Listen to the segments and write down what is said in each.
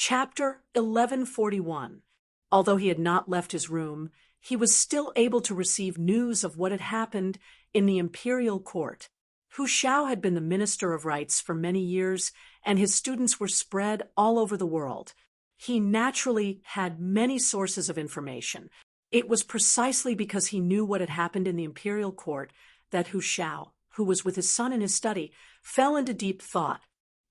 Chapter 1141. Although he had not left his room, he was still able to receive news of what had happened in the imperial court. Hu Xiao had been the minister of rites for many years, and his students were spread all over the world. He naturally had many sources of information. It was precisely because he knew what had happened in the imperial court that Hu Xiao, who was with his son in his study, fell into deep thought.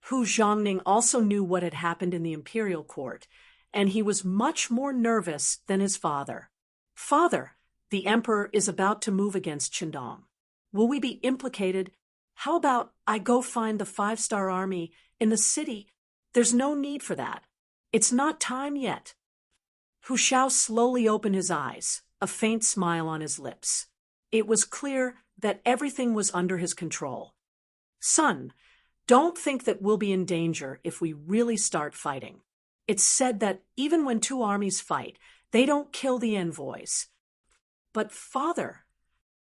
Hu Zhongning also knew what had happened in the imperial court, and he was much more nervous than his father. "Father, the emperor is about to move against Qindong. Will we be implicated? How about I go find the 5-star army in the city? There's no need for that. It's not time yet." Hu Xiao slowly opened his eyes, a faint smile on his lips. It was clear that everything was under his control. "Son, don't think that we'll be in danger if we really start fighting. It's said that even when two armies fight, they don't kill the envoys." "But father..."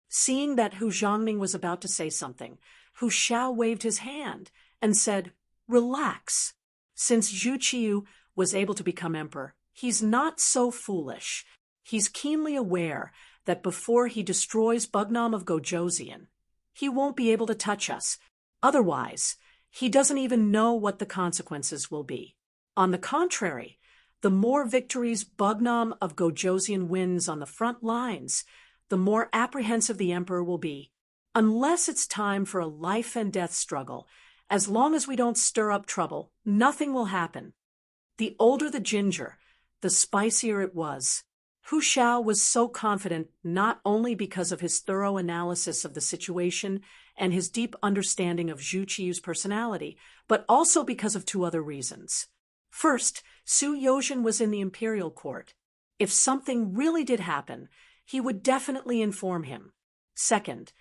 Seeing that Hu Zhongning was about to say something, Hu Xiao waved his hand and said, "Relax. Since Zhu Qiu was able to become emperor, he's not so foolish. He's keenly aware that before he destroys Bugnam of Gojoseon, he won't be able to touch us. Otherwise, he doesn't even know what the consequences will be. On the contrary, the more victories Bugnam of Gojoseon wins on the front lines, the more apprehensive the emperor will be. Unless it's time for a life-and-death struggle, as long as we don't stir up trouble, nothing will happen." The older the ginger, the spicier it was. Hu Xiao was so confident not only because of his thorough analysis of the situation and his deep understanding of Zhu Qiu's personality, but also because of two other reasons. First, Su Yozhen was in the imperial court. If something really did happen, he would definitely inform him. Second,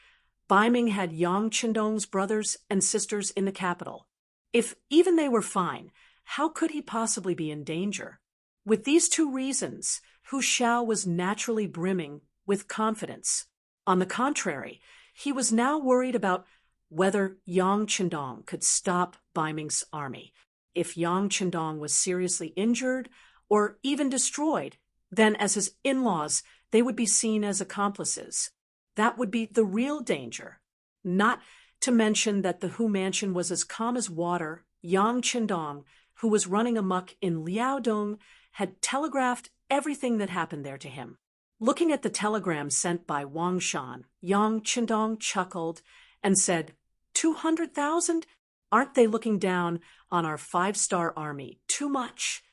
Bai Ming had Yang Qindong's brothers and sisters in the capital. If even they were fine, how could he possibly be in danger? With these two reasons, Hu Xiao was naturally brimming with confidence. On the contrary, he was now worried about whether Yang Qindong could stop Bai Ming's army. If Yang Qindong was seriously injured or even destroyed, then as his in-laws, they would be seen as accomplices. That would be the real danger. Not to mention that the Hu mansion was as calm as water. Yang Qindong, who was running amok in Liaodong, had telegraphed everything that happened there to him. Looking at the telegram sent by Wang Shan, Yang Qindong chuckled and said, 200,000? Aren't they looking down on our 5-star army too much?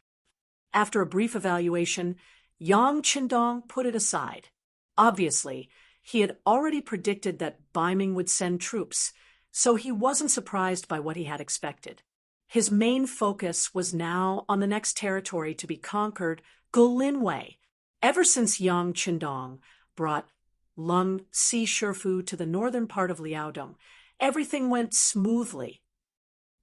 After a brief evaluation, Yang Qindong put it aside. Obviously, he had already predicted that Bai Ming would send troops, so he wasn't surprised by what he had expected. His main focus was now on the next territory to be conquered, Gulinwei. Ever since Yang Qindong brought Lung Si Shifu to the northern part of Liaodong, everything went smoothly.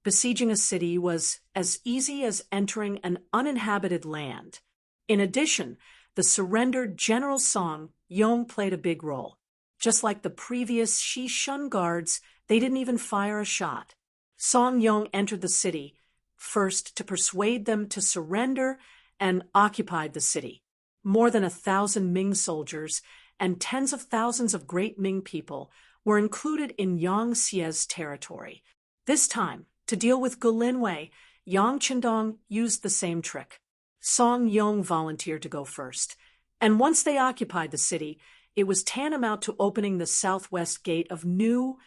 Besieging a city was as easy as entering an uninhabited land. In addition, the surrendered General Song Yong played a big role. Just like the previous Shi Shun guards, they didn't even fire a shot. Song Yong entered the city, first to persuade them to surrender, and occupied the city. More than 1,000 Ming soldiers and tens of thousands of great Ming people were included in Yang Xie's territory. This time, to deal with Gulinwei, Yang Qindong used the same trick. Song Yong volunteered to go first, and once they occupied the city, it was tantamount to opening the southwest gate of New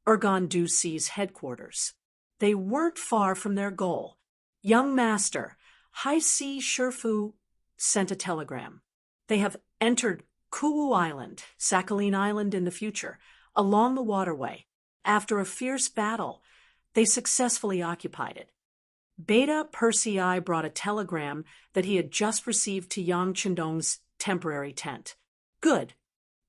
Urgandusi's headquarters. They weren't far from their goal. Young Master, Hai Si Shifu sent a telegram. They have entered Kuwu Island, Sakhalin Island in the future, along the waterway. After a fierce battle, they successfully occupied it. Beta Persei brought a telegram that he had just received to Yang Qindong's temporary tent. Good.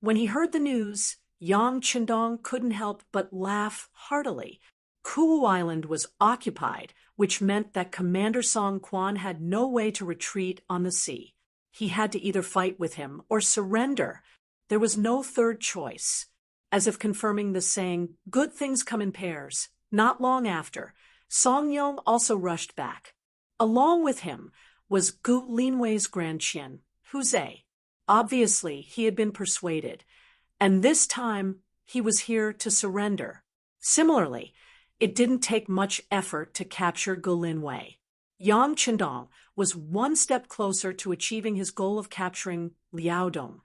When he heard the news, Yang Qindong couldn't help but laugh heartily. Kuwu Island was occupied, which meant that Commander Song Quan had no way to retreat on the sea. He had to either fight with him or surrender. There was no third choice. As if confirming the saying, good things come in pairs. Not long after, Song Yong also rushed back. Along with him was Gu Linwei's grandchin, Huze. Obviously, he had been persuaded, and this time he was here to surrender. Similarly, it didn't take much effort to capture Gu Linwei. Yang Qindong was one step closer to achieving his goal of capturing Liaodong.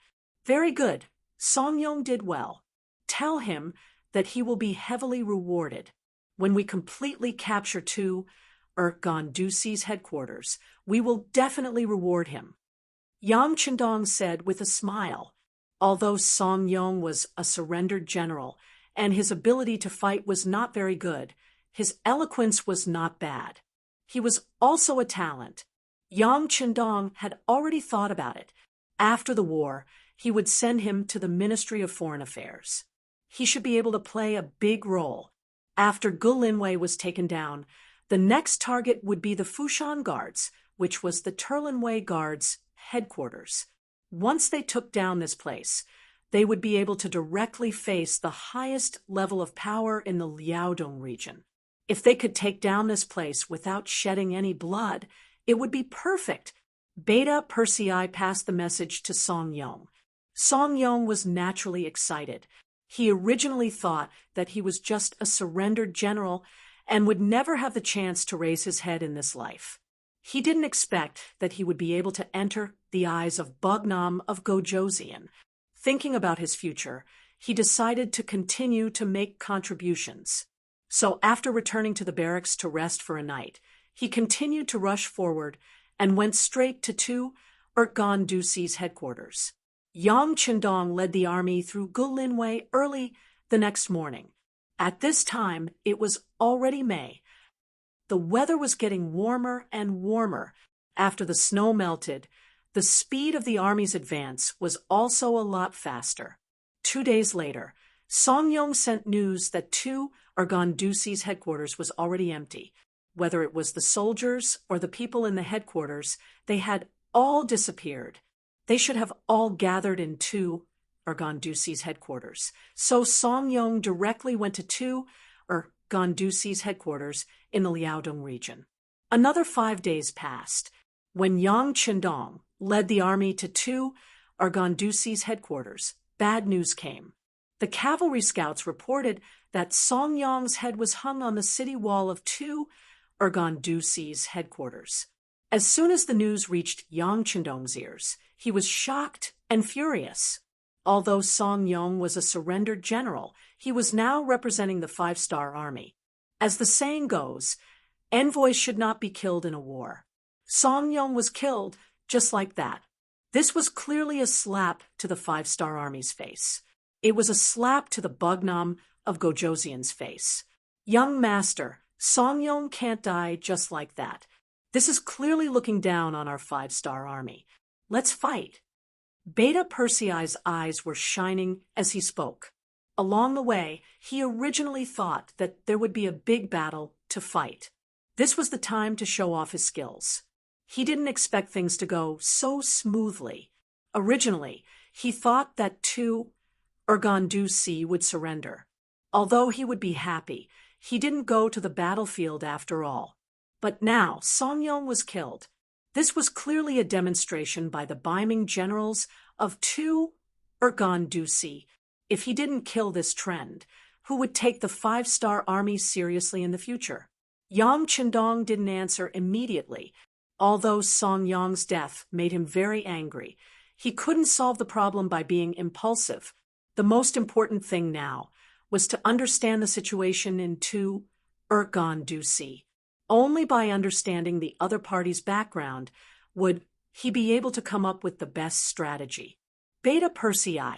Very good. Song Yong did well. Tell him that he will be heavily rewarded. When we completely capture Gandusi's headquarters, we will definitely reward him. Yang Qindong said with a smile. Although Song Yong was a surrendered general, and his ability to fight was not very good, his eloquence was not bad. He was also a talent. Yang Qindong had already thought about it. After the war, he would send him to the Ministry of Foreign Affairs. He should be able to play a big role. After Gu Linwei was taken down, the next target would be the Fushan Guards, which was the Turlinwei Guards' headquarters. Once they took down this place, they would be able to directly face the highest level of power in the Liaodong region. If they could take down this place without shedding any blood, it would be perfect. Beta Persei passed the message to Song Yong. Song Yong was naturally excited. He originally thought that he was just a surrendered general and would never have the chance to raise his head in this life. He didn't expect that he would be able to enter the eyes of Bugnam of Gojoseon. Thinking about his future, he decided to continue to make contributions. So after returning to the barracks to rest for a night, he continued to rush forward and went straight to Gandusi's headquarters. Yang Qindong led the army through Gu Linwei early the next morning. At this time, it was already May. The weather was getting warmer and warmer. After the snow melted, the speed of the army's advance was also a lot faster. 2 days later, Song Yong sent news that Gandusi's headquarters was already empty. Whether it was the soldiers or the people in the headquarters, they had all disappeared. They should have all gathered in Gandusi's headquarters. So Song Yong directly went to Gandusi's headquarters in the Liaodong region. Another 5 days passed. When Yang Qindong led the army to Gandusi's headquarters, bad news came. The cavalry scouts reported that Song Yong's head was hung on the city wall of Gandusi's headquarters. As soon as the news reached Yang Qindong's ears, he was shocked and furious. Although Song Yong was a surrendered general, he was now representing the 5-star army. As the saying goes, envoys should not be killed in a war. Song Yong was killed just like that. This was clearly a slap to the 5-star army's face. It was a slap to the Bugnam of Gojoseon's face. Young master, Song Yong can't die just like that. This is clearly looking down on our 5-star army. Let's fight. Beta Persei's eyes were shining as he spoke. Along the way, he originally thought that there would be a big battle to fight. This was the time to show off his skills. He didn't expect things to go so smoothly. Originally, he thought that Gandusi would surrender. Although he would be happy, he didn't go to the battlefield after all. But now Song Yong was killed. This was clearly a demonstration by the Ming generals of Gandusi. If he didn't kill this trend, who would take the 5-star army seriously in the future? Yang Qindong didn't answer immediately. Although Song Yong's death made him very angry, he couldn't solve the problem by being impulsive. The most important thing now was to understand the situation in Gandusi. Only by understanding the other party's background would he be able to come up with the best strategy. Beta Persei,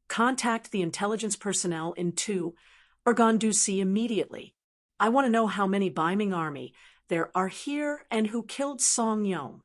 contact the intelligence personnel in Gandusi immediately. I want to know how many Ming army there are here and who killed Song Yong.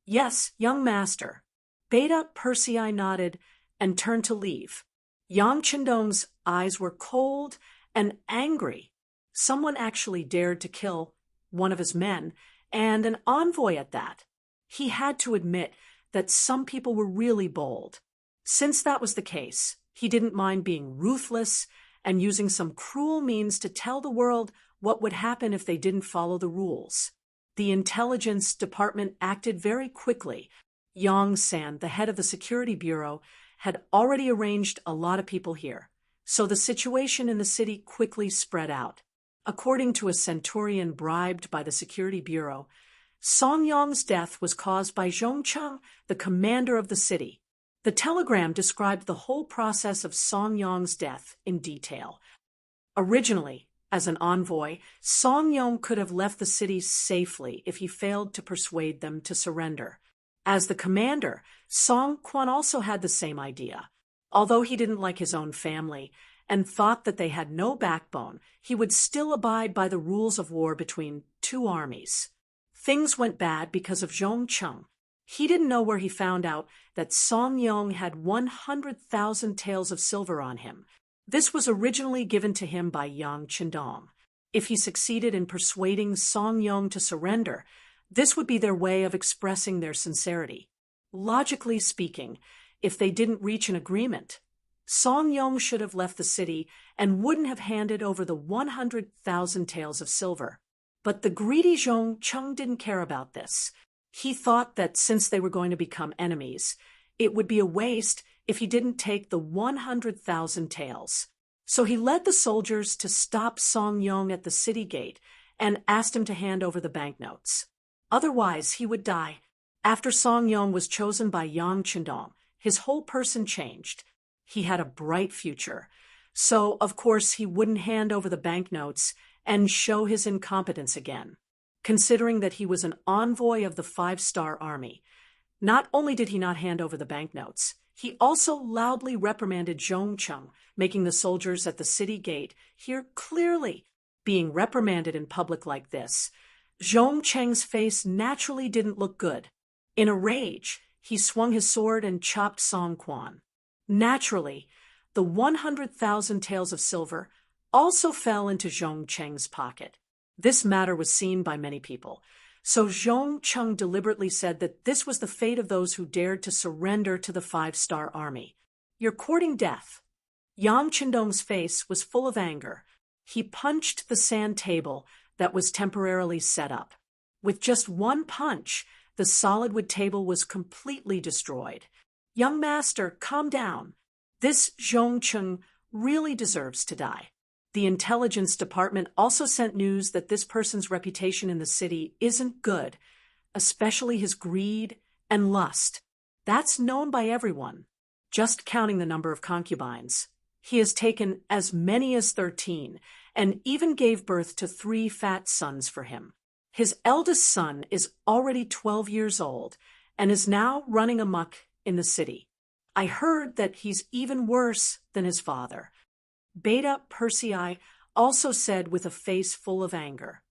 Yes, young master. Beta Persei nodded and turned to leave. Yang Qindong's eyes were cold and angry. Someone actually dared to kill one of his men, and an envoy at that. He had to admit that some people were really bold. Since that was the case, he didn't mind being ruthless and using some cruel means to tell the world what would happen if they didn't follow the rules. The intelligence department acted very quickly. Yang San, the head of the security bureau, had already arranged a lot of people here, so the situation in the city quickly spread out. According to a centurion bribed by the security bureau, Song Yong's death was caused by Zhong Cheng, the commander of the city. The telegram described the whole process of Song Yong's death in detail. Originally, as an envoy, Song Yong could have left the city safely if he failed to persuade them to surrender. As the commander, Song Quan also had the same idea. Although he didn't like his own family and thought that they had no backbone, he would still abide by the rules of war between two armies. Things went bad because of Zhong Cheng. He didn't know where he found out that Song Yong had 100,000 taels of silver on him. This was originally given to him by Yang Chendong. If he succeeded in persuading Song Yong to surrender, this would be their way of expressing their sincerity. Logically speaking, if they didn't reach an agreement, Song Yong should have left the city and wouldn't have handed over the 100,000 taels of silver. But the greedy Zhong Cheng didn't care about this. He thought that since they were going to become enemies, it would be a waste if he didn't take the 100,000 taels. So he led the soldiers to stop Song Yong at the city gate and asked him to hand over the banknotes. Otherwise, he would die. After Song Yong was chosen by Yang Chendong, his whole person changed. He had a bright future. So, of course, he wouldn't hand over the banknotes and show his incompetence again. Considering that he was an envoy of the 5-star army, not only did he not hand over the banknotes, he also loudly reprimanded Zhong Cheng, making the soldiers at the city gate hear clearly. Being reprimanded in public like this, Zhong Cheng's face naturally didn't look good. In a rage, he swung his sword and chopped Song Quan. Naturally, the 100,000 taels of silver also fell into Zhong Cheng's pocket. This matter was seen by many people, so Zhong Cheng deliberately said that this was the fate of those who dared to surrender to the 5-star army. You're courting death. Yang Chendong's face was full of anger. He punched the sand table that was temporarily set up. With just one punch, the solid wood table was completely destroyed. Young master, calm down. This Zhong Cheng really deserves to die. The intelligence department also sent news that this person's reputation in the city isn't good, especially his greed and lust. That's known by everyone. Just counting the number of concubines, he has taken as many as 13 and even gave birth to 3 fat sons for him. His eldest son is already 12 years old and is now running amok in the city. I heard that he's even worse than his father. Beta Persei also said with a face full of anger.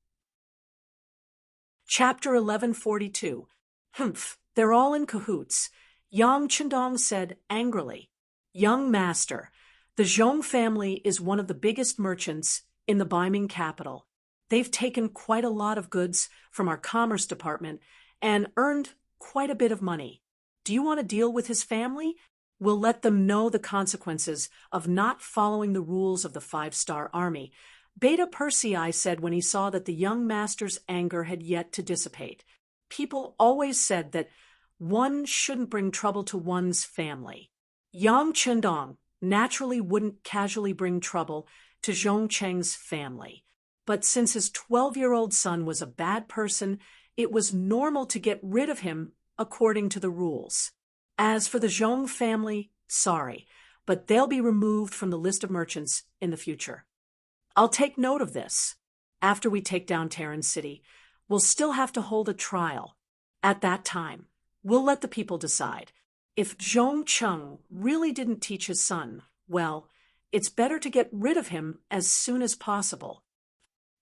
Chapter 1142. Humph, they're all in cahoots, Yang Chendong said angrily. Young master, the Zhong family is one of the biggest merchants in the Ming capital. They've taken quite a lot of goods from our commerce department and earned quite a bit of money. Do you want to deal with his family? We'll let them know the consequences of not following the rules of the 5-star army, Beta Persei said when he saw that the young master's anger had yet to dissipate. People always said that one shouldn't bring trouble to one's family. Yang Chendong naturally wouldn't casually bring trouble to Zhong Cheng's family. But since his 12-year-old son was a bad person, it was normal to get rid of him according to the rules. As for the Zhong family, sorry, but they'll be removed from the list of merchants in the future. I'll take note of this. After we take down Terran City, we'll still have to hold a trial. At that time, we'll let the people decide. If Zhong Cheng really didn't teach his son, well, it's better to get rid of him as soon as possible.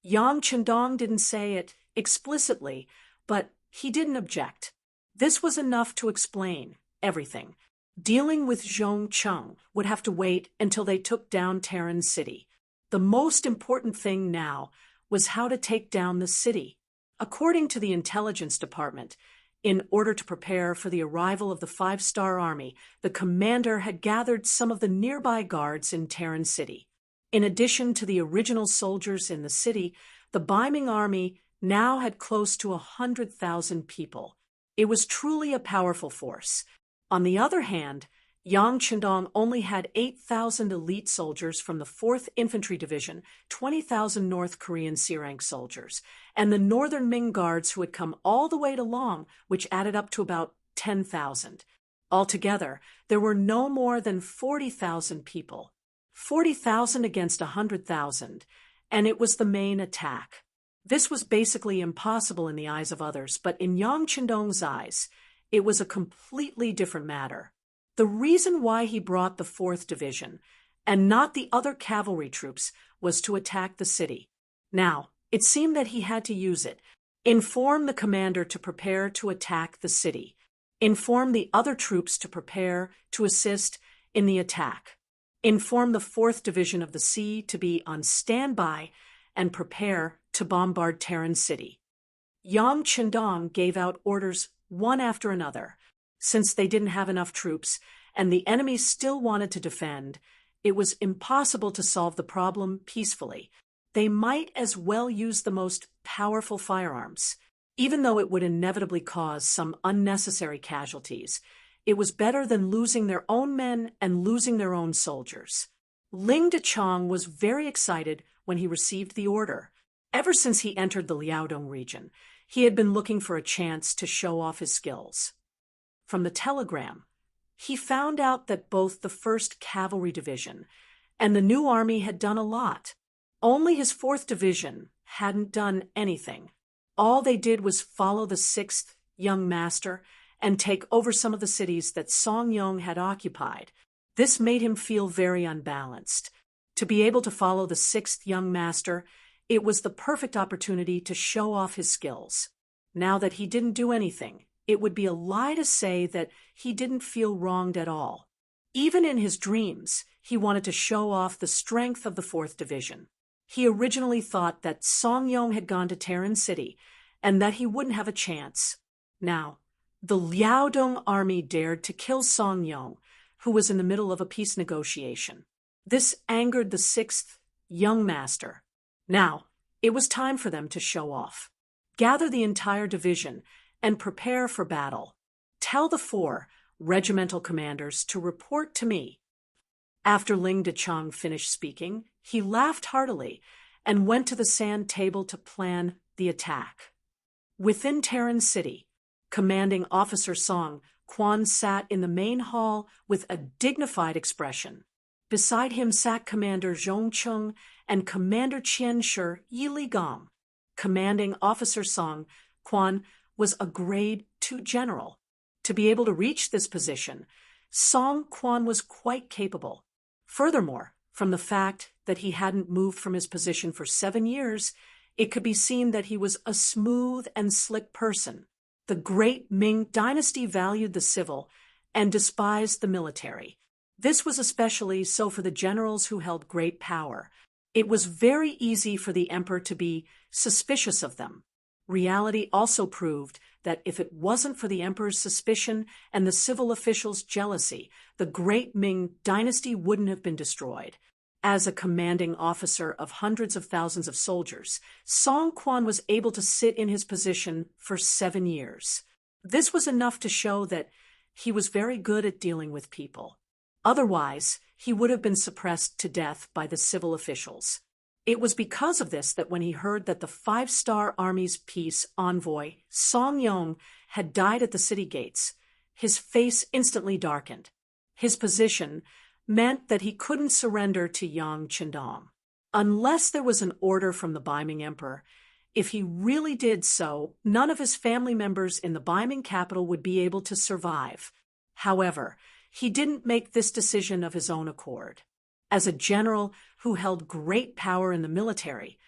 Yang Chendong didn't say it explicitly, but he didn't object. This was enough to explain everything. Dealing with Zhong Cheng would have to wait until they took down Terran City. The most important thing now was how to take down the city. According to the intelligence department, in order to prepare for the arrival of the 5-star army, the commander had gathered some of the nearby guards in Terran City. In addition to the original soldiers in the city, the Ming army now had close to 100,000 people. It was truly a powerful force. On the other hand, Yang Chendong only had 8,000 elite soldiers from the 4th Infantry Division, 20,000 North Korean C-rank soldiers, and the Northern Ming Guards who had come all the way to Long, which added up to about 10,000. Altogether, there were no more than 40,000 people. 40,000 against 100,000, and it was the main attack. This was basically impossible in the eyes of others, but in Yang Chendong's eyes, it was a completely different matter. The reason why he brought the 4th Division, and not the other cavalry troops, was to attack the city. Now, it seemed that he had to use it. Inform the commander to prepare to attack the city. Inform the other troops to prepare to assist in the attack. Inform the 4th Division of the Sea to be on standby and prepare to bombard Terran City. Yang Chendong gave out orders one after another. Since they didn't have enough troops and the enemy still wanted to defend, it was impossible to solve the problem peacefully. They might as well use the most powerful firearms. Even though it would inevitably cause some unnecessary casualties, it was better than losing their own men and losing their own soldiers. Ling Dechang was very excited when he received the order. Ever since he entered the Liaodong region, he had been looking for a chance to show off his skills. From the telegram, he found out that both the 1st Cavalry Division and the new army had done a lot. Only his 4th Division hadn't done anything. All they did was follow the 6th Young Master and take over some of the cities that Song Yong had occupied. This made him feel very unbalanced. To be able to follow the 6th Young Master, it was the perfect opportunity to show off his skills. Now that he didn't do anything, it would be a lie to say that he didn't feel wronged at all. Even in his dreams, he wanted to show off the strength of the 4th Division. He originally thought that Song Yong had gone to Terran City and that he wouldn't have a chance. Now, the Liaodong army dared to kill Song Yong, who was in the middle of a peace negotiation. This angered the 6th Young Master. Now, it was time for them to show off. Gather the entire division and prepare for battle. Tell the 4 regimental commanders to report to me. After Ling Dechang finished speaking, he laughed heartily and went to the sand table to plan the attack. Within Terran City, Commanding Officer Song Quan sat in the main hall with a dignified expression. Beside him sat Commander Zhong Chung and Commander Qian Shi Yili Gong. Commanding Officer Song Quan was a grade 2 general. To be able to reach this position, Song Quan was quite capable. Furthermore, from the fact that he hadn't moved from his position for 7 years, it could be seen that he was a smooth and slick person. The great Ming dynasty valued the civil and despised the military. This was especially so for the generals who held great power. It was very easy for the emperor to be suspicious of them. Reality also proved that if it wasn't for the emperor's suspicion and the civil officials' jealousy, the great Ming dynasty wouldn't have been destroyed. As a commanding officer of hundreds of thousands of soldiers, Song Quan was able to sit in his position for 7 years. This was enough to show that he was very good at dealing with people. Otherwise, he would have been suppressed to death by the civil officials. It was because of this that when he heard that the 5-star Army's peace envoy, Song Yong, had died at the city gates, his face instantly darkened. His position meant that he couldn't surrender to Yang Chendong. Unless there was an order from the Baiming Emperor, if he really did so, none of his family members in the Baiming capital would be able to survive. However, he didn't make this decision of his own accord. As a general who held great power in the military,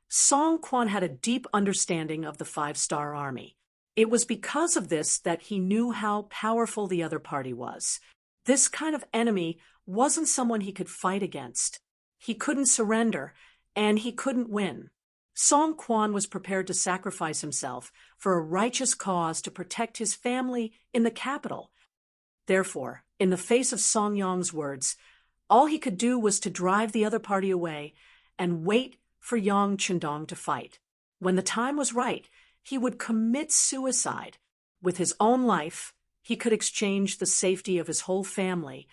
Song Quan had a deep understanding of the 5-star Army. It was because of this that he knew how powerful the other party was. This kind of enemy wasn't someone he could fight against. He couldn't surrender, and he couldn't win. Song Quan was prepared to sacrifice himself for a righteous cause to protect his family in the capital. Therefore, in the face of Song Yong's words, all he could do was to drive the other party away and wait for Yang Chendong to fight. When the time was right, he would commit suicide. With his own life, he could exchange the safety of his whole family,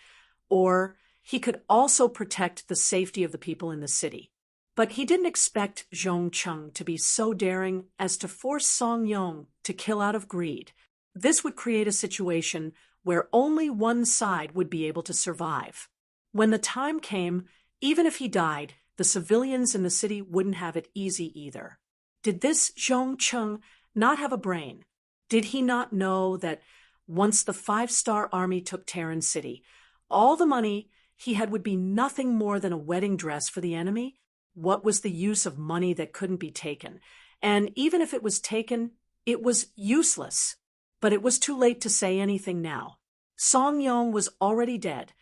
or he could also protect the safety of the people in the city. But he didn't expect Zhong Cheng to be so daring as to force Song Yong to kill out of greed. This would create a situation where only one side would be able to survive. When the time came, even if he died, the civilians in the city wouldn't have it easy either. Did this Zhong Cheng not have a brain? Did he not know that once the five-star army took Terran City, all the money he had would be nothing more than a wedding dress for the enemy? What was the use of money that couldn't be taken? And even if it was taken, it was useless. But it was too late to say anything now. Song Yong was already dead,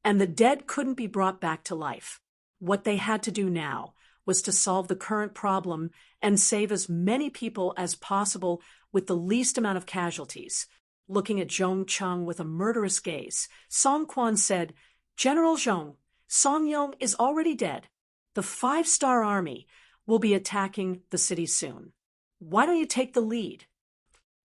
and the dead couldn't be brought back to life. What they had to do now was to solve the current problem and save as many people as possible with the least amount of casualties. Looking at Zhong Cheng with a murderous gaze, Song Quan said, "General Zhong, Song Yong is already dead. The five-star army will be attacking the city soon. Why don't you take the lead?"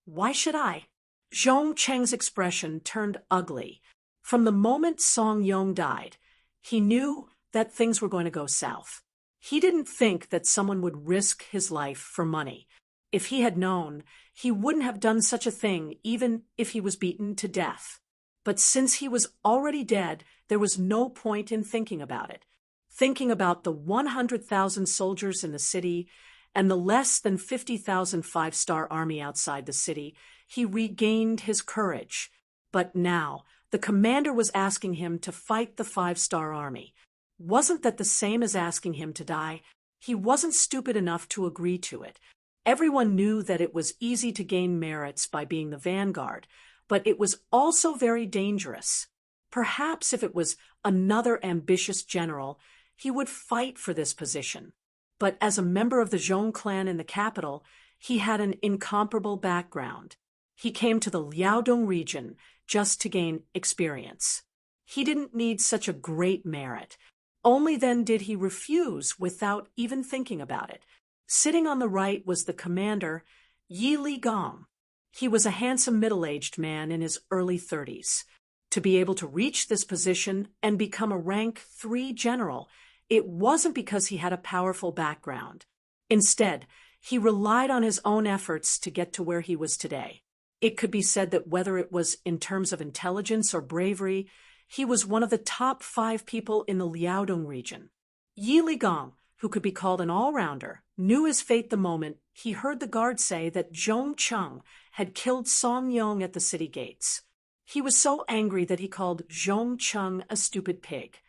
"Why should I?" Zhong Cheng's expression turned ugly. From the moment Song Yong died, he knew that things were going to go south. He didn't think that someone would risk his life for money. If he had known, he wouldn't have done such a thing even if he was beaten to death. But since he was already dead, there was no point in thinking about it. Thinking about the 100,000 soldiers in the city and the less than 50,000 five-star army outside the city, he regained his courage. But now, the commander was asking him to fight the five-star army. Wasn't that the same as asking him to die? He wasn't stupid enough to agree to it. Everyone knew that it was easy to gain merits by being the vanguard, but it was also very dangerous. Perhaps if it was another ambitious general, he would fight for this position. But as a member of the Zhong clan in the capital, he had an incomparable background. He came to the Liaodong region just to gain experience. He didn't need such a great merit. Only then did he refuse without even thinking about it. Sitting on the right was the commander, Yi Li Gong. He was a handsome middle-aged man in his early 30s. To be able to reach this position and become a rank 3 general, it wasn't because he had a powerful background. Instead, he relied on his own efforts to get to where he was today. It could be said that whether it was in terms of intelligence or bravery, he was one of the top 5 people in the Liaodong region. Yi Li Gong, who could be called an all-rounder, knew his fate the moment he heard the guard say that Zhong Cheng had killed Song Yong at the city gates. He was so angry that he called Zhong Cheng a stupid pig.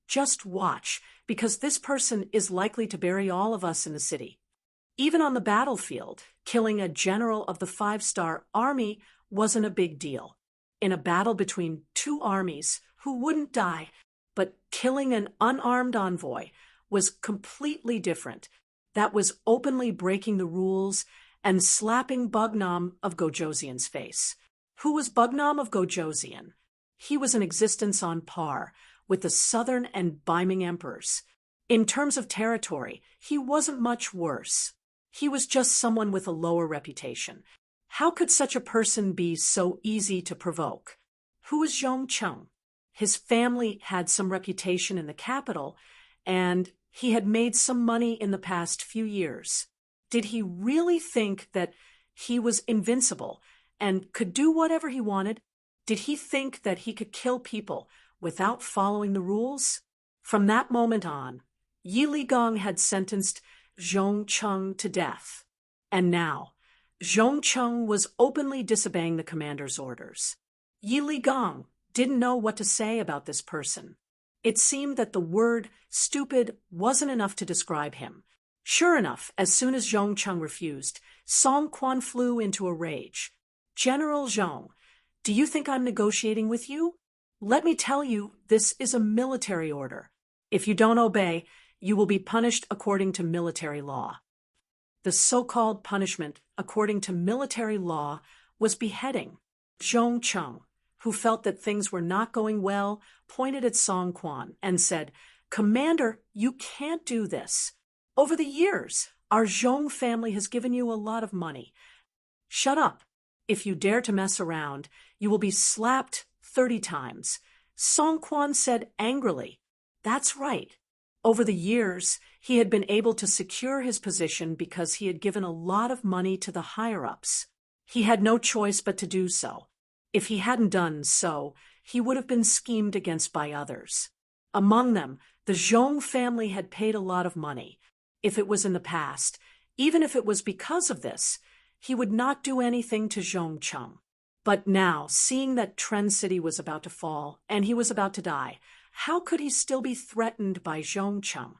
"Just watch, because this person is likely to bury all of us in the city." Even on the battlefield, killing a general of the five-star army wasn't a big deal. In a battle between 2 armies who wouldn't die, but killing an unarmed envoy was completely different. That was openly breaking the rules and slapping Bugnam of Gojoseon's face. Who was Bugnam of Gojoseon? He was an existence on par with the Southern and Beiming emperors. In terms of territory, he wasn't much worse. He was just someone with a lower reputation. How could such a person be so easy to provoke? Who was Zhong Cheng? His family had some reputation in the capital, and he had made some money in the past few years. Did he really think that he was invincible and could do whatever he wanted? Did he think that he could kill people without following the rules? From that moment on, Yi Li Gong had sentenced Zhong Cheng to death. And now, Zhong Cheng was openly disobeying the commander's orders. Yi Li Gong didn't know what to say about this person. It seemed that the word stupid wasn't enough to describe him. Sure enough, as soon as Zhong Cheng refused, Song Quan flew into a rage. "General Zhong, do you think I'm negotiating with you? Let me tell you, this is a military order. If you don't obey, you will be punished according to military law." The so-called punishment, according to military law, was beheading. Zhong Cheng, who felt that things were not going well, pointed at Song Quan and said, "Commander, you can't do this. Over the years, Our Zhong family has given you a lot of money. Shut up. If you dare to mess around, you will be slapped 30 times. Song Quan said angrily. That's right. Over the years, he had been able to secure his position because he had given a lot of money to the higher-ups. He had no choice but to do so. If he hadn't done so, he would have been schemed against by others. Among them, the Zhong family had paid a lot of money. If it was in the past, even if it was because of this, he would not do anything to Zhongcheng. But now, seeing that Trend City was about to fall and he was about to die, how could he still be threatened by Zhongcheng?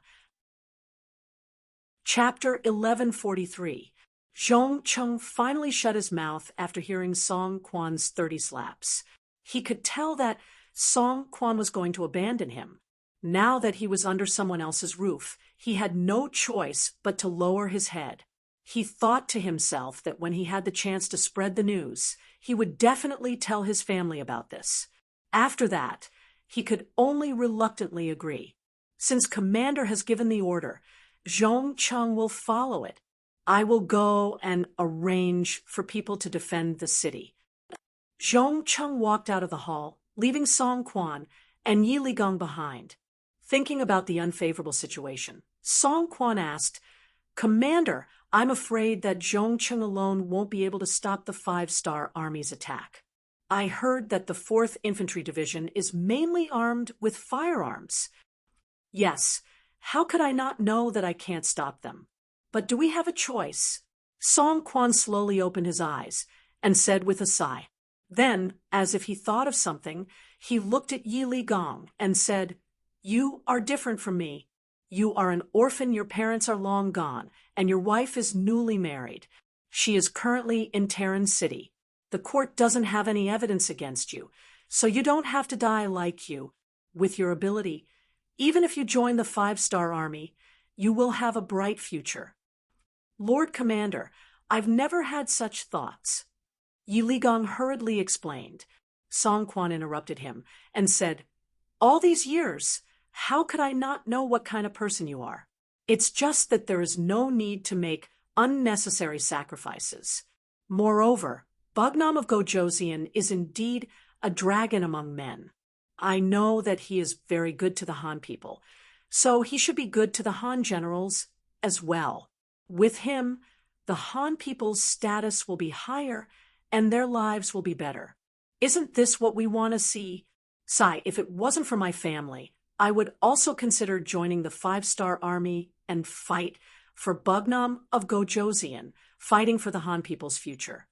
Chapter 1143. Zhongcheng finally shut his mouth after hearing Song Quan's 30 slaps. He could tell that Song Quan was going to abandon him. Now that he was under someone else's roof, he had no choice but to lower his head. He thought to himself that when he had the chance to spread the news, he would definitely tell his family about this. After that, he could only reluctantly agree. Since Commander has given the order, Zhongcheng will follow it. I will go and arrange for people to defend the city. Zhongcheng walked out of the hall, leaving Song Quan and Yi Ligong behind. Thinking about the unfavorable situation, Song Quan asked, Commander, I'm afraid that Zhongcheng alone won't be able to stop the 5-star Army's attack. I heard that the 4th Infantry Division is mainly armed with firearms. Yes, how could I not know that I can't stop them? But do we have a choice? Song Quan slowly opened his eyes and said with a sigh. Then, as if he thought of something, he looked at Yi Ligong and said, You are different from me. You are an orphan, your parents are long gone, and your wife is newly married. She is currently in Terran City. The court doesn't have any evidence against you, so you don't have to die like you. With your ability, even if you join the 5-star Army, you will have a bright future. Lord Commander, I've never had such thoughts. Yi Ligong hurriedly explained. Song Quan interrupted him and said, All these years, how could I not know what kind of person you are? It's just that there is no need to make unnecessary sacrifices. Moreover, Bugnam of Gojoseon is indeed a dragon among men. I know that he is very good to the Han people, so he should be good to the Han generals as well. With him, the Han people's status will be higher and their lives will be better. Isn't this what we want to see? Sai, if it wasn't for my family, I would also consider joining the 5-star Army and fight for Bugnam of Gojoseon, fighting for the Han people's future.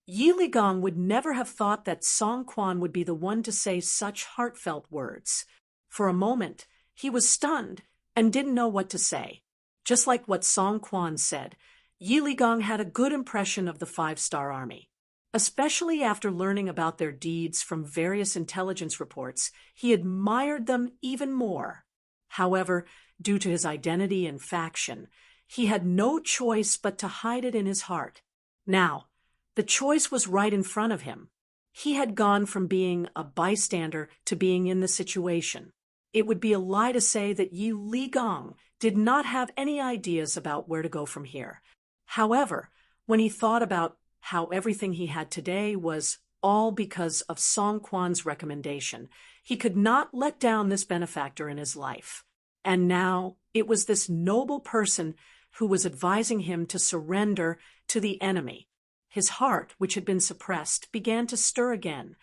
Yi Ligong would never have thought that Song Quan would be the one to say such heartfelt words. For a moment, he was stunned and didn't know what to say. Just like what Song Quan said, Yi Ligong had a good impression of the 5-star Army. Especially after learning about their deeds from various intelligence reports, he admired them even more. However, due to his identity and faction, he had no choice but to hide it in his heart. Now, the choice was right in front of him. He had gone from being a bystander to being in the situation. It would be a lie to say that Yi Ligong did not have any ideas about where to go from here. However, when he thought about how everything he had today was all because of Song Quan's recommendation, he could not let down this benefactor in his life. And now it was this noble person who was advising him to surrender to the enemy. His heart, which had been suppressed, began to stir again.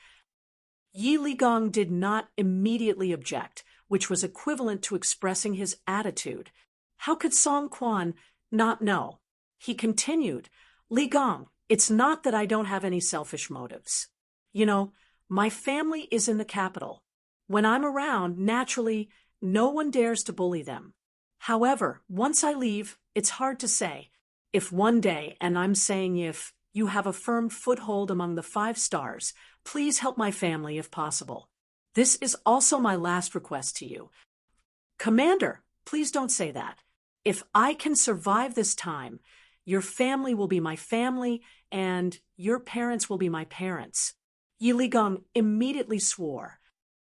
Yi Ligong did not immediately object, which was equivalent to expressing his attitude. How could Song Quan not know? He continued, Ligong, it's not that I don't have any selfish motives. You know, my family is in the capital. When I'm around, naturally, no one dares to bully them. However, once I leave, it's hard to say. If one day, and I'm saying if, you have a firm foothold among the 5 stars, please help my family if possible. This is also my last request to you. Commander, please don't say that. If I can survive this time, your family will be my family, and your parents will be my parents. Yi Ligong immediately swore.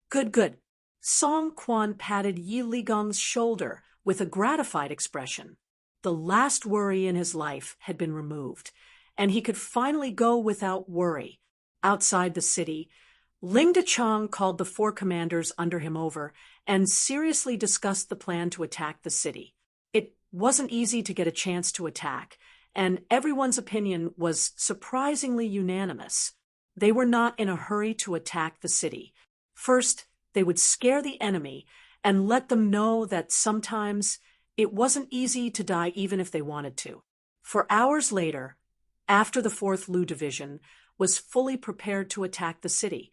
Good, good. Song Quan patted Yi Ligong's shoulder with a gratified expression. The last worry in his life had been removed, and he could finally go without worry. Outside the city, Ling Deqiang called the 4 commanders under him over and seriously discussed the plan to attack the city. It wasn't easy to get a chance to attack, and everyone's opinion was surprisingly unanimous. They were not in a hurry to attack the city. First, they would scare the enemy and let them know that sometimes it wasn't easy to die even if they wanted to. For hours later, after the 4th Lu Division was fully prepared to attack the city,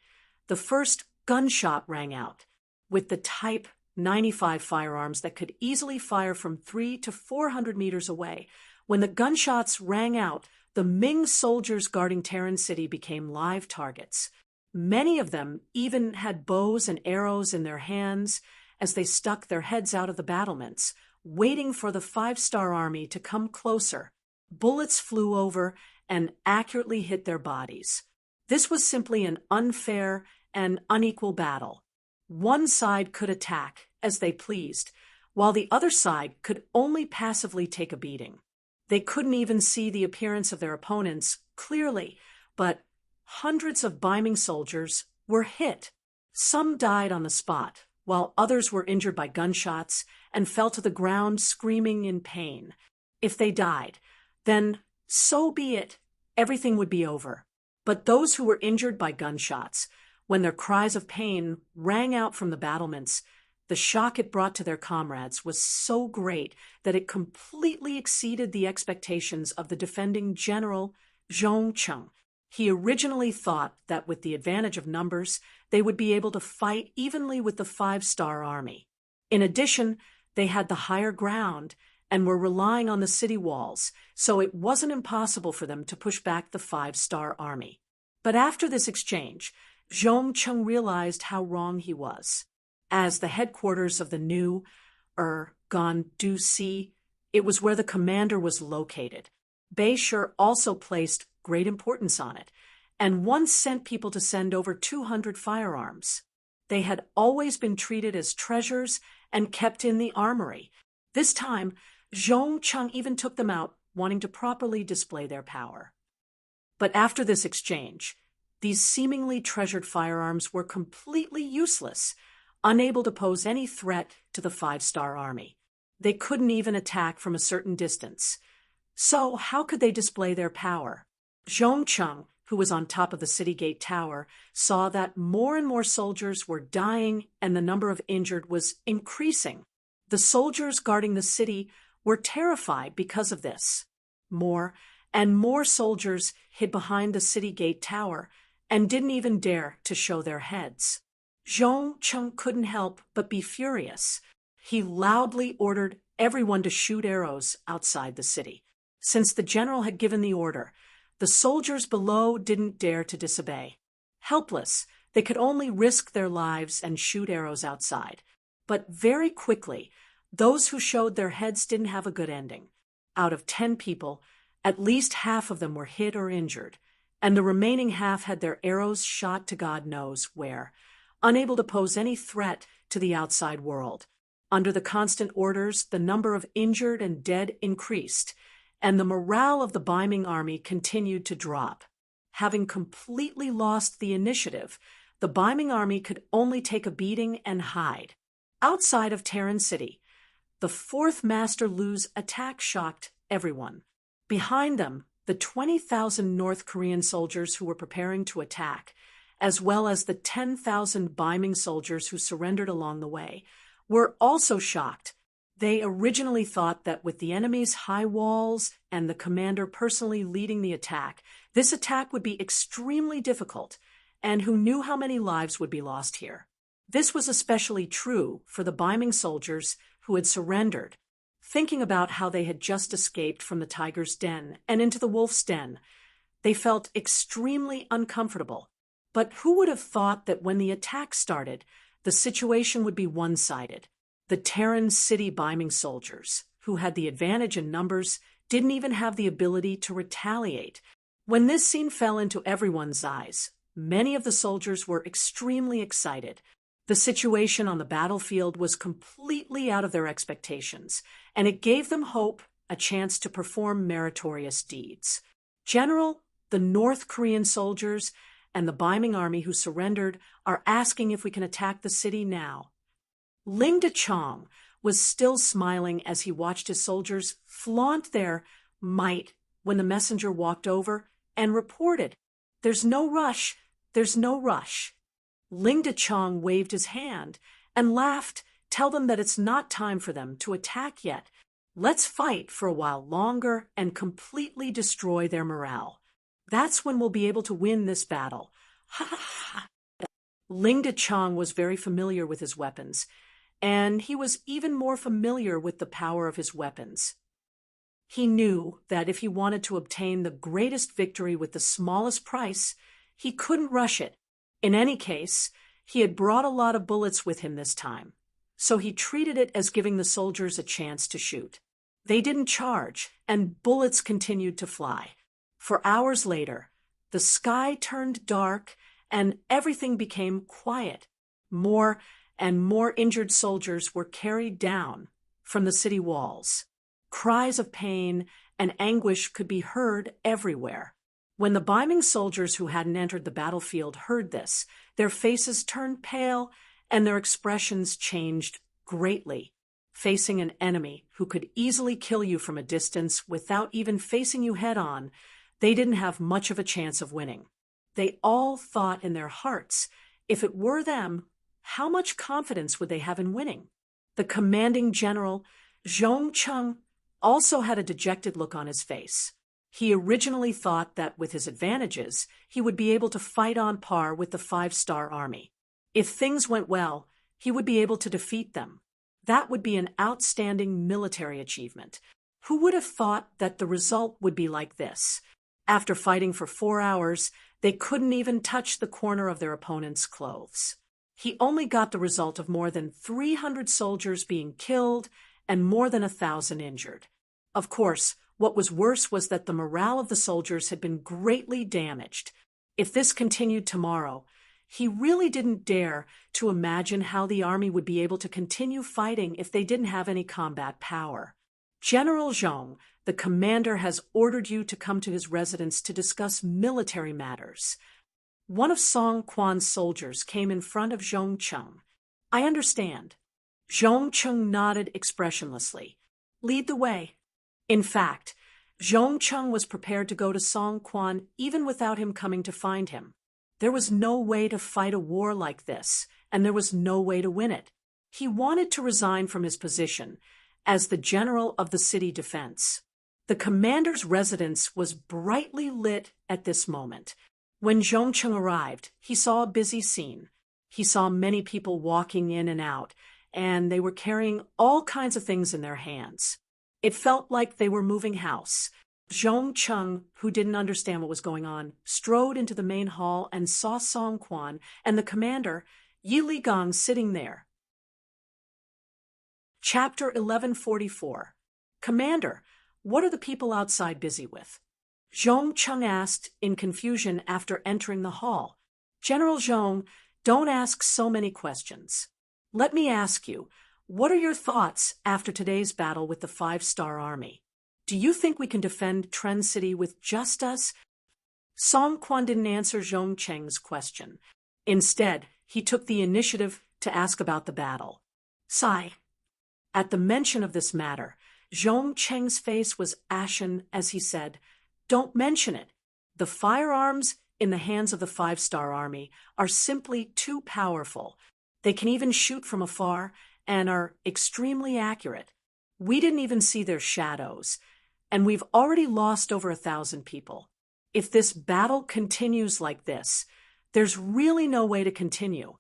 the first gunshot rang out, with the Type 95 firearms that could easily fire from 300 to 400 meters away. When the gunshots rang out, the Ming soldiers guarding Terran City became live targets. Many of them even had bows and arrows in their hands as they stuck their heads out of the battlements, waiting for the 5-star army to come closer. Bullets flew over and accurately hit their bodies. This was simply an unfair and unequal battle. One side could attack as they pleased, while the other side could only passively take a beating. They couldn't even see the appearance of their opponents clearly, but hundreds of Ming soldiers were hit. Some died on the spot, while others were injured by gunshots and fell to the ground screaming in pain. If they died, then so be it, everything would be over. But those who were injured by gunshots, when their cries of pain rang out from the battlements, the shock it brought to their comrades was so great that it completely exceeded the expectations of the defending general, Zhong Cheng. He originally thought that with the advantage of numbers, they would be able to fight evenly with the 5-star army. In addition, they had the higher ground and were relying on the city walls, so it wasn't impossible for them to push back the 5-star army. But after this exchange, Zhong Cheng realized how wrong he was. As the headquarters of the new Gandusi, it was where the commander was located. Beishir also placed great importance on it, and once sent people to send over 200 firearms. They had always been treated as treasures and kept in the armory. This time, Zhong Cheng even took them out, wanting to properly display their power. But after this exchange, these seemingly treasured firearms were completely useless, unable to pose any threat to the 5-star army. They couldn't even attack from a certain distance. So how could they display their power? Zhong Cheng, who was on top of the city gate tower, saw that more and more soldiers were dying and the number of injured was increasing. The soldiers guarding the city were terrified because of this. More and more soldiers hid behind the city gate tower and didn't even dare to show their heads. Zhong Cheng couldn't help but be furious. He loudly ordered everyone to shoot arrows outside the city. Since the general had given the order, the soldiers below didn't dare to disobey. Helpless, they could only risk their lives and shoot arrows outside. But very quickly, those who showed their heads didn't have a good ending. Out of 10 people, at least half of them were hit or injured, and the remaining half had their arrows shot to God knows where, unable to pose any threat to the outside world. Under the constant orders, the number of injured and dead increased, and the morale of the Ming army continued to drop. Having completely lost the initiative, the Ming army could only take a beating and hide. Outside of Terran City, the 4th Master Lu's attack shocked everyone. Behind them, the 20,000 North Korean soldiers who were preparing to attack, as well as the 10,000 Ming soldiers who surrendered along the way, were also shocked. They originally thought that with the enemy's high walls and the commander personally leading the attack, this attack would be extremely difficult, and who knew how many lives would be lost here. This was especially true for the Ming soldiers who had surrendered. Thinking about how they had just escaped from the tiger's den and into the wolf's den, they felt extremely uncomfortable. But who would have thought that when the attack started, the situation would be one-sided? The Terran City Ming soldiers, who had the advantage in numbers, didn't even have the ability to retaliate. When this scene fell into everyone's eyes, many of the soldiers were extremely excited. The situation on the battlefield was completely out of their expectations, and it gave them hope a chance to perform meritorious deeds. General, the North Korean soldiers and the Ming army who surrendered are asking if we can attack the city now. Ling Dechong was still smiling as he watched his soldiers flaunt their might when the messenger walked over and reported, "There's no rush, there's no rush." Ling Dechong waved his hand and laughed, "Tell them that it's not time for them to attack yet. Let's fight for a while longer and completely destroy their morale. That's when we'll be able to win this battle." Ha ha ha. Ling Dechong was very familiar with his weapons, and he was even more familiar with the power of his weapons. He knew that if he wanted to obtain the greatest victory with the smallest price, he couldn't rush it. In any case, he had brought a lot of bullets with him this time, so he treated it as giving the soldiers a chance to shoot. They didn't charge, and bullets continued to fly. For hours later, the sky turned dark and everything became quiet. More and more injured soldiers were carried down from the city walls. Cries of pain and anguish could be heard everywhere. When the Ming soldiers who hadn't entered the battlefield heard this, their faces turned pale and their expressions changed greatly. Facing an enemy who could easily kill you from a distance without even facing you head-on, they didn't have much of a chance of winning. They all thought in their hearts, if it were them, how much confidence would they have in winning? The commanding general, Zhong Chung, also had a dejected look on his face. He originally thought that with his advantages, he would be able to fight on par with the 5-star army. If things went well, he would be able to defeat them. That would be an outstanding military achievement. Who would have thought that the result would be like this? After fighting for 4 hours, they couldn't even touch the corner of their opponent's clothes. He only got the result of more than 300 soldiers being killed and more than 1,000 injured. Of course, what was worse was that the morale of the soldiers had been greatly damaged. If this continued tomorrow, he really didn't dare to imagine how the army would be able to continue fighting if they didn't have any combat power. General Zhong, the commander, has ordered you to come to his residence to discuss military matters. One of Song Quan's soldiers came in front of Zhong Chung. "I understand." Zhong Chung nodded expressionlessly. "Lead the way." In fact, Zhong Chung was prepared to go to Song Quan even without him coming to find him. There was no way to fight a war like this, and there was no way to win it. He wanted to resign from his position as the general of the city defense. The commander's residence was brightly lit at this moment. When Zhong Chung arrived, he saw a busy scene. He saw many people walking in and out, and they were carrying all kinds of things in their hands. It felt like they were moving house. Zhong Chung, who didn't understand what was going on, strode into the main hall and saw Song Quan and the commander, Yi Ligong, sitting there. Chapter 1144. "Commander, what are the people outside busy with?" Zhong Chung asked in confusion after entering the hall. "General Zhong, don't ask so many questions. Let me ask you, what are your thoughts after today's battle with the 5-star army? Do you think we can defend Tren City with just us?" Song Quan didn't answer Zhong Cheng's question. Instead, he took the initiative to ask about the battle. Sigh. At the mention of this matter, Zhong Cheng's face was ashen as he said, "Don't mention it. The firearms in the hands of the 5-star army are simply too powerful. They can even shoot from afar and are extremely accurate. We didn't even see their shadows, and we've already lost over 1,000 people. If this battle continues like this, there's really no way to continue."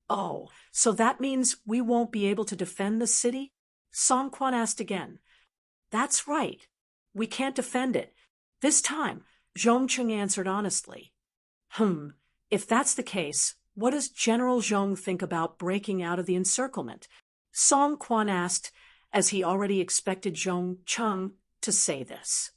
"Oh, so that means we won't be able to defend the city?" Song Quan asked again. "That's right. We can't defend it. This time," Zhong Chung answered honestly. If that's the case, what does General Zhong think about breaking out of the encirclement?" Song Quan asked, as he already expected Zhong Chung to say this.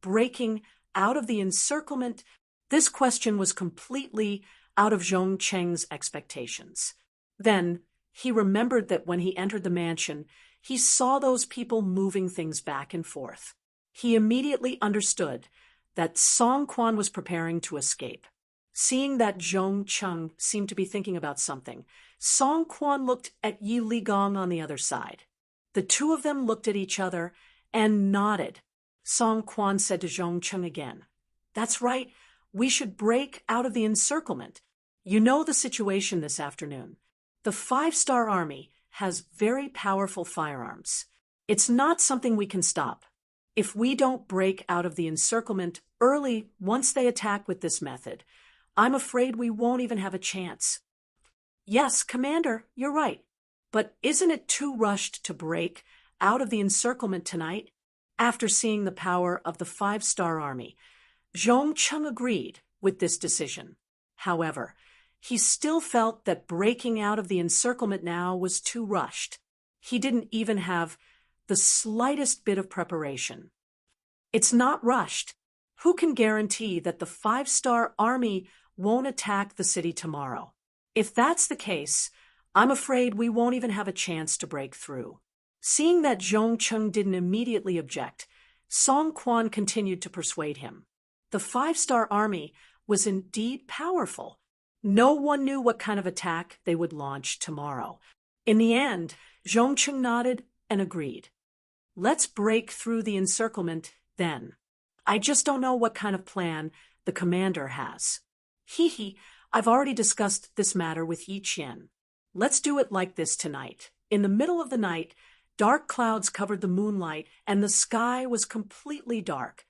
Breaking out of the encirclement? This question was completely out of Zhong Cheng's expectations. Then he remembered that when he entered the mansion, he saw those people moving things back and forth. He immediately understood that Song Quan was preparing to escape. Seeing that Zhong Cheng seemed to be thinking about something, Song Quan looked at Yi Ligong on the other side. The two of them looked at each other and nodded. Song Quan said to Zhong Cheng again, "That's right, we should break out of the encirclement. You know the situation this afternoon. The 5-star army has very powerful firearms. It's not something we can stop. If we don't break out of the encirclement early once they attack with this method, I'm afraid we won't even have a chance." "Yes, Commander, you're right. But isn't it too rushed to break out of the encirclement tonight?" After seeing the power of the 5-star army, Zhong Cheng agreed with this decision. However, he still felt that breaking out of the encirclement now was too rushed. He didn't even have the slightest bit of preparation. It's not rushed. Who can guarantee that the 5-star army won't attack the city tomorrow? If that's the case, I'm afraid we won't even have a chance to break through. Seeing that Zhong Cheng didn't immediately object, Song Quan continued to persuade him. The 5-star army was indeed powerful. No one knew what kind of attack they would launch tomorrow. In the end, Zhong Cheng nodded and agreed. "Let's break through the encirclement then. I just don't know what kind of plan the commander has." "Hee, I've already discussed this matter with Yi Qian. Let's do it like this tonight. In the middle of the night, dark clouds covered the moonlight and the sky was completely dark.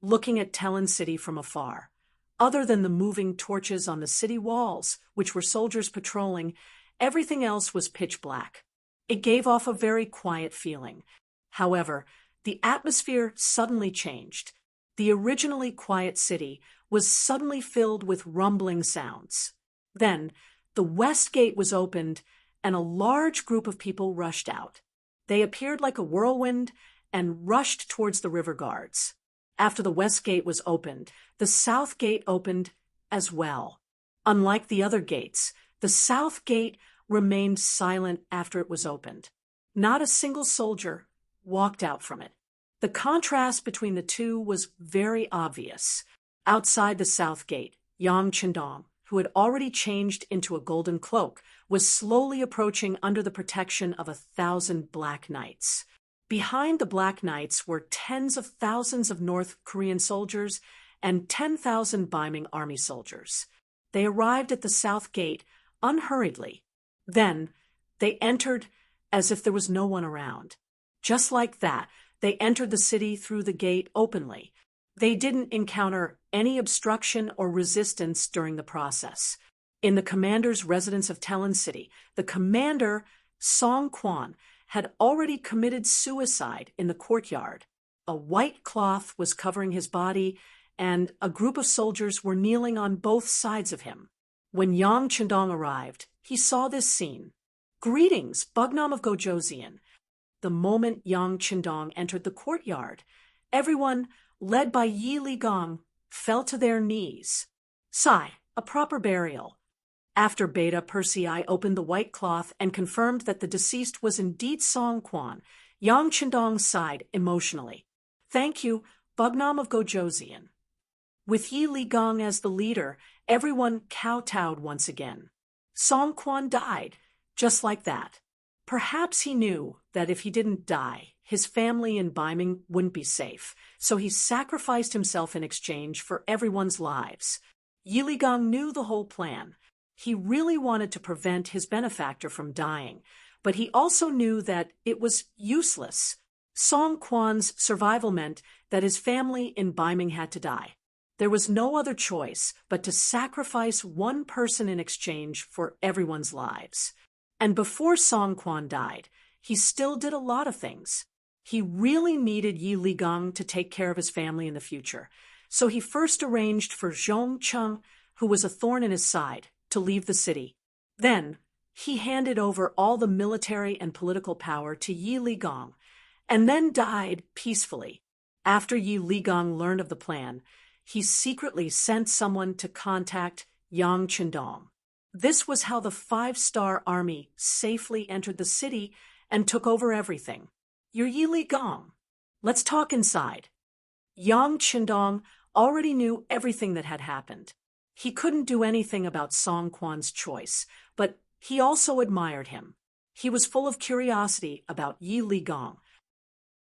Looking at Talon City from afar, other than the moving torches on the city walls, which were soldiers patrolling, everything else was pitch black. It gave off a very quiet feeling. However, the atmosphere suddenly changed. The originally quiet city was suddenly filled with rumbling sounds. Then, the west gate was opened and a large group of people rushed out. They appeared like a whirlwind and rushed towards the river guards. After the west gate was opened, the south gate opened as well. Unlike the other gates, the south gate remained silent after it was opened. Not a single soldier walked out from it. The contrast between the two was very obvious. Outside the south gate, Yang Chendong, who had already changed into a golden cloak, was slowly approaching under the protection of 1,000 Black Knights. Behind the Black Knights were tens of thousands of North Korean soldiers and 10,000 Ming army soldiers. They arrived at the south gate unhurriedly. Then, they entered as if there was no one around. Just like that, they entered the city through the gate openly. They didn't encounter any obstruction or resistance during the process. In the commander's residence of Talon City, the commander, Song Quan, had already committed suicide in the courtyard. A white cloth was covering his body, and a group of soldiers were kneeling on both sides of him. When Yang Chendong arrived, he saw this scene. "Greetings, Bugnam of Gojoseon." The moment Yang Chendong entered the courtyard, everyone, led by Yi Ligong, fell to their knees. Sigh, a proper burial. After Beta Persei opened the white cloth and confirmed that the deceased was indeed Song Quan, Yang Chendong sighed emotionally. "Thank you, Bugnam of Gojoseon." With Yi Ligong as the leader, everyone kowtowed once again. Song Quan died, just like that. Perhaps he knew that if he didn't die, his family in Ming wouldn't be safe, so he sacrificed himself in exchange for everyone's lives. Yi Ligong knew the whole plan. He really wanted to prevent his benefactor from dying, but he also knew that it was useless. Song Quan's survival meant that his family in Ming had to die. There was no other choice but to sacrifice one person in exchange for everyone's lives. And before Song Quan died, he still did a lot of things. He really needed Yi Ligong to take care of his family in the future, so he first arranged for Zhong Cheng, who was a thorn in his side, to leave the city. Then, he handed over all the military and political power to Yi Ligong, and then died peacefully. After Yi Ligong learned of the plan, he secretly sent someone to contact Yang Chendong. This was how the 5-star army safely entered the city and took over everything. You're Yi Li Gong. Let's talk inside. Yang Qindong already knew everything that had happened. He couldn't do anything about Song Quan's choice, but he also admired him. He was full of curiosity about Yi Li Gong.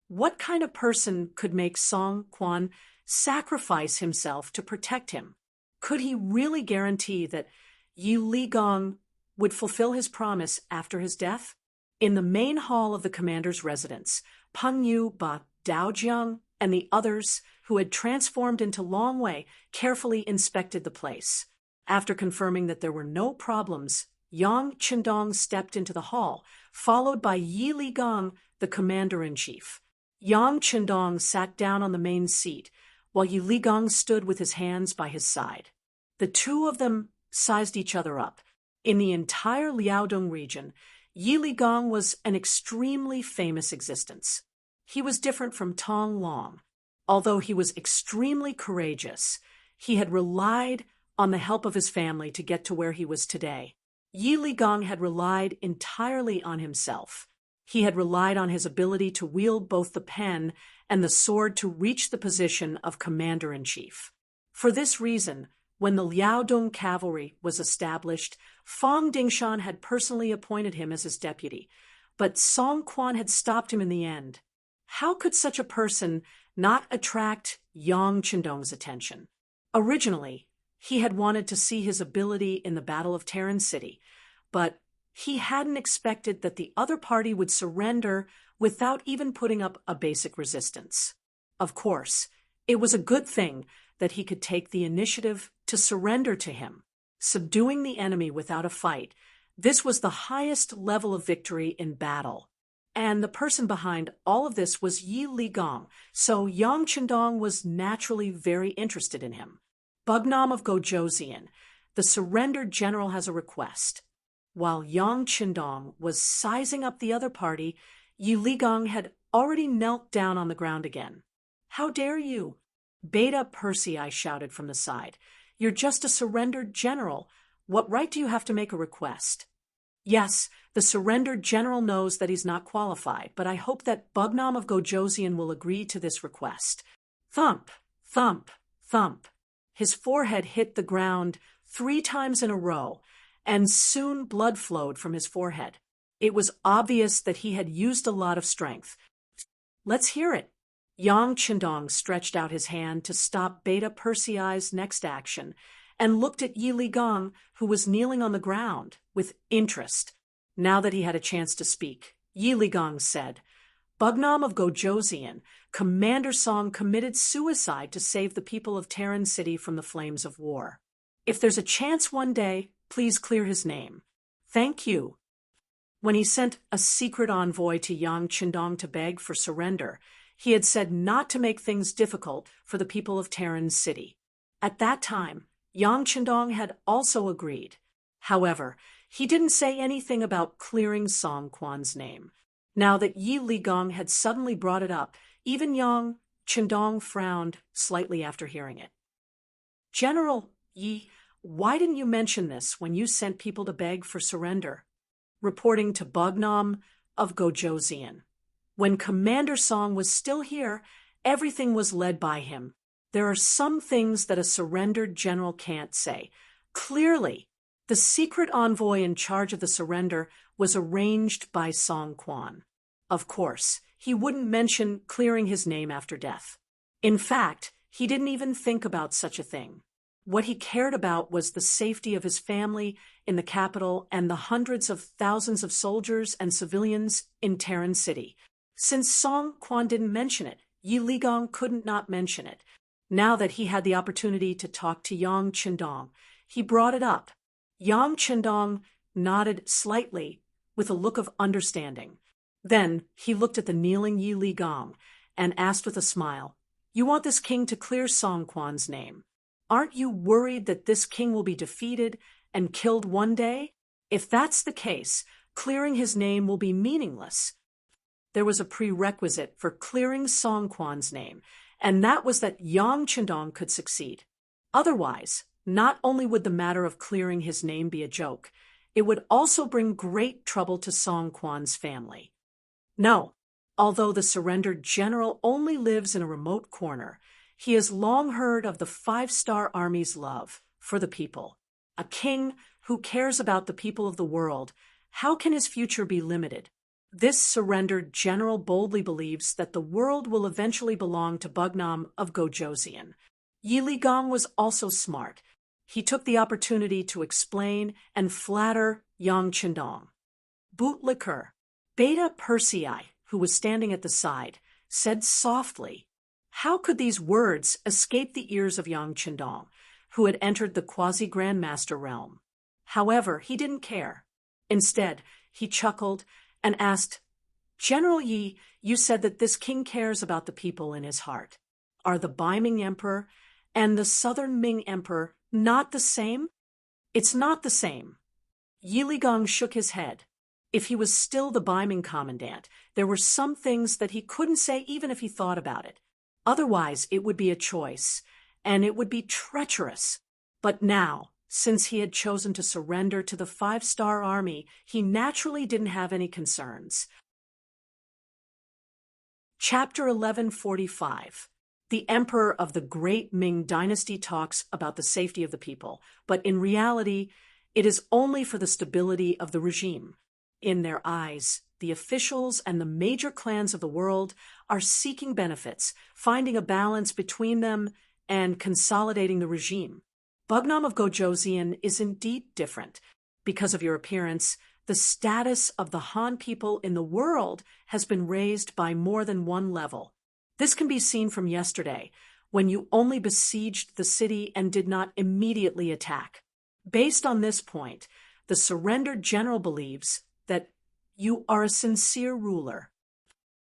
What kind of person could make Song Quan sacrifice himself to protect him? Could he really guarantee that Yi Li Gong would fulfill his promise after his death? In the main hall of the commander's residence, Peng Yu, Ba Daojiang, and the others, who had transformed into Long Wei, carefully inspected the place. After confirming that there were no problems, Yang Qindong stepped into the hall, followed by Yi Li Gong, the commander-in-chief. Yang Qindong sat down on the main seat, while Yi Li Gong stood with his hands by his side. The two of them sized each other up. In the entire Liaodong region, Yi Li Gong was an extremely famous existence. He was different from Tong Long. Although he was extremely courageous, he had relied on the help of his family to get to where he was today. Yi Li Gong had relied entirely on himself. He had relied on his ability to wield both the pen and the sword to reach the position of commander-in-chief. For this reason, when the Liaodong cavalry was established, Fang Dingshan had personally appointed him as his deputy, but Song Quan had stopped him in the end. How could such a person not attract Yang Qindong's attention? Originally, he had wanted to see his ability in the Battle of Terran City, but he hadn't expected that the other party would surrender without even putting up a basic resistance. Of course, it was a good thing that he could take the initiative to surrender to him. Subduing the enemy without a fight, this was the highest level of victory in battle. And the person behind all of this was Yi Li Gong, so Yang Qindong was naturally very interested in him. Bugnam of Gojoseon, the surrendered general, has a request. While Yang Qindong was sizing up the other party, Yi Li Gong had already knelt down on the ground again. How dare you? Beta Persei shouted from the side. You're just a surrendered general. What right do you have to make a request? Yes, the surrendered general knows that he's not qualified, but I hope that Bugnam of Gojoseon will agree to this request. Thump, thump, thump. His forehead hit the ground 3 times in a row, and soon blood flowed from his forehead. It was obvious that he had used a lot of strength. Let's hear it. Yang Qindong stretched out his hand to stop Beta Persei's next action and looked at Yi Li Gong, who was kneeling on the ground, with interest. Now that he had a chance to speak, Yi Li Gong said, Bugnam of Gojoseon, Commander Song committed suicide to save the people of Terran City from the flames of war. If there's a chance one day, please clear his name. Thank you. When he sent a secret envoy to Yang Qindong to beg for surrender, he had said not to make things difficult for the people of Terran City. At that time, Yang Qindong had also agreed. However, he didn't say anything about clearing Song Quan's name. Now that Yi Li Gong had suddenly brought it up, even Yang Qindong frowned slightly after hearing it. General Yi, why didn't you mention this when you sent people to beg for surrender? Reporting to Bugnam of Gojoseon. When Commander Song was still here, everything was led by him. There are some things that a surrendered general can't say. Clearly, the secret envoy in charge of the surrender was arranged by Song Quan. Of course, he wouldn't mention clearing his name after death. In fact, he didn't even think about such a thing. What he cared about was the safety of his family in the capital and the hundreds of thousands of soldiers and civilians in Terran City. Since Song Quan didn't mention it, Yi Li Gong couldn't not mention it. Now that he had the opportunity to talk to Yang Qindong, he brought it up. Yang Qindong nodded slightly with a look of understanding. Then he looked at the kneeling Yi Li Gong and asked with a smile, You want this king to clear Song Quan's name? Aren't you worried that this king will be defeated and killed one day? If that's the case, clearing his name will be meaningless. There was a prerequisite for clearing Song Quan's name, and that was that Yang Qindong could succeed. Otherwise, not only would the matter of clearing his name be a joke, it would also bring great trouble to Song Quan's family. No. Although the surrendered general only lives in a remote corner, he has long heard of the five-star army's love for the people. A king who cares about the people of the world, how can his future be limited? This surrendered general boldly believes that the world will eventually belong to Bugnam of Gojoseon. Yi Ligong was also smart. He took the opportunity to explain and flatter Yang Chendong. Bootlicker, Beta Persei, who was standing at the side, said softly, how could these words escape the ears of Yang Chendong, who had entered the quasi-grandmaster realm? However, he didn't care. Instead, he chuckled and asked, General Yi, you said that this king cares about the people in his heart. Are the Bai Ming Emperor and the Southern Ming Emperor not the same? It's not the same. Yi Ligong shook his head. If he was still the Bai Ming commandant, there were some things that he couldn't say even if he thought about it. Otherwise, it would be a choice, and it would be treacherous. But now, since he had chosen to surrender to the five-star army, he naturally didn't have any concerns. Chapter 1145. The Emperor of the Great Ming Dynasty talks about the safety of the people, but in reality, it is only for the stability of the regime. In their eyes, the officials and the major clans of the world are seeking benefits, finding a balance between them, and consolidating the regime. Bugnam of Gojoseon is indeed different. Because of your appearance, the status of the Han people in the world has been raised by more than one level. This can be seen from yesterday, when you only besieged the city and did not immediately attack. Based on this point, the surrendered general believes that you are a sincere ruler.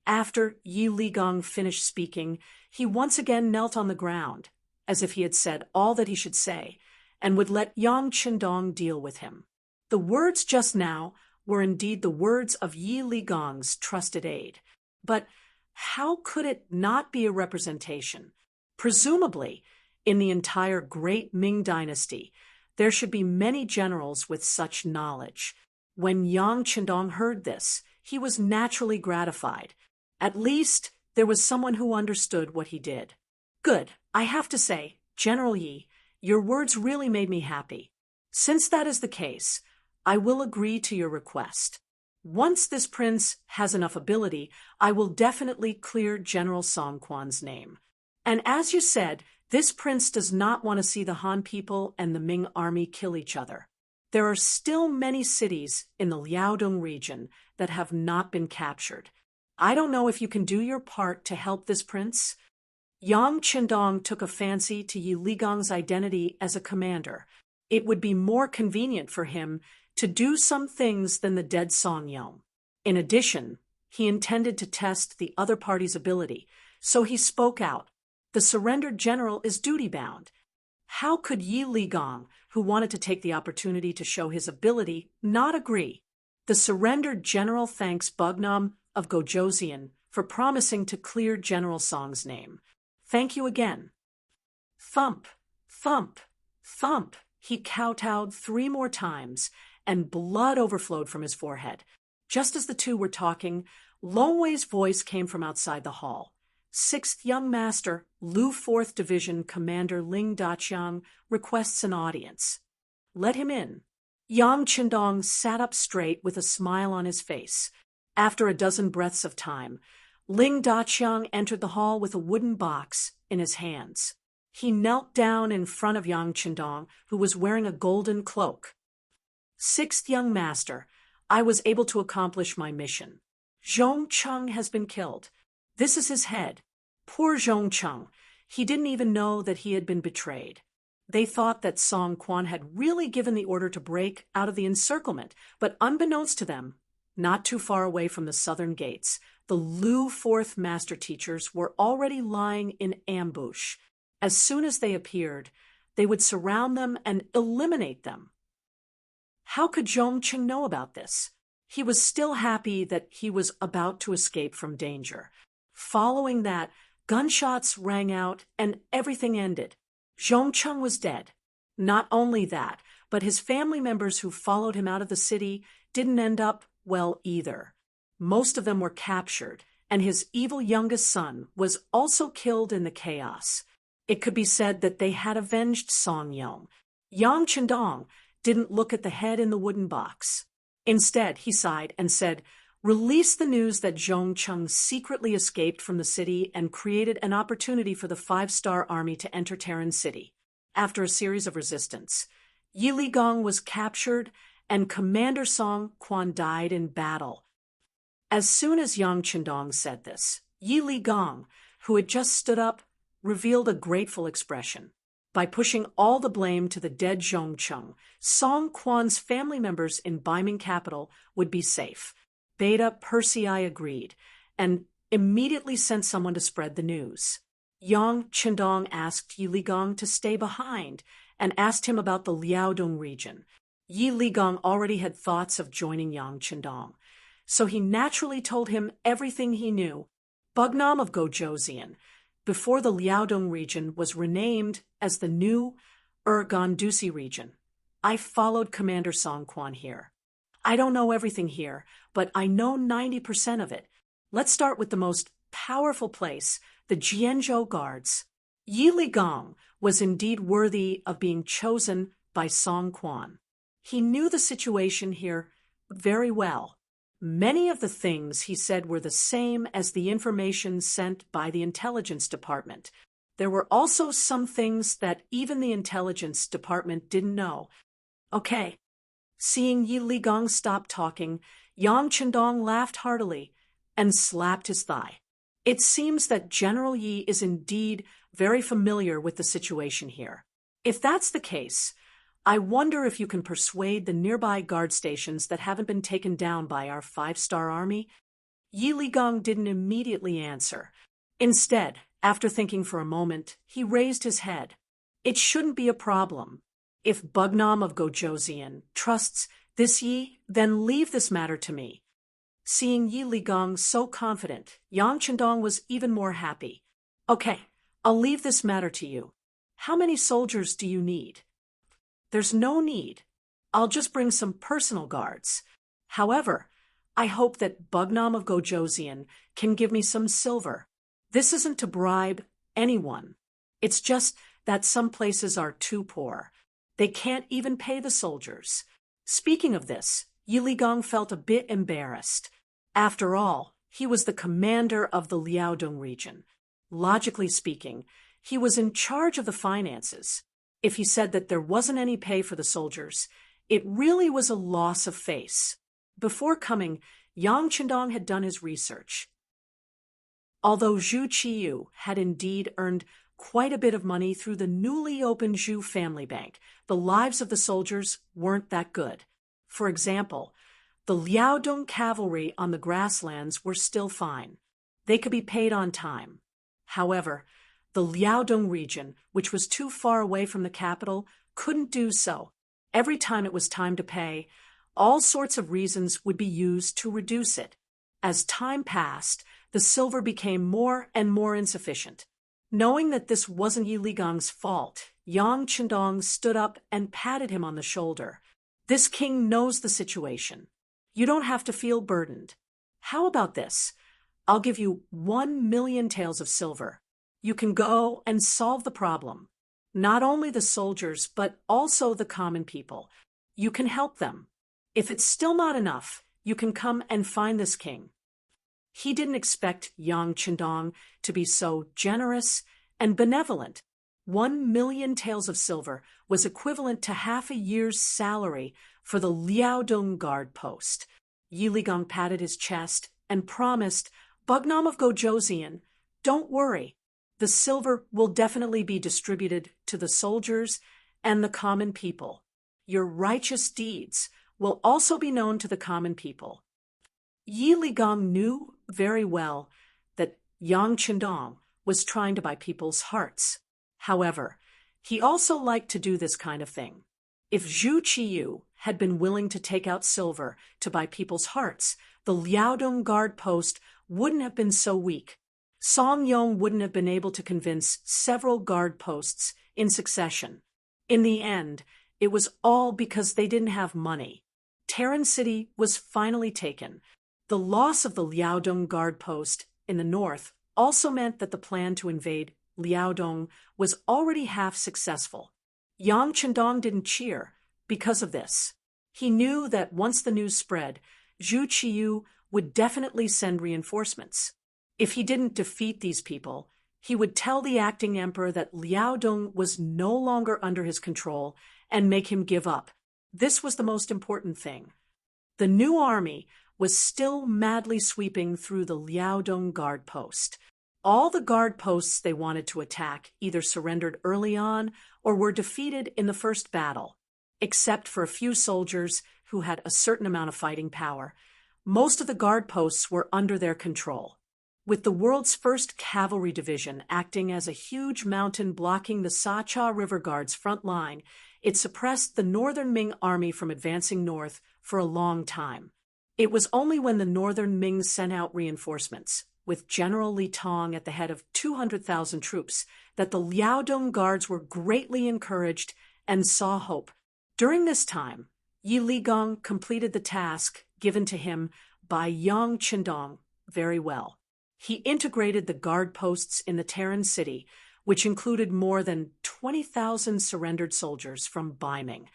After Yi Ligong finished speaking, he once again knelt on the ground, as if he had said all that he should say, and would let Yang Chendong deal with him. The words just now were indeed the words of Yi Ligong's trusted aide. But how could it not be a representation? Presumably, in the entire Great Ming Dynasty, there should be many generals with such knowledge. When Yang Chendong heard this, he was naturally gratified. At least, there was someone who understood what he did. Good, I have to say, General Yi, your words really made me happy. Since that is the case, I will agree to your request. Once this prince has enough ability, I will definitely clear General Song Quan's name. And as you said, this prince does not want to see the Han people and the Ming army kill each other. There are still many cities in the Liaodong region that have not been captured. I don't know if you can do your part to help this prince. Yang Chendong took a fancy to Yi Ligong's identity as a commander. It would be more convenient for him to do some things than the dead Song Yong. In addition, he intended to test the other party's ability, so he spoke out. The surrendered general is duty-bound. How could Yi Ligong, who wanted to take the opportunity to show his ability, not agree? The surrendered general thanks Bugnam of Gojoseon for promising to clear General Song's name. Thank you again. Thump, thump, thump. He kowtowed 3 more times, and blood overflowed from his forehead. Just as the two were talking, Long Wei's voice came from outside the hall. 6th Young Master, Lu 4th Division Commander Ling Daqiang requests an audience. Let him in. Yang Chendong sat up straight with a smile on his face. After a dozen breaths of time, Ling Daqiang entered the hall with a wooden box in his hands. He knelt down in front of Yang Chendong, who was wearing a golden cloak. 6th Young Master, I was able to accomplish my mission. Zhong Cheng has been killed. This is his head. Poor Zhong Cheng. He didn't even know that he had been betrayed. They thought that Song Quan had really given the order to break out of the encirclement, but unbeknownst to them, not too far away from the southern gates, the Lu 4th Master Teachers were already lying in ambush. As soon as they appeared, they would surround them and eliminate them. How could Zhong Cheng know about this? He was still happy that he was about to escape from danger. Following that, gunshots rang out and everything ended. Zhong Cheng was dead. Not only that, but his family members who followed him out of the city didn't end up well either. Most of them were captured, and his evil youngest son was also killed in the chaos. It could be said that they had avenged Song Yong. Yang Chendong didn't look at the head in the wooden box. Instead, he sighed and said, "Release the news that Zhong Cheng secretly escaped from the city and created an opportunity for the five-star army to enter Terran City." After a series of resistance, Yi Ligong was captured and Commander Song Quan died in battle. As soon as Yang Chendong said this, Yi Ligong, who had just stood up, revealed a grateful expression. By pushing all the blame to the dead Zhong Cheng, Song Quan's family members in Baiming capital would be safe. Beta Persei agreed, and immediately sent someone to spread the news. Yang Chendong asked Yi Ligong to stay behind, and asked him about the Liaodong region. Yi Ligong already had thoughts of joining Yang Chendong, so he naturally told him everything he knew. Bugnam of Gojoseon, before the Liaodong region was renamed as the new Gandusi region. I followed Commander Song Quan here. I don't know everything here, but I know 90% of it. Let's start with the most powerful place, the Jianzhou Guards. Yi Ligong was indeed worthy of being chosen by Song Quan. He knew the situation here very well. Many of the things he said were the same as the information sent by the intelligence department. There were also some things that even the intelligence department didn't know. Okay. Seeing Yi Ligong stop talking, Yang Chendong laughed heartily and slapped his thigh. It seems that General Yi is indeed very familiar with the situation here. If that's the case, I wonder if you can persuade the nearby guard stations that haven't been taken down by our five-star army. Yi Ligong didn't immediately answer. Instead, after thinking for a moment, he raised his head. It shouldn't be a problem. If Bugnam of Gojoseon trusts this Yi, then leave this matter to me. Seeing Yi Ligong so confident, Yang Chendong was even more happy. Okay, I'll leave this matter to you. How many soldiers do you need? There's no need. I'll just bring some personal guards. However, I hope that Bugnam of Gojoseon can give me some silver. This isn't to bribe anyone. It's just that some places are too poor. They can't even pay the soldiers. Speaking of this, Yi Ligong felt a bit embarrassed. After all, he was the commander of the Liaodong region. Logically speaking, he was in charge of the finances. If he said that there wasn't any pay for the soldiers, it really was a loss of face. Before coming, Yang Chendong had done his research. Although Zhu Qiyu had indeed earned quite a bit of money through the newly opened Zhu family bank, the lives of the soldiers weren't that good. For example, the Liaodong cavalry on the grasslands were still fine. They could be paid on time. However, the Liaodong region, which was too far away from the capital, couldn't do so. Every time it was time to pay, all sorts of reasons would be used to reduce it. As time passed, the silver became more and more insufficient. Knowing that this wasn't Yi Ligong's fault, Yang Chendong stood up and patted him on the shoulder. This king knows the situation. You don't have to feel burdened. How about this? I'll give you 1,000,000 taels of silver. You can go and solve the problem. Not only the soldiers, but also the common people. You can help them. If it's still not enough, you can come and find this king. He didn't expect Yang Chendong to be so generous and benevolent. 1,000,000 taels of silver was equivalent to half a year's salary for the Liaodong guard post. Yi Ligong patted his chest and promised, Bugnam of Gojoseon, don't worry. The silver will definitely be distributed to the soldiers and the common people. Your righteous deeds will also be known to the common people. Yi Ligong knew very well that Yang Chendong was trying to buy people's hearts. However, he also liked to do this kind of thing. If Zhu Qiyu had been willing to take out silver to buy people's hearts, the Liaodong guard post wouldn't have been so weak. Song Yong wouldn't have been able to convince several guard posts in succession. In the end, it was all because they didn't have money. Terran City was finally taken. The loss of the Liaodong guard post in the north also meant that the plan to invade Liaodong was already half successful. Yang Chendong didn't cheer because of this. He knew that once the news spread, Zhu Qiyu would definitely send reinforcements. If he didn't defeat these people, he would tell the acting emperor that Liaodong was no longer under his control and make him give up. This was the most important thing. The new army was still madly sweeping through the Liaodong guard post. All the guard posts they wanted to attack either surrendered early on or were defeated in the first battle. Except for a few soldiers who had a certain amount of fighting power, most of the guard posts were under their control. With the world's first cavalry division acting as a huge mountain blocking the Sa-Cha River Guard's front line, it suppressed the northern Ming army from advancing north for a long time. It was only when the northern Ming sent out reinforcements, with General Li Tong at the head of 200,000 troops, that the Liaodong guards were greatly encouraged and saw hope. During this time, Yi Ligong completed the task given to him by Yang Chendong very well. He integrated the guard posts in the Terran city, which included more than 20,000 surrendered soldiers from Baiming,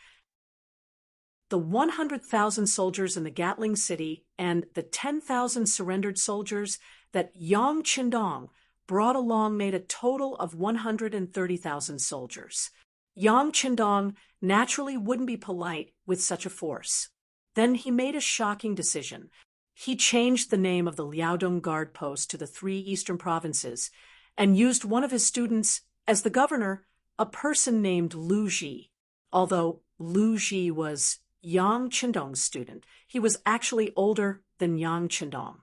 the 100,000 soldiers in the Gatling city, and the 10,000 surrendered soldiers that Yang Chendong brought along made a total of 130,000 soldiers. Yang Chendong naturally wouldn't be polite with such a force. Then he made a shocking decision. He changed the name of the Liaodong guard post to the 3 eastern provinces and used one of his students as the governor, a person named Lu Ji. Although Lu Ji was Yang Chendong's student, he was actually older than Yang Chendong.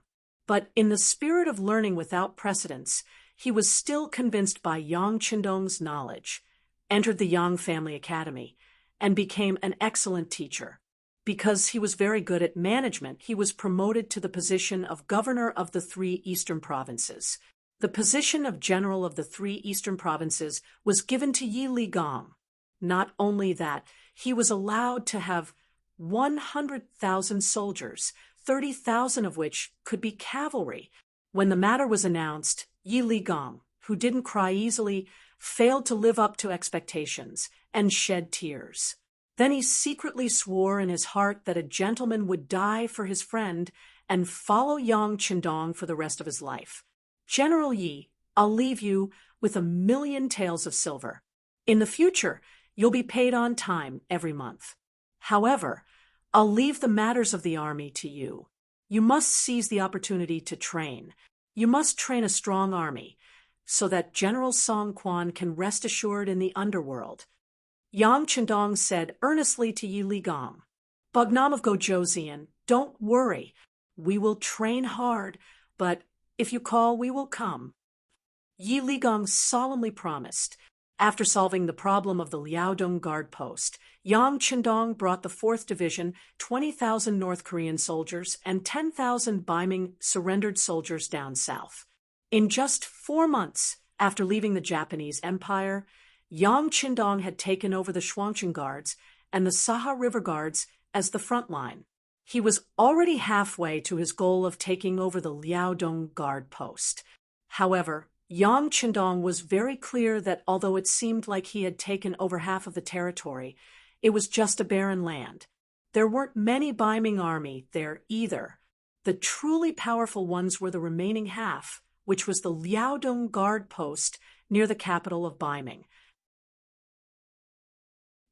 But in the spirit of learning without precedence, he was still convinced by Yang Chendong's knowledge, entered the Yang Family Academy, and became an excellent teacher. Because he was very good at management, he was promoted to the position of governor of the 3 eastern provinces. The position of general of the 3 eastern provinces was given to Yi Ligong. Not only that, he was allowed to have 100,000 soldiers, 30,000 of which could be cavalry. When the matter was announced, Yi Ligong, who didn't cry easily, failed to live up to expectations and shed tears. Then he secretly swore in his heart that a gentleman would die for his friend and follow Yang Chendong for the rest of his life. General Yi, I'll leave you with 1,000,000 taels of silver. In the future, you'll be paid on time every month. However, I'll leave the matters of the army to you. You must seize the opportunity to train. You must train a strong army, so that General Song Quan can rest assured in the underworld. Yang Chendong said earnestly to Yi Ligong, Bugnam of Gojoseon, don't worry. We will train hard, but if you call, we will come. Yi Ligong solemnly promised. After solving the problem of the Liaodong guard post, Yang Chendong brought the 4th Division, 20,000 North Korean soldiers, and 10,000 Baiming surrendered soldiers down south. In just 4 months after leaving the Japanese Empire, Yang Chendong had taken over the Shuangqing Guards and the Saha River Guards as the front line. He was already halfway to his goal of taking over the Liaodong guard post. However, Yang Chendong was very clear that although it seemed like he had taken over half of the territory, it was just a barren land. There weren't many Baiming army there either. The truly powerful ones were the remaining half, which was the Liaodong guard post near the capital of Baiming.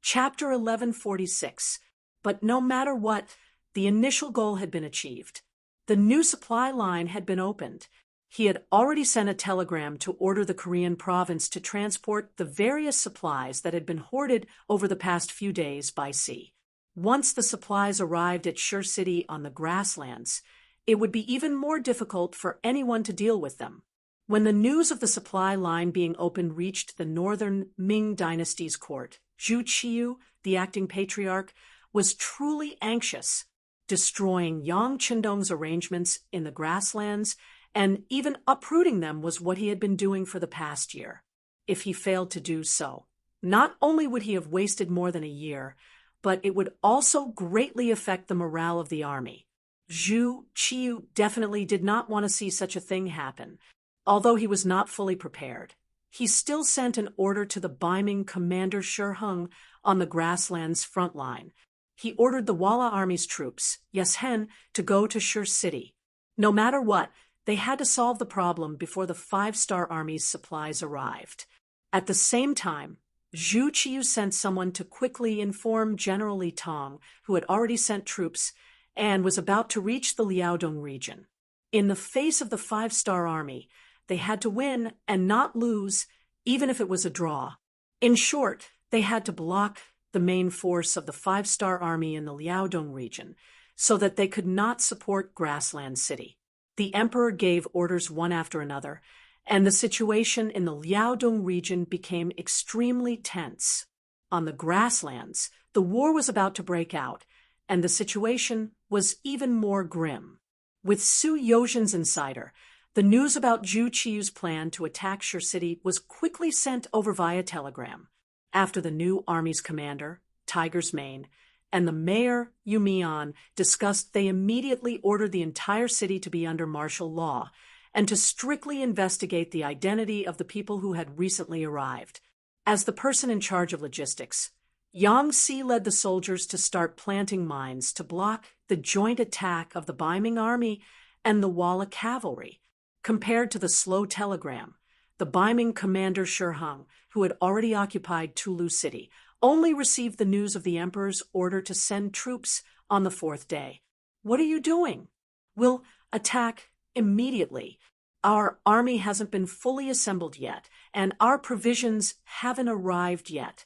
Chapter 1146. But no matter what, the initial goal had been achieved. The new supply line had been opened. He had already sent a telegram to order the Korean province to transport the various supplies that had been hoarded over the past few days by sea. Once the supplies arrived at Shur City on the grasslands, it would be even more difficult for anyone to deal with them. When the news of the supply line being opened reached the northern Ming dynasty's court, Zhu Qiyu, the acting patriarch, was truly anxious. Destroying Yang Chendong's arrangements in the grasslands and even uprooting them was what he had been doing for the past year. If he failed to do so, not only would he have wasted more than a year, but it would also greatly affect the morale of the army. Zhu Qiu definitely did not want to see such a thing happen. Although he was not fully prepared, he still sent an order to the Ming commander Shi Heng on the grasslands front line. He ordered the Walla army's troops, Yeshen, to go to Shi City. No matter what, they had to solve the problem before the five-star army's supplies arrived. At the same time, Zhu Qiu sent someone to quickly inform General Li Tong, who had already sent troops and was about to reach the Liaodong region. In the face of the five-star army, they had to win and not lose, even if it was a draw. In short, they had to block the main force of the five-star army in the Liaodong region so that they could not support Grassland City. The emperor gave orders one after another, and the situation in the Liaodong region became extremely tense. On the grasslands, the war was about to break out, and the situation was even more grim. With Su Yozhen's insider, the news about Zhu Qiu's plan to attack Shi City was quickly sent over via telegram. After the new army's commander, Tiger's Mane, and the mayor, Yu Mian, discussed, they immediately ordered the entire city to be under martial law and to strictly investigate the identity of the people who had recently arrived. As the person in charge of logistics, Yang Si led the soldiers to start planting mines to block the joint attack of the Ming army and the Walla cavalry. Compared to the slow telegram, the Ming commander Shi Heng, who had already occupied Tulu City, only received the news of the emperor's order to send troops on the fourth day. "What are you doing?" "We'll attack immediately. Our army hasn't been fully assembled yet, and our provisions haven't arrived yet."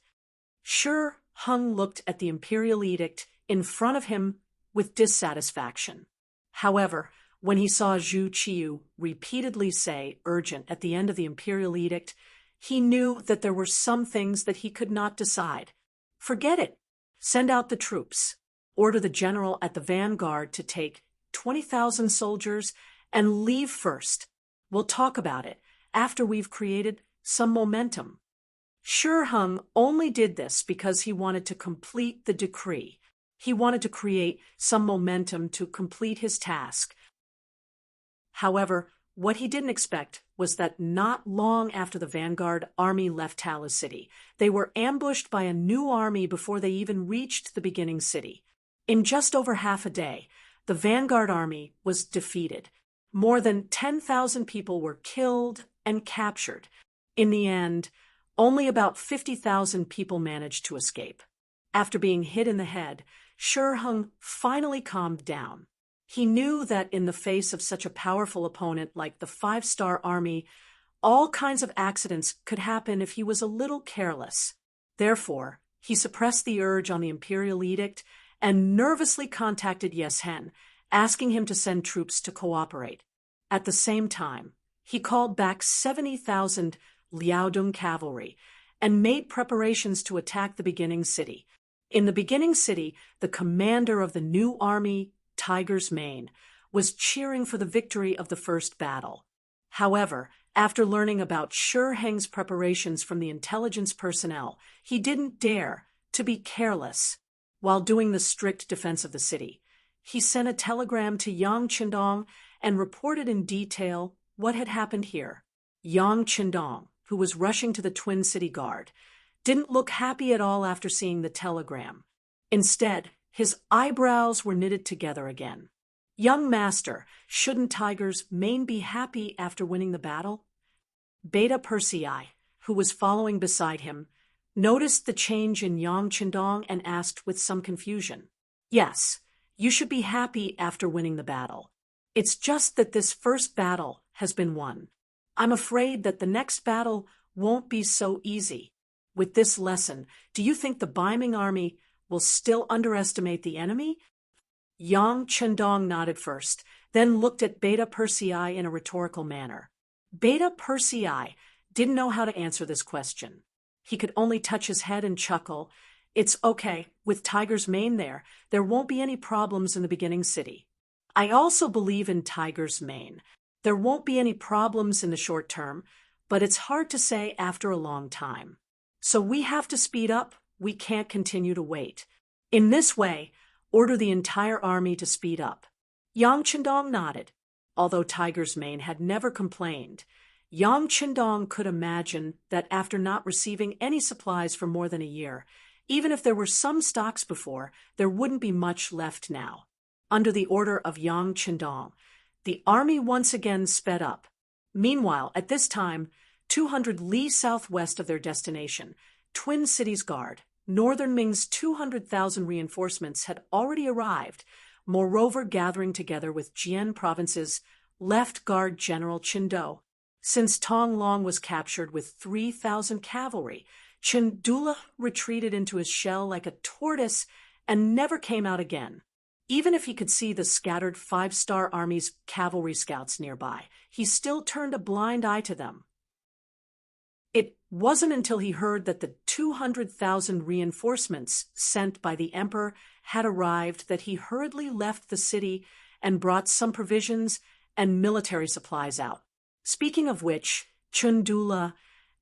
Shi Heng looked at the imperial edict in front of him with dissatisfaction. However, when he saw Zhu Qiu repeatedly say urgent at the end of the imperial edict, he knew that there were some things that he could not decide. "Forget it. Send out the troops. Order the general at the vanguard to take 20,000 soldiers and leave first. We'll talk about it after we've created some momentum." Shi Heng only did this because he wanted to complete the decree. He wanted to create some momentum to complete his task. However, what he didn't expect was that not long after the vanguard army left Tala City, they were ambushed by a new army before they even reached the beginning city. In just over half a day, the vanguard army was defeated. More than 10,000 people were killed and captured. In the end, only about 50,000 people managed to escape. After being hit in the head, Shi Heng finally calmed down. He knew that in the face of such a powerful opponent like the five-star army, all kinds of accidents could happen if he was a little careless. Therefore, he suppressed the urge on the imperial edict and nervously contacted Yeshen, asking him to send troops to cooperate. At the same time, he called back 70,000 Liaodong cavalry and made preparations to attack the beginning city. In the beginning city, the commander of the new army, Tiger's Mane, was cheering for the victory of the first battle. However, after learning about Shi Heng's preparations from the intelligence personnel, he didn't dare to be careless. While doing the strict defense of the city, he sent a telegram to Yang Qindong and reported in detail what had happened here. Yang Qindong, who was rushing to the Twin City Guard, didn't look happy at all after seeing the telegram. Instead, his eyebrows were knitted together again. "Young master, shouldn't Tiger's Mane be happy after winning the battle?" Beta Persei, who was following beside him, noticed the change in Yang Qindong and asked with some confusion, "Yes, you should be happy after winning the battle. It's just that this first battle has been won. I'm afraid that the next battle won't be so easy. With this lesson, do you think the Ming army will still underestimate the enemy?" Yang Qindong nodded first, then looked at Beta Persei in a rhetorical manner. Beta Persei didn't know how to answer this question. He could only touch his head and chuckle. "It's okay, with Tiger's Mane there won't be any problems in the beginning city. I also believe in Tiger's Mane. There won't be any problems in the short term, but it's hard to say after a long time. So we have to speed up. We can't continue to wait. In this way, order the entire army to speed up. Yang Qindong nodded. Although Tiger's Mane had never complained, Yang Qindong could imagine that after not receiving any supplies for more than a year, even if there were some stocks before, there wouldn't be much left now. Under the order of Yang Qindong, the army once again sped up. Meanwhile, at this time, 200 li southwest of their destination, Twin Cities Guard, Northern Ming's 200,000 reinforcements had already arrived, moreover gathering together with Jian Province's left guard General Qindu. Since Tong Long was captured with 3,000 cavalry, Qindula retreated into his shell like a tortoise and never came out again. Even if he could see the scattered 5-star Army's cavalry scouts nearby, he still turned a blind eye to them. It wasn't until he heard that the 200,000 reinforcements sent by the emperor had arrived that he hurriedly left the city and brought some provisions and military supplies out. Speaking of which, Qindula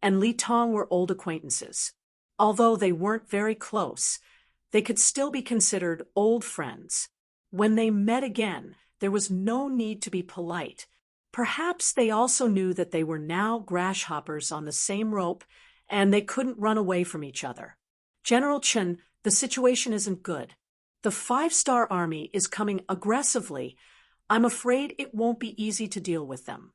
and Li Tong were old acquaintances. Although they weren't very close, they could still be considered old friends. When they met again, there was no need to be polite. Perhaps they also knew that they were now grasshoppers on the same rope, and they couldn't run away from each other. General Chen, the situation isn't good. The 5-star army is coming aggressively. I'm afraid it won't be easy to deal with them.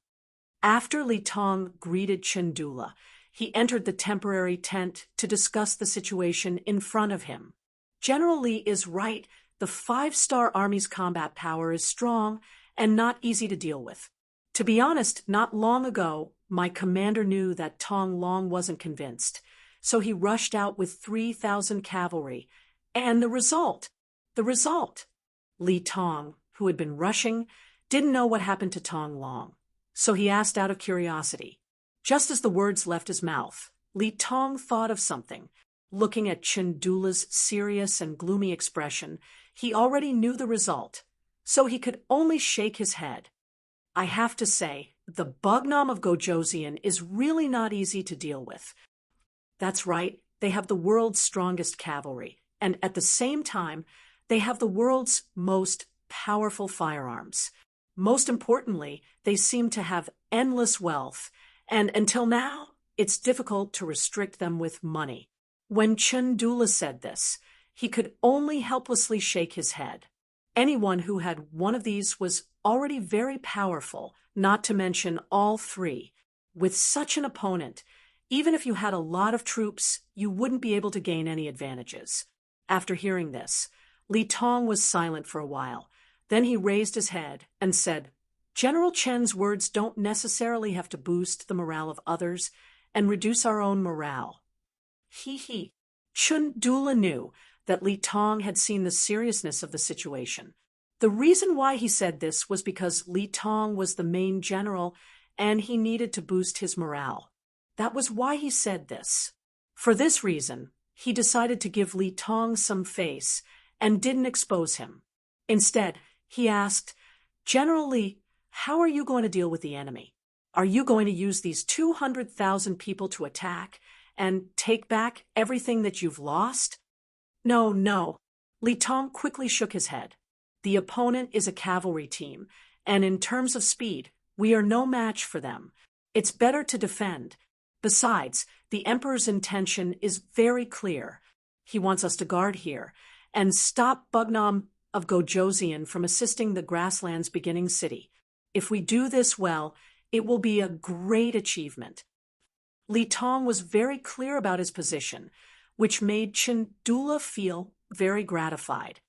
After Li Tong greeted Qindula, he entered the temporary tent to discuss the situation in front of him. General Li is right. The 5-star army's combat power is strong and not easy to deal with. To be honest, not long ago, my commander knew that Tong Long wasn't convinced, so he rushed out with 3,000 cavalry. And the result. Li Tong, who had been rushing, didn't know what happened to Tong Long, so he asked out of curiosity. Just as the words left his mouth, Li Tong thought of something. Looking at Qindula's serious and gloomy expression, he already knew the result, so he could only shake his head. I have to say, the Bugnam of Gojoseon is really not easy to deal with. That's right, they have the world's strongest cavalry, and at the same time, they have the world's most powerful firearms. Most importantly, they seem to have endless wealth, and until now, it's difficult to restrict them with money. When Qindula said this, he could only helplessly shake his head. Anyone who had one of these was already very powerful, not to mention all three. With such an opponent, even if you had a lot of troops, you wouldn't be able to gain any advantages. After hearing this, Li Tong was silent for a while. Then he raised his head and said, General Chen's words don't necessarily have to boost the morale of others and reduce our own morale. He. Qindula knew that Li Tong had seen the seriousness of the situation. The reason why he said this was because Li Tong was the main general and he needed to boost his morale. That was why he said this. For this reason, he decided to give Li Tong some face and didn't expose him. Instead, he asked, General Li, how are you going to deal with the enemy? Are you going to use these 200,000 people to attack and take back everything that you've lost? No. Li Tong quickly shook his head. The opponent is a cavalry team, and in terms of speed, we are no match for them. It's better to defend. Besides, the Emperor's intention is very clear. He wants us to guard here and stop Bugnam of Gojoseon from assisting the Grasslands beginning city. If we do this well, it will be a great achievement. Li Tong was very clear about his position, which made Qindula feel very gratified.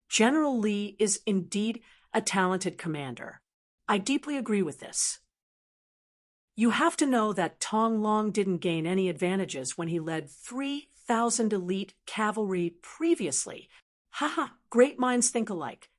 General Li is indeed a talented commander. I deeply agree with this. You have to know that Tong Long didn't gain any advantages when he led 3,000 elite cavalry previously. Haha, great minds think alike.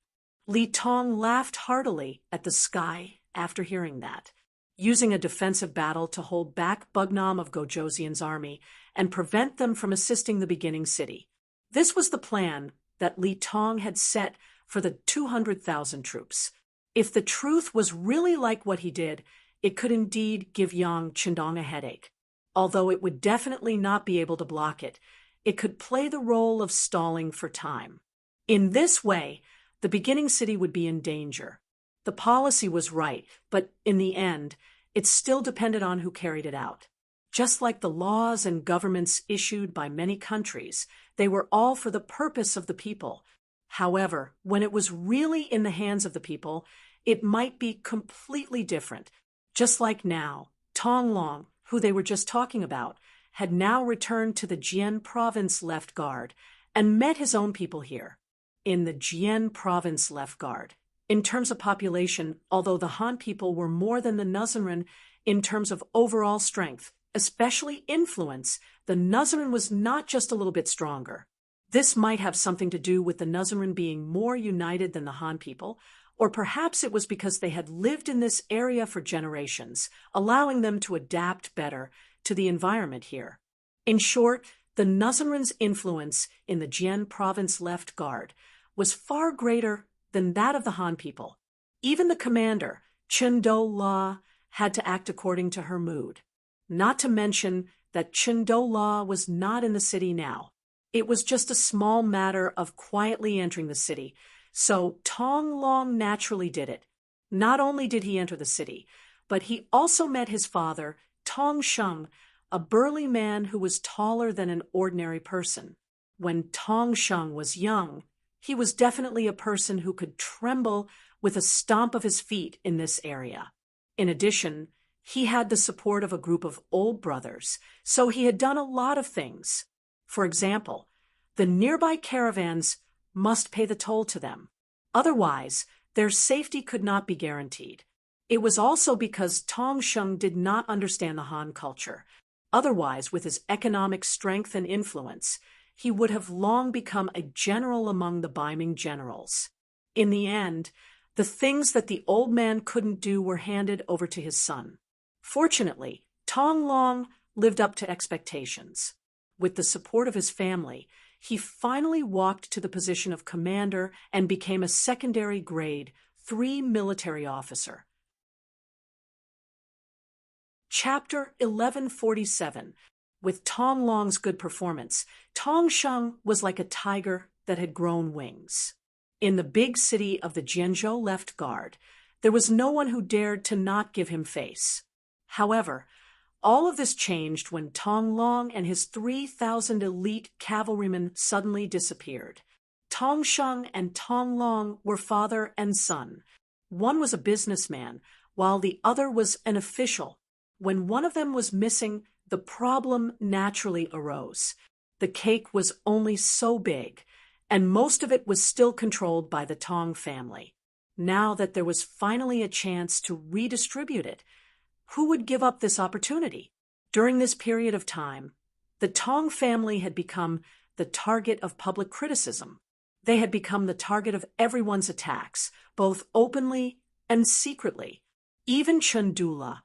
Li Tong laughed heartily at the sky after hearing that. Using a defensive battle to hold back Bugnam of Gojoseon's army and prevent them from assisting the beginning city. This was the plan that Li Tong had set for the 200,000 troops. If the truth was really like what he did, it could indeed give Yang Qindong a headache. Although it would definitely not be able to block it, it could play the role of stalling for time. In this way, the beginning city would be in danger. The policy was right, but in the end, it still depended on who carried it out. Just like the laws and governments issued by many countries, they were all for the purpose of the people. However, when it was really in the hands of the people, it might be completely different. Just like now, Tong Long, who they were just talking about, had now returned to the Jian province left guard and met his own people here. In the Jian province left guard, in terms of population, although the Han people were more than the Nuzanren in terms of overall strength, especially influence, the Nuzanren was not just a little bit stronger. This might have something to do with the Nuzanren being more united than the Han people, or perhaps it was because they had lived in this area for generations, allowing them to adapt better to the environment here. In short, the Nuzanren's influence in the Jian province left guard was far greater than that of the Han people. Even the commander, Chen Do-la, had to act according to her mood. Not to mention that Chen Do-la was not in the city now. It was just a small matter of quietly entering the city, so Tong Long naturally did it. Not only did he enter the city, but he also met his father, Tong Sheng, a burly man who was taller than an ordinary person. When Tong Sheng was young, he was definitely a person who could tremble with a stomp of his feet in this area. In addition, he had the support of a group of old brothers, so he had done a lot of things. For example, the nearby caravans must pay the toll to them. Otherwise, their safety could not be guaranteed. It was also because Tong Sheng did not understand the Han culture. Otherwise, with his economic strength and influence, he would have long become a general among the Ming generals. In the end, the things that the old man couldn't do were handed over to his son. Fortunately, Tong Long lived up to expectations. With the support of his family, he finally walked to the position of commander and became a secondary grade 3 military officer. Chapter 1147. With Tong Long's good performance, Tong Sheng was like a tiger that had grown wings. In the big city of the Jianzhou left guard, there was no one who dared to not give him face. However, all of this changed when Tong Long and his 3,000 elite cavalrymen suddenly disappeared. Tong Sheng and Tong Long were father and son. One was a businessman, while the other was an official. When one of them was missing, the problem naturally arose. The cake was only so big, and most of it was still controlled by the Tong family. Now that there was finally a chance to redistribute it, who would give up this opportunity? During this period of time, the Tong family had become the target of public criticism. They had become the target of everyone's attacks, both openly and secretly. Even Chen Du-la,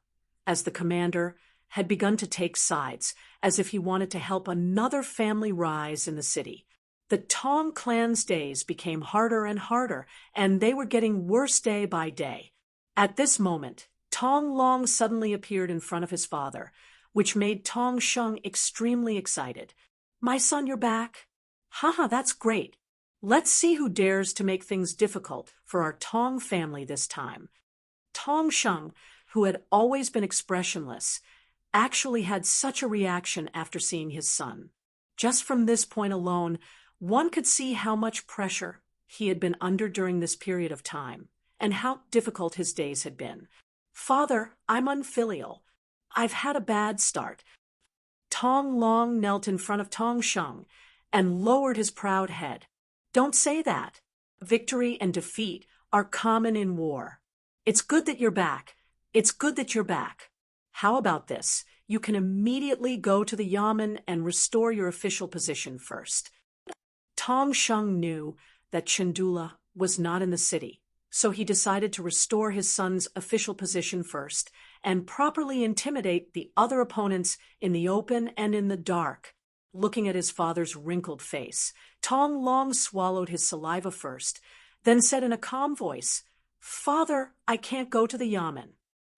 as the commander, had begun to take sides, as if he wanted to help another family rise in the city. The Tong clan's days became harder and harder, and they were getting worse day by day. At this moment, Tong Long suddenly appeared in front of his father, which made Tong Sheng extremely excited. "My son, you're back? Haha, that's great. Let's see who dares to make things difficult for our Tong family this time." Tong Sheng, who had always been expressionless, actually had such a reaction after seeing his son. Just from this point alone, one could see how much pressure he had been under during this period of time, and how difficult his days had been. "Father, I'm unfilial. I've had a bad start." Tong Long knelt in front of Tong Sheng and lowered his proud head. "Don't say that. Victory and defeat are common in war. It's good that you're back. It's good that you're back. How about this? You can immediately go to the Yamen and restore your official position first." Tong Sheng knew that Chen Du-la was not in the city, so he decided to restore his son's official position first and properly intimidate the other opponents in the open and in the dark. Looking at his father's wrinkled face, Tong Long swallowed his saliva first, then said in a calm voice, "Father, I can't go to the Yamen."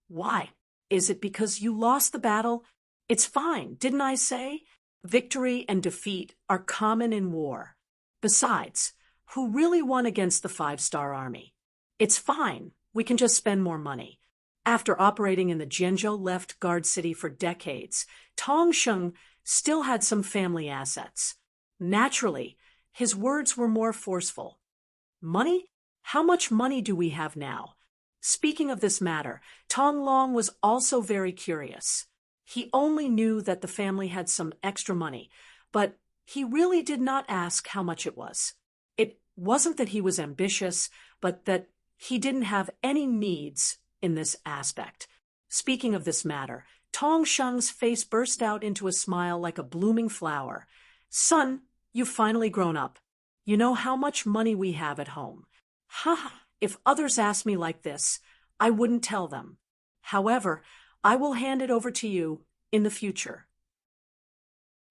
"Why? Is it because you lost the battle?" "It's fine, didn't I say? Victory and defeat are common in war. Besides, Who really won against the five-star army? It's fine. We can just spend more money. After operating in the Jianzhou left guard city for decades, Tong Sheng still had some family assets. Naturally, his words were more forceful. Money? How much money do we have now? Speaking of this matter, Tong Long was also very curious. He only knew that the family had some extra money, but he really did not ask how much it was. It wasn't that he was ambitious, but that he didn't have any needs in this aspect. Speaking of this matter, Tong Sheng's face burst out into a smile like a blooming flower. Son, you've finally grown up. You know how much money we have at home. Ha! If others asked me like this, I wouldn't tell them. However, I will hand it over to you in the future.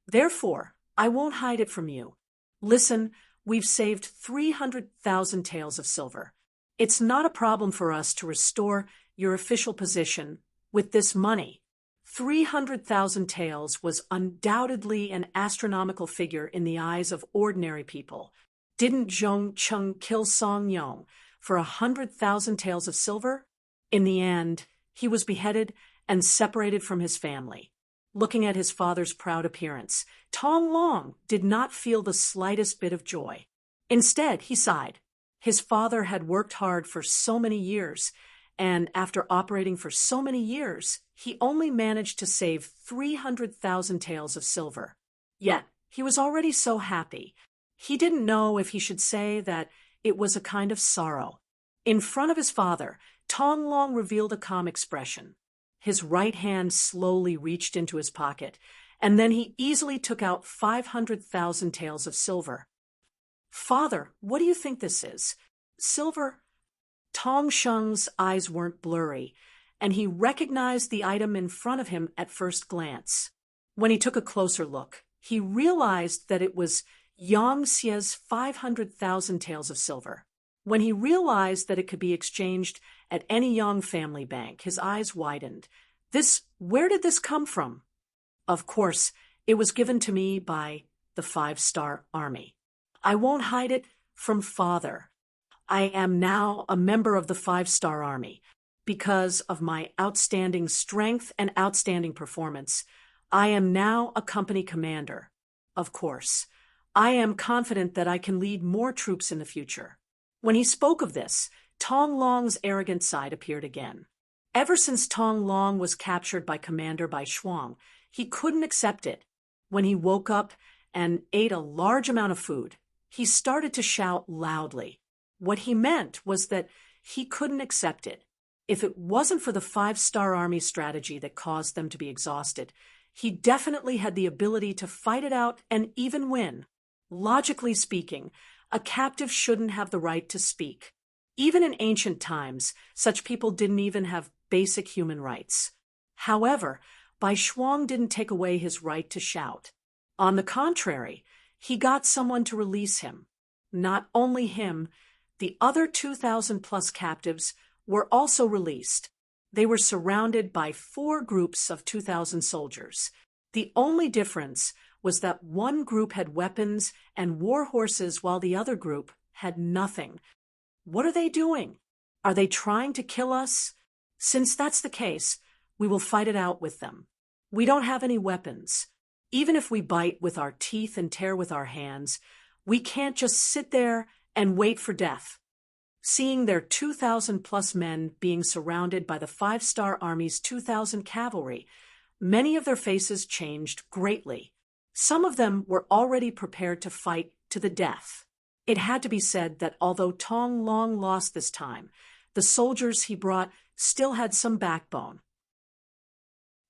Therefore, I won't hide it from you. Listen, we've saved 300,000 taels of silver. It's not a problem for us to restore your official position with this money. 300,000 taels was undoubtedly an astronomical figure in the eyes of ordinary people. Didn't Zhong Cheng kill Song Yong for 100,000 taels of silver? In the end, he was beheaded and separated from his family. Looking at his father's proud appearance, Tong Long did not feel the slightest bit of joy. Instead, he sighed. His father had worked hard for so many years, and after operating for so many years, he only managed to save 300,000 taels of silver. Yet, he was already so happy. He didn't know if he should say that it was a kind of sorrow. In front of his father, Tong Long revealed a calm expression. His right hand slowly reached into his pocket, and then he easily took out 500,000 taels of silver. Father, what do you think this is? Silver? Tong Sheng's eyes weren't blurry, and he recognized the item in front of him at first glance. When he took a closer look, he realized that it was Yang Xie's 500,000 taels of silver. When he realized that it could be exchanged at any Yang family bank, his eyes widened. Where did this come from? Of course, it was given to me by the five-star army. I won't hide it from father. I am now a member of the five-star army. Because of my outstanding strength and outstanding performance, I am now a company commander. Of course, I am confident that I can lead more troops in the future. When he spoke of this, Tong Long's arrogant side appeared again. Ever since Tong Long was captured by Commander Bai Shuang, he couldn't accept it. When he woke up and ate a large amount of food, he started to shout loudly. What he meant was that he couldn't accept it. If it wasn't for the five-star army strategy that caused them to be exhausted, he definitely had the ability to fight it out and even win. Logically speaking, a captive shouldn't have the right to speak. Even in ancient times, such people didn't even have basic human rights. However, Bai Shuang didn't take away his right to shout. On the contrary, he got someone to release him. Not only him, the other 2,000-plus captives were also released. They were surrounded by 4 groups of 2,000 soldiers. The only difference was that one group had weapons and war horses while the other group had nothing. What are they doing? Are they trying to kill us? Since that's the case, we will fight it out with them. We don't have any weapons. Even if we bite with our teeth and tear with our hands, we can't just sit there and wait for death. Seeing their 2,000-plus men being surrounded by the five-star army's 2,000 cavalry, many of their faces changed greatly. Some of them were already prepared to fight to the death. It had to be said that although Tong Long lost this time, the soldiers he brought still had some backbone.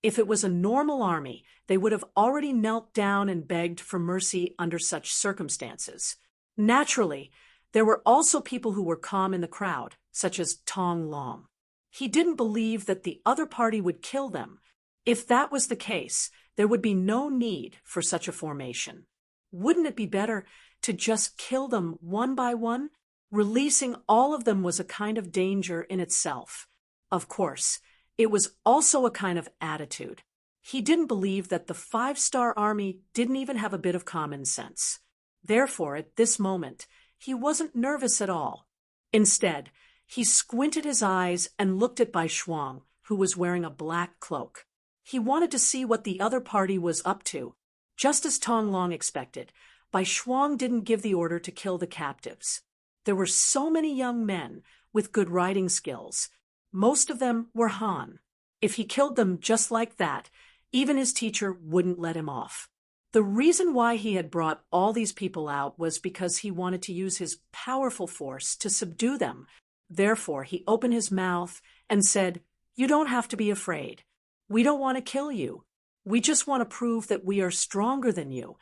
If it was a normal army, they would have already knelt down and begged for mercy under such circumstances. Naturally, there were also people who were calm in the crowd, such as Tong Long. He didn't believe that the other party would kill them. If that was the case, there would be no need for such a formation. Wouldn't it be better to just kill them one by one? Releasing all of them was a kind of danger in itself. Of course, it was also a kind of attitude. He didn't believe that the five-star army didn't even have a bit of common sense. Therefore, at this moment, he wasn't nervous at all. Instead, he squinted his eyes and looked at Bai Shuang, who was wearing a black cloak. He wanted to see what the other party was up to. Just as Tong Long expected, Bai Shuang didn't give the order to kill the captives. There were so many young men with good riding skills. Most of them were Han. If he killed them just like that, even his teacher wouldn't let him off. The reason why he had brought all these people out was because he wanted to use his powerful force to subdue them. Therefore, he opened his mouth and said, "You don't have to be afraid. We don't want to kill you. We just want to prove that we are stronger than you."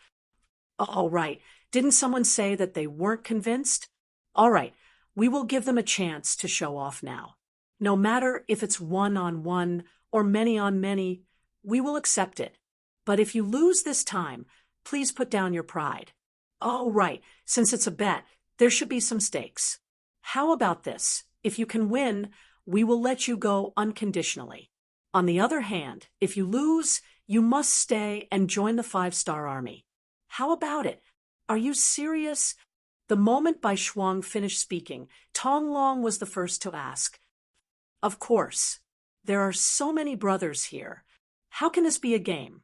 All right, didn't someone say that they weren't convinced? All right, we will give them a chance to show off now. No matter if it's 1-on-1 or many-on-many, we will accept it. But if you lose this time, please put down your pride. Oh, right, since it's a bet, there should be some stakes. How about this? If you can win, we will let you go unconditionally. On the other hand, if you lose, you must stay and join the 5-star army. How about it? Are you serious? The moment Bai Shuang finished speaking, Tong Long was the first to ask. Of course. There are so many brothers here. How can this be a game?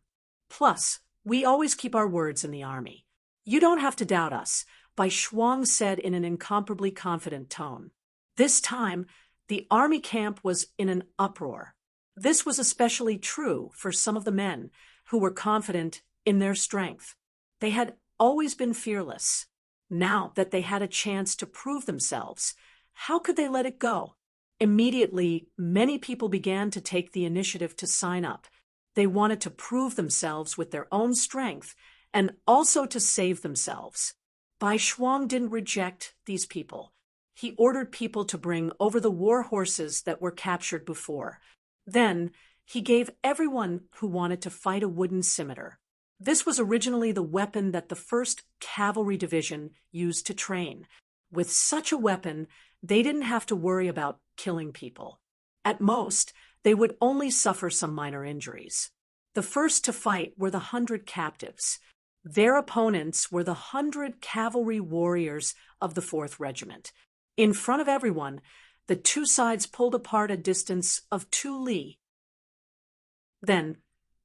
Plus, we always keep our words in the army. You don't have to doubt us, Bai Shuang said in an incomparably confident tone. This time, the army camp was in an uproar. This was especially true for some of the men who were confident in their strength. They had always been fearless. Now that they had a chance to prove themselves, how could they let it go? Immediately, many people began to take the initiative to sign up. They wanted to prove themselves with their own strength and also to save themselves. Bai Shuang didn't reject these people. He ordered people to bring over the war horses that were captured before. Then, he gave everyone who wanted to fight a wooden scimitar. This was originally the weapon that the 1st Cavalry Division used to train. With such a weapon, they didn't have to worry about killing people. At most, they would only suffer some minor injuries. The first to fight were the 100 captives. Their opponents were the 100 cavalry warriors of the 4th Regiment. In front of everyone, the two sides pulled apart a distance of 2 li. Then,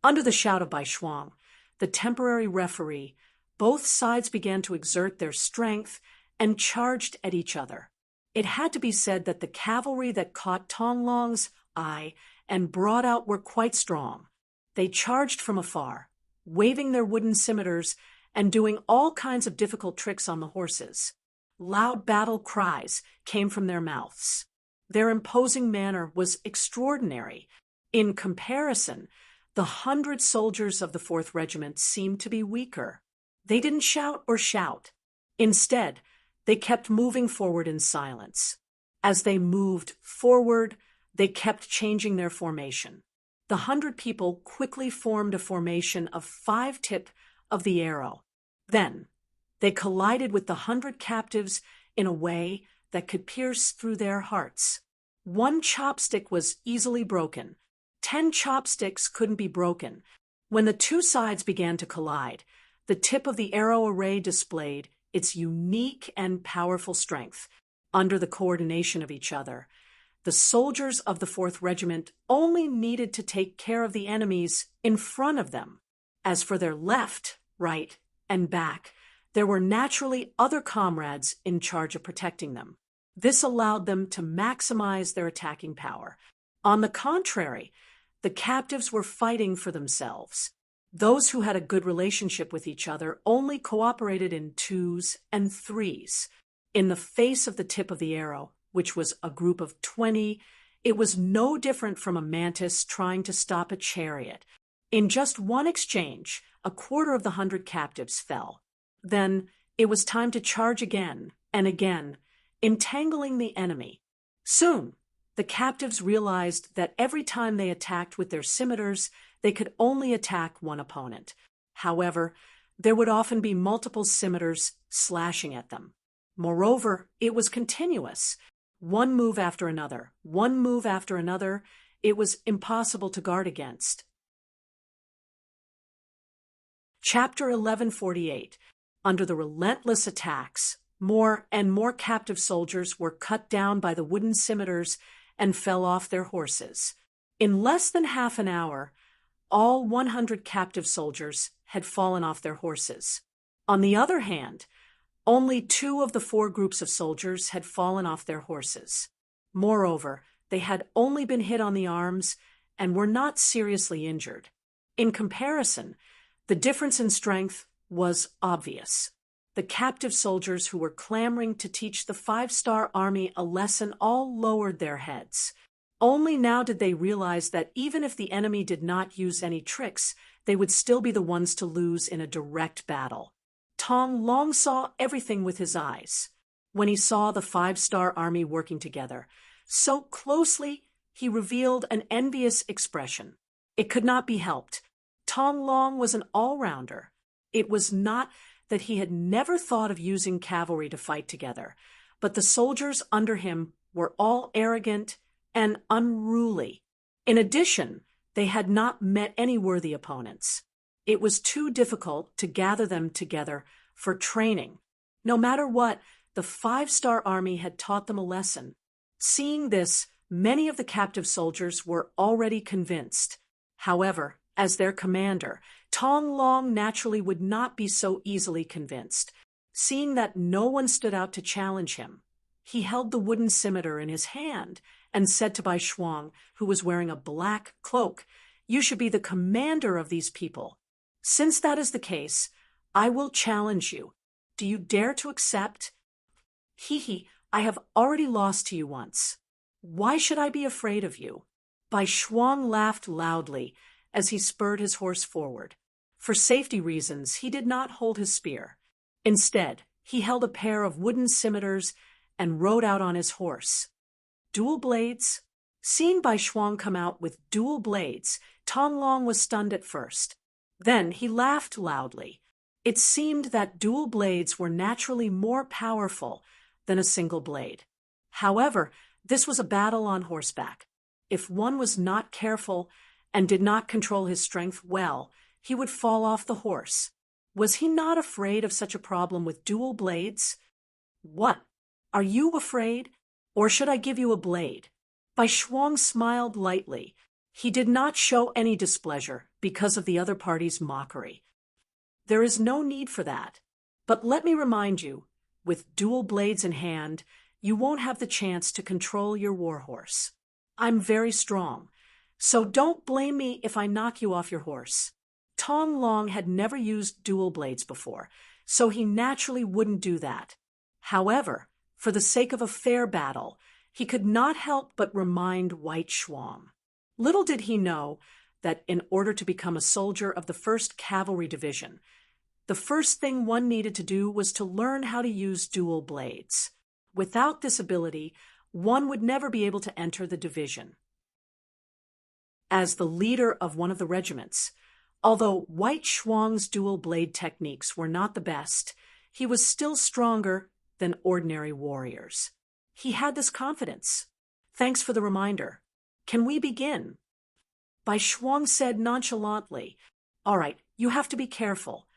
under the shout of Bai Shuang, the temporary referee, both sides began to exert their strength and charged at each other. It had to be said that the cavalry that caught Tong Long's eye and brought out were quite strong. They charged from afar, waving their wooden scimitars and doing all kinds of difficult tricks on the horses. Loud battle cries came from their mouths. Their imposing manner was extraordinary. In comparison, the 100 soldiers of the 4th Regiment seemed to be weaker. They didn't shout or shout. Instead, they kept moving forward in silence. As they moved forward, they kept changing their formation. The 100 people quickly formed a formation of 5 tip of the arrow. Then, they collided with the 100 captives in a way that could pierce through their hearts. 1 chopstick was easily broken. 10 chopsticks couldn't be broken. When the two sides began to collide, the tip of the arrow array displayed its unique and powerful strength. Under the coordination of each other, the soldiers of the 4th Regiment only needed to take care of the enemies in front of them. As for their left, right, and back, there were naturally other comrades in charge of protecting them. This allowed them to maximize their attacking power. On the contrary, the captives were fighting for themselves. Those who had a good relationship with each other only cooperated in 2s and 3s. In the face of the tip of the arrow, which was a group of 20, it was no different from a mantis trying to stop a chariot. In just one exchange, a quarter of the 100 captives fell. Then it was time to charge again and again, entangling the enemy. Soon, the captives realized that every time they attacked with their scimitars, they could only attack one opponent. However, there would often be multiple scimitars slashing at them. Moreover, it was continuous. One move after another, one move after another. It was impossible to guard against. Chapter 1148. Under the relentless attacks More and more captive soldiers were cut down by the wooden scimitars and fell off their horses. In less than half an hour, all 100 captive soldiers had fallen off their horses. On the other hand, only 2 of the 4 groups of soldiers had fallen off their horses. Moreover, they had only been hit on the arms and were not seriously injured. In comparison, the difference in strength was obvious. The captive soldiers who were clamoring to teach the 5-star army a lesson all lowered their heads. Only now did they realize that even if the enemy did not use any tricks, they would still be the ones to lose in a direct battle. Tong Long saw everything with his eyes. When he saw the 5-star army working together so closely, he revealed an envious expression. It could not be helped. Tong Long was an all-rounder. It was not that he had never thought of using cavalry to fight together, but the soldiers under him were all arrogant and unruly. In addition, they had not met any worthy opponents. It was too difficult to gather them together for training. No matter what, the 5-star army had taught them a lesson. Seeing this, many of the captive soldiers were already convinced. However, as their commander, Tong Long naturally would not be so easily convinced. Seeing that no one stood out to challenge him, he held the wooden scimitar in his hand and said to Bai Shuang, who was wearing a black cloak, "You should be the commander of these people. Since that is the case, I will challenge you. Do you dare to accept?" "Hee, I have already lost to you once. Why should I be afraid of you?" Bai Shuang laughed loudly as he spurred his horse forward. For safety reasons, he did not hold his spear. Instead, he held a pair of wooden scimitars and rode out on his horse. Dual blades? Seeing Bai Shuang come out with dual blades, Tong Long was stunned at first. Then he laughed loudly. It seemed that dual blades were naturally more powerful than a single blade. However, this was a battle on horseback. If one was not careful and did not control his strength well, he would fall off the horse. Was he not afraid of such a problem with dual blades? "What? Are you afraid? Or should I give you a blade?" Bai Shuang smiled lightly. He did not show any displeasure because of the other party's mockery. "There is no need for that. But let me remind you, with dual blades in hand, you won't have the chance to control your warhorse. I'm very strong, so don't blame me if I knock you off your horse." Tong Long had never used dual blades before, so he naturally wouldn't do that. However, for the sake of a fair battle, he could not help but remind White Shuang. Little did he know that in order to become a soldier of the 1st Cavalry Division, the first thing one needed to do was to learn how to use dual blades. Without this ability, one would never be able to enter the division. As the leader of one of the regiments, although White Shuang's dual blade techniques were not the best, he was still stronger than ordinary warriors. He had this confidence. "Thanks for the reminder. Can we begin?" Bai Shuang said nonchalantly, "All right, you have to be careful."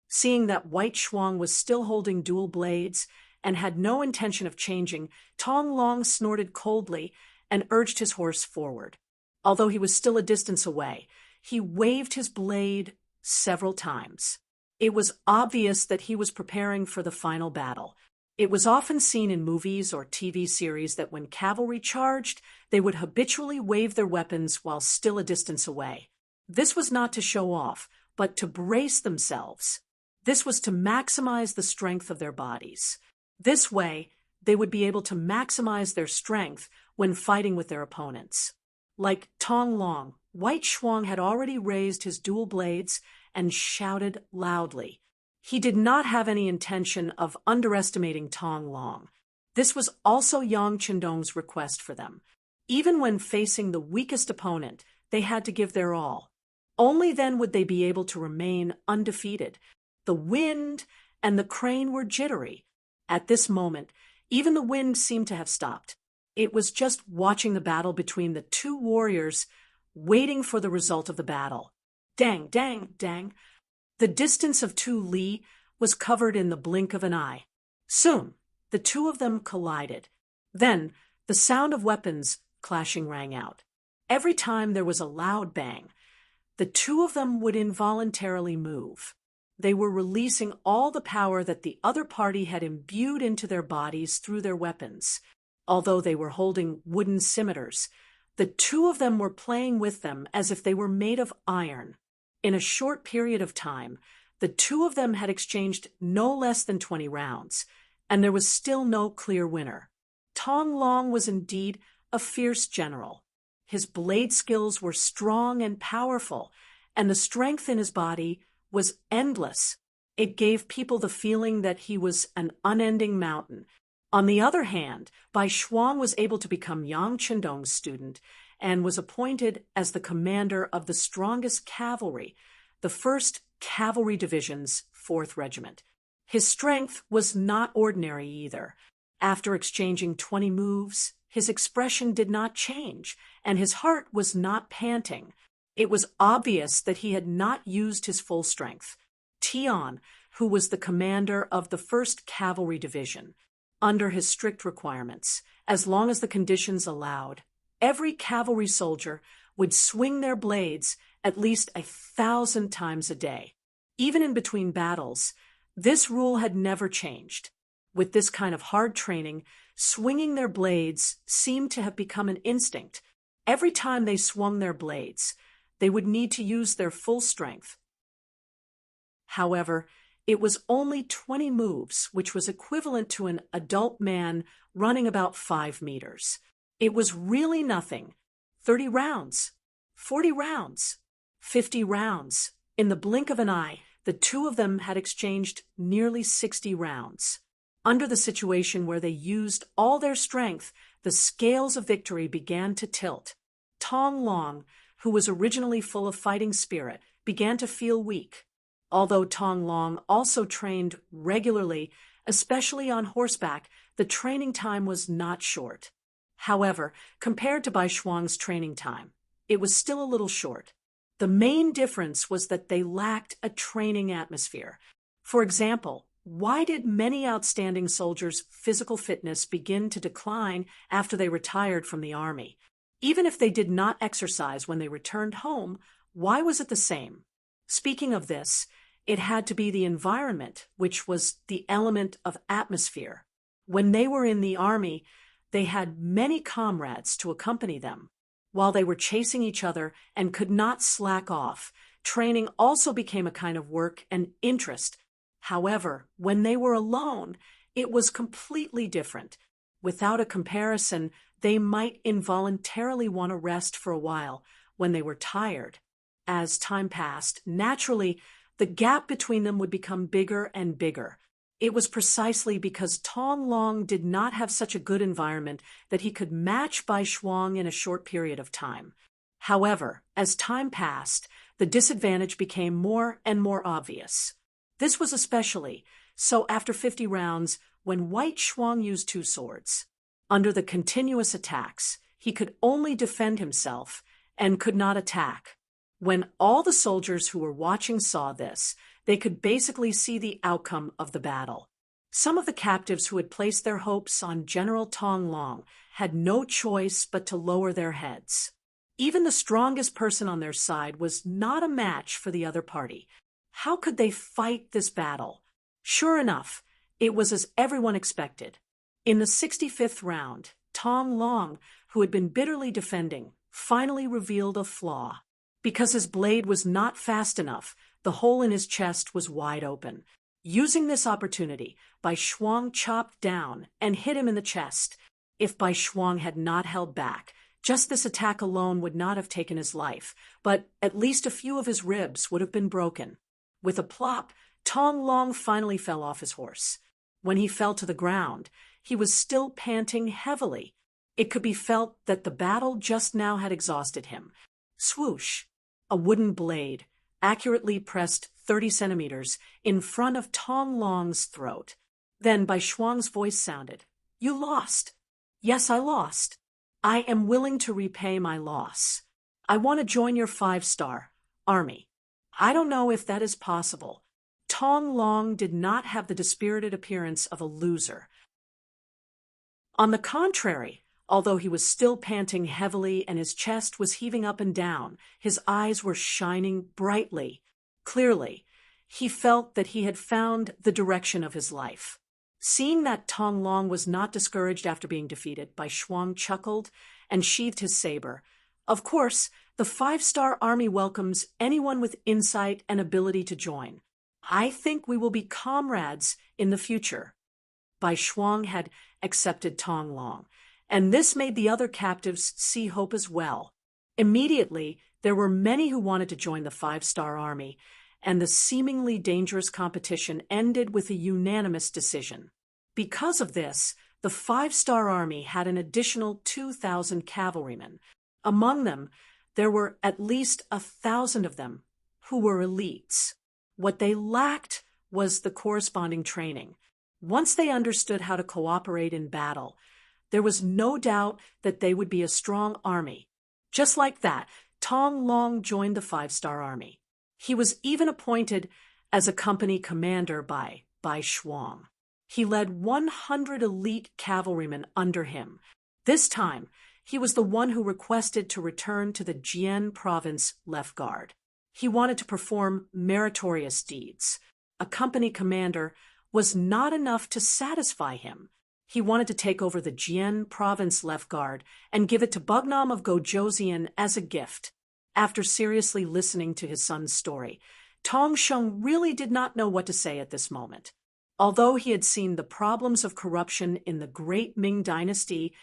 Seeing that White Shuang was still holding dual blades and had no intention of changing, Tong Long snorted coldly and urged his horse forward. Although he was still a distance away, he waved his blade several times. It was obvious that he was preparing for the final battle. It was often seen in movies or TV series that when cavalry charged, they would habitually wave their weapons while still a distance away. This was not to show off, but to brace themselves. This was to maximize the strength of their bodies. This way, they would be able to maximize their strength when fighting with their opponents. Like Tong Long, White Shuang had already raised his dual blades and shouted loudly. He did not have any intention of underestimating Tong Long. This was also Yang Qindong's request for them. Even when facing the weakest opponent, they had to give their all. Only then would they be able to remain undefeated. The wind and the crane were jittery. At this moment, even the wind seemed to have stopped. It was just watching the battle between the 2 warriors, waiting for the result of the battle. Dang, dang, dang. The distance of 2 li was covered in the blink of an eye. Soon, the two of them collided. Then, the sound of weapons clashing rang out. Every time there was a loud bang, the two of them would involuntarily move. They were releasing all the power that the other party had imbued into their bodies through their weapons. Although they were holding wooden scimitars, the two of them were playing with them as if they were made of iron. In a short period of time, the two of them had exchanged no less than 20 rounds, and there was still no clear winner. Tong Long was indeed a fierce general. His blade skills were strong and powerful, and the strength in his body was endless. It gave people the feeling that he was an unending mountain. On the other hand, Bai Shuang was able to become Yang Qindong's student and was appointed as the commander of the strongest cavalry, the 1st Cavalry Division's 4th Regiment. His strength was not ordinary either. After exchanging 20 moves, his expression did not change, and his heart was not panting. It was obvious that he had not used his full strength. Tian, who was the commander of the 1st Cavalry Division, under his strict requirements, as long as the conditions allowed, every cavalry soldier would swing their blades at least 1,000 times a day. Even in between battles, this rule had never changed. With this kind of hard training, swinging their blades seemed to have become an instinct. Every time they swung their blades, they would need to use their full strength. However, it was only 20 moves, which was equivalent to an adult man running about 5 meters. It was really nothing. 30 rounds, 40 rounds, 50 rounds. In the blink of an eye, the two of them had exchanged nearly 60 rounds. Under the situation where they used all their strength, the scales of victory began to tilt. Tong Long, who was originally full of fighting spirit, began to feel weak. Although Tong Long also trained regularly, especially on horseback, the training time was not short. However, compared to Bai Shuang's training time, it was still a little short. The main difference was that they lacked a training atmosphere. For example, why did many outstanding soldiers' physical fitness begin to decline after they retired from the army? Even if they did not exercise when they returned home, why was it the same? Speaking of this, it had to be the environment, which was the element of atmosphere. When they were in the army, they had many comrades to accompany them. While they were chasing each other and could not slack off, training also became a kind of work and interest. However, when they were alone, it was completely different. Without a comparison, they might involuntarily want to rest for a while when they were tired. As time passed, naturally, the gap between them would become bigger and bigger. It was precisely because Tong Long did not have such a good environment that he could match Bai Shuang in a short period of time. However, as time passed, the disadvantage became more and more obvious. This was especially so after 50 rounds when White Shuang used 2 swords. Under the continuous attacks, he could only defend himself and could not attack. When all the soldiers who were watching saw this, they could basically see the outcome of the battle. Some of the captives who had placed their hopes on General Tong Long had no choice but to lower their heads. Even the strongest person on their side was not a match for the other party. How could they fight this battle? Sure enough, it was as everyone expected. In the 65th round, Tong Long, who had been bitterly defending, finally revealed a flaw. Because his blade was not fast enough, the hole in his chest was wide open. Using this opportunity, Bai Shuang chopped down and hit him in the chest. If Bai Shuang had not held back, just this attack alone would not have taken his life, but at least a few of his ribs would have been broken. With a plop, Tong Long finally fell off his horse. When he fell to the ground, he was still panting heavily. It could be felt that the battle just now had exhausted him. Swoosh! A wooden blade, accurately pressed 30 centimeters in front of Tong Long's throat. Then Bai Shuang's voice sounded. "You lost." "Yes, I lost. I am willing to repay my loss. I want to join your 5-star army." "I don't know if that is possible." Tong Long did not have the dispirited appearance of a loser. On the contrary, although he was still panting heavily and his chest was heaving up and down, his eyes were shining brightly. Clearly, he felt that he had found the direction of his life. Seeing that Tong Long was not discouraged after being defeated, Bai Shuang chuckled and sheathed his saber. Of course, the 5-star army welcomes anyone with insight and ability to join. I think we will be comrades in the future. Bai Shuang had accepted Tong Long, and this made the other captives see hope as well. Immediately, there were many who wanted to join the 5-star army, and the seemingly dangerous competition ended with a unanimous decision. Because of this, the 5-star army had an additional 2,000 cavalrymen. Among them, there were at least 1,000 of them who were elites. What they lacked was the corresponding training. Once they understood how to cooperate in battle, there was no doubt that they would be a strong army. Just like that, Tong Long joined the 5-star army. He was even appointed as a company commander by Bai Shuang. He led 100 elite cavalrymen under him. This time, he was the one who requested to return to the Jian province left guard. He wanted to perform meritorious deeds. A company commander was not enough to satisfy him. He wanted to take over the Jian province left guard and give it to Bugnam of Gojoseon as a gift. After seriously listening to his son's story, Tong Sheng really did not know what to say at this moment. Although he had seen the problems of corruption in the Great Ming Dynasty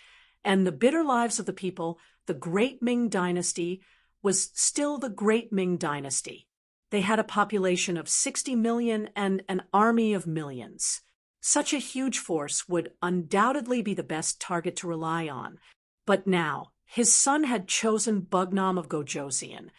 and the bitter lives of the people, the Great Ming Dynasty was still the Great Ming Dynasty. They had a population of 60 million and an army of millions. Such a huge force would undoubtedly be the best target to rely on. But now, his son had chosen Bugnam of Gojoseon,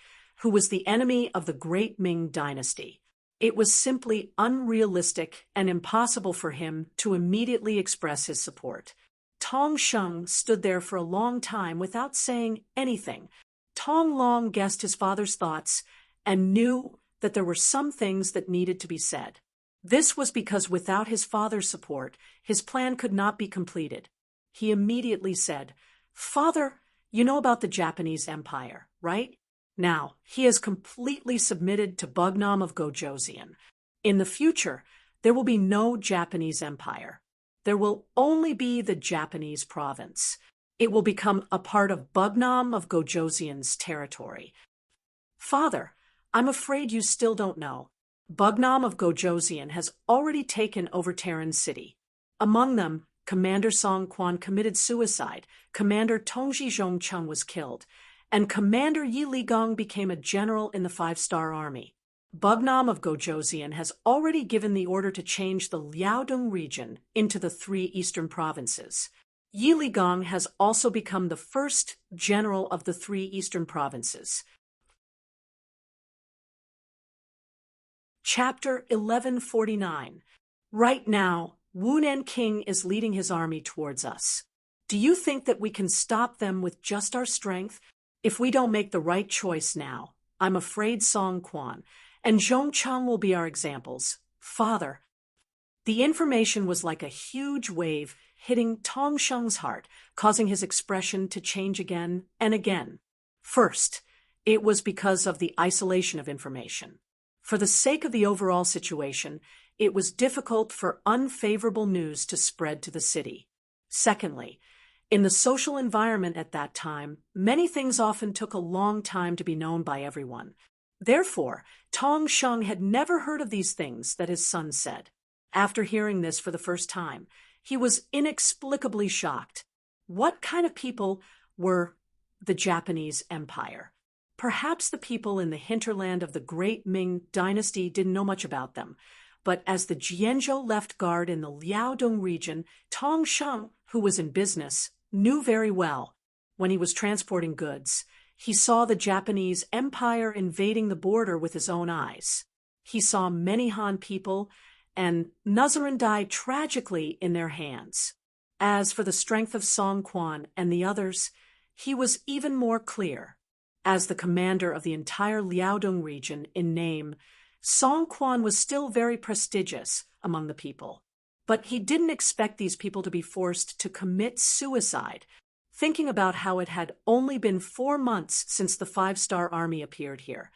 who was the enemy of the Great Ming Dynasty. It was simply unrealistic and impossible for him to immediately express his support. Tong Sheng stood there for a long time without saying anything. Tong Long guessed his father's thoughts and knew that there were some things that needed to be said. This was because without his father's support, his plan could not be completed. He immediately said, "Father, you know about the Japanese Empire, right? Now, he has completely submitted to Bugnam of Gojoseon. In the future, there will be no Japanese Empire. There will only be the Japanese province. It will become a part of Bugnam of Gojoseon's territory. Father, I'm afraid you still don't know. Bugnam of Gojoseon has already taken over Terran City. Among them, Commander Song Quan committed suicide, Commander Tongji Zhongcheng was killed, and Commander Yi Ligong became a general in the 5-star army. Bugnam of Gojoseon has already given the order to change the Liaodong region into the 3 eastern provinces. Yi Ligong has also become the first general of the 3 eastern provinces. Chapter 1149. Right now, Wunan King is leading his army towards us. Do you think that we can stop them with just our strength? If we don't make the right choice now, I'm afraid Song Quan and Zhongcheng will be our examples. Father, the information was like a huge wave hitting Tong Sheng's heart, causing his expression to change again and again. First, it was because of the isolation of information. For the sake of the overall situation, it was difficult for unfavorable news to spread to the city. Secondly, in the social environment at that time, many things often took a long time to be known by everyone. Therefore, Tong Sheng had never heard of these things that his son said. After hearing this for the first time, he was inexplicably shocked. What kind of people were the Japanese Empire? Perhaps the people in the hinterland of the Great Ming Dynasty didn't know much about them, but as the Jianzhou left guard in the Liaodong region, Tong Sheng, who was in business, knew very well. When he was transporting goods, he saw the Japanese Empire invading the border with his own eyes. He saw many Han people and Nuzarin die tragically in their hands. As for the strength of Song Quan and the others, he was even more clear. As the commander of the entire Liaodong region in name, Song Quan was still very prestigious among the people, but he didn't expect these people to be forced to commit suicide. Thinking about how it had only been 4 months since the five-star army appeared here,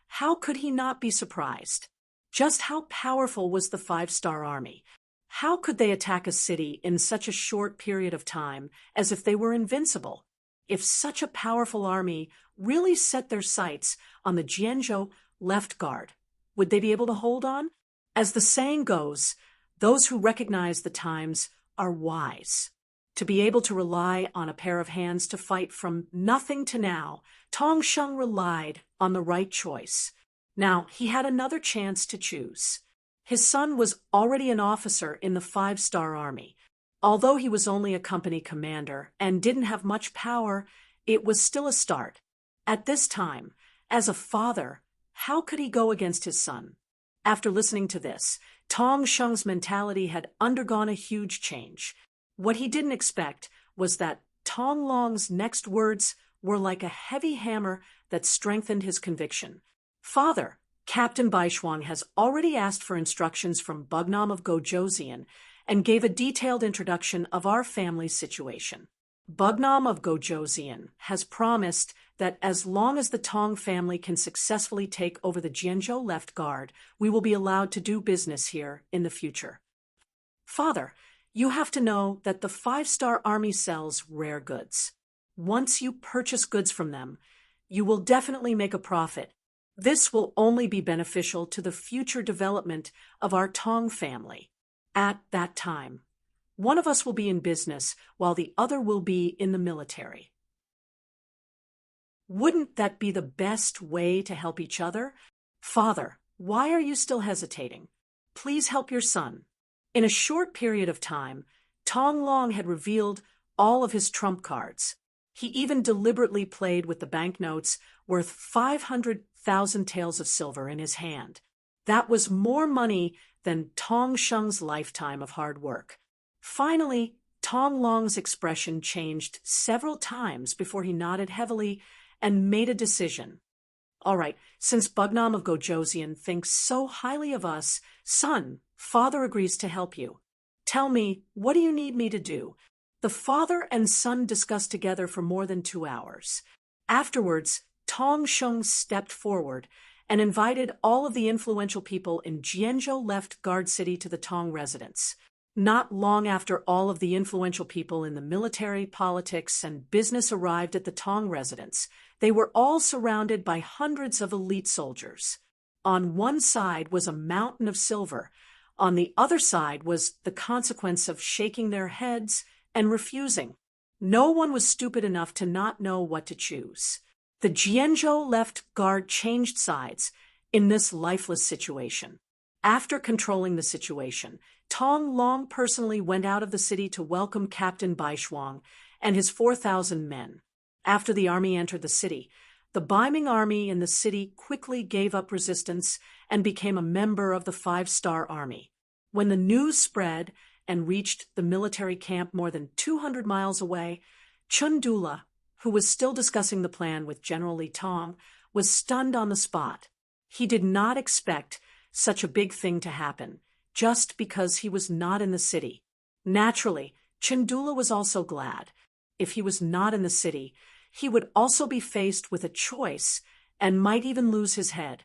how could he not be surprised? Just how powerful was the five-star army? How could they attack a city in such a short period of time as if they were invincible? If such a powerful army really set their sights on the Jianzhou left guard, would they be able to hold on? As the saying goes, those who recognize the times are wise. To be able to rely on a pair of hands to fight from nothing to now, Tong Sheng relied on the right choice. Now, he had another chance to choose. His son was already an officer in the five-star army. Although he was only a company commander and didn't have much power, it was still a start. At this time, as a father, how could he go against his son? After listening to this, Tong Sheng's mentality had undergone a huge change. What he didn't expect was that Tong Long's next words were like a heavy hammer that strengthened his conviction. Father, Captain Baishuang has already asked for instructions from Bugnam of Gojoseon and gave a detailed introduction of our family's situation. Bugnam of Gojoseon has promised that as long as the Tong family can successfully take over the Jianzhou left guard, we will be allowed to do business here in the future. Father, you have to know that the five-star army sells rare goods. Once you purchase goods from them, you will definitely make a profit. This will only be beneficial to the future development of our Tong family. At that time, one of us will be in business while the other will be in the military. Wouldn't that be the best way to help each other? Father, why are you still hesitating? Please help your son. In a short period of time, Tong Long had revealed all of his trump cards. He even deliberately played with the banknotes worth 500,000 taels of silver in his hand. That was more money than Tong Sheng's lifetime of hard work. Finally, Tong Long's expression changed several times before he nodded heavily and made a decision. All right, since Bugnam of Gojoseon thinks so highly of us, son, father agrees to help you. Tell me, what do you need me to do? The father and son discussed together for more than 2 hours. Afterwards, Tong Sheng stepped forward and invited all of the influential people in Jianzhou left guard city to the Tong residence. Not long after all of the influential people in the military, politics, and business arrived at the Tong residence, they were all surrounded by hundreds of elite soldiers. On one side was a mountain of silver. On the other side was the consequence of shaking their heads and refusing. No one was stupid enough to not know what to choose. The Jianzhou left guard changed sides in this lifeless situation. After controlling the situation, Tong Long personally went out of the city to welcome Captain Baishuang and his 4,000 men. After the army entered the city, the Ming army in the city quickly gave up resistance and became a member of the five-star army. When the news spread and reached the military camp more than 200 miles away, Chun Dula, who was still discussing the plan with General Li Tong, was stunned on the spot. He did not expect such a big thing to happen, just because he was not in the city. Naturally, Chundula was also glad. If he was not in the city, he would also be faced with a choice and might even lose his head.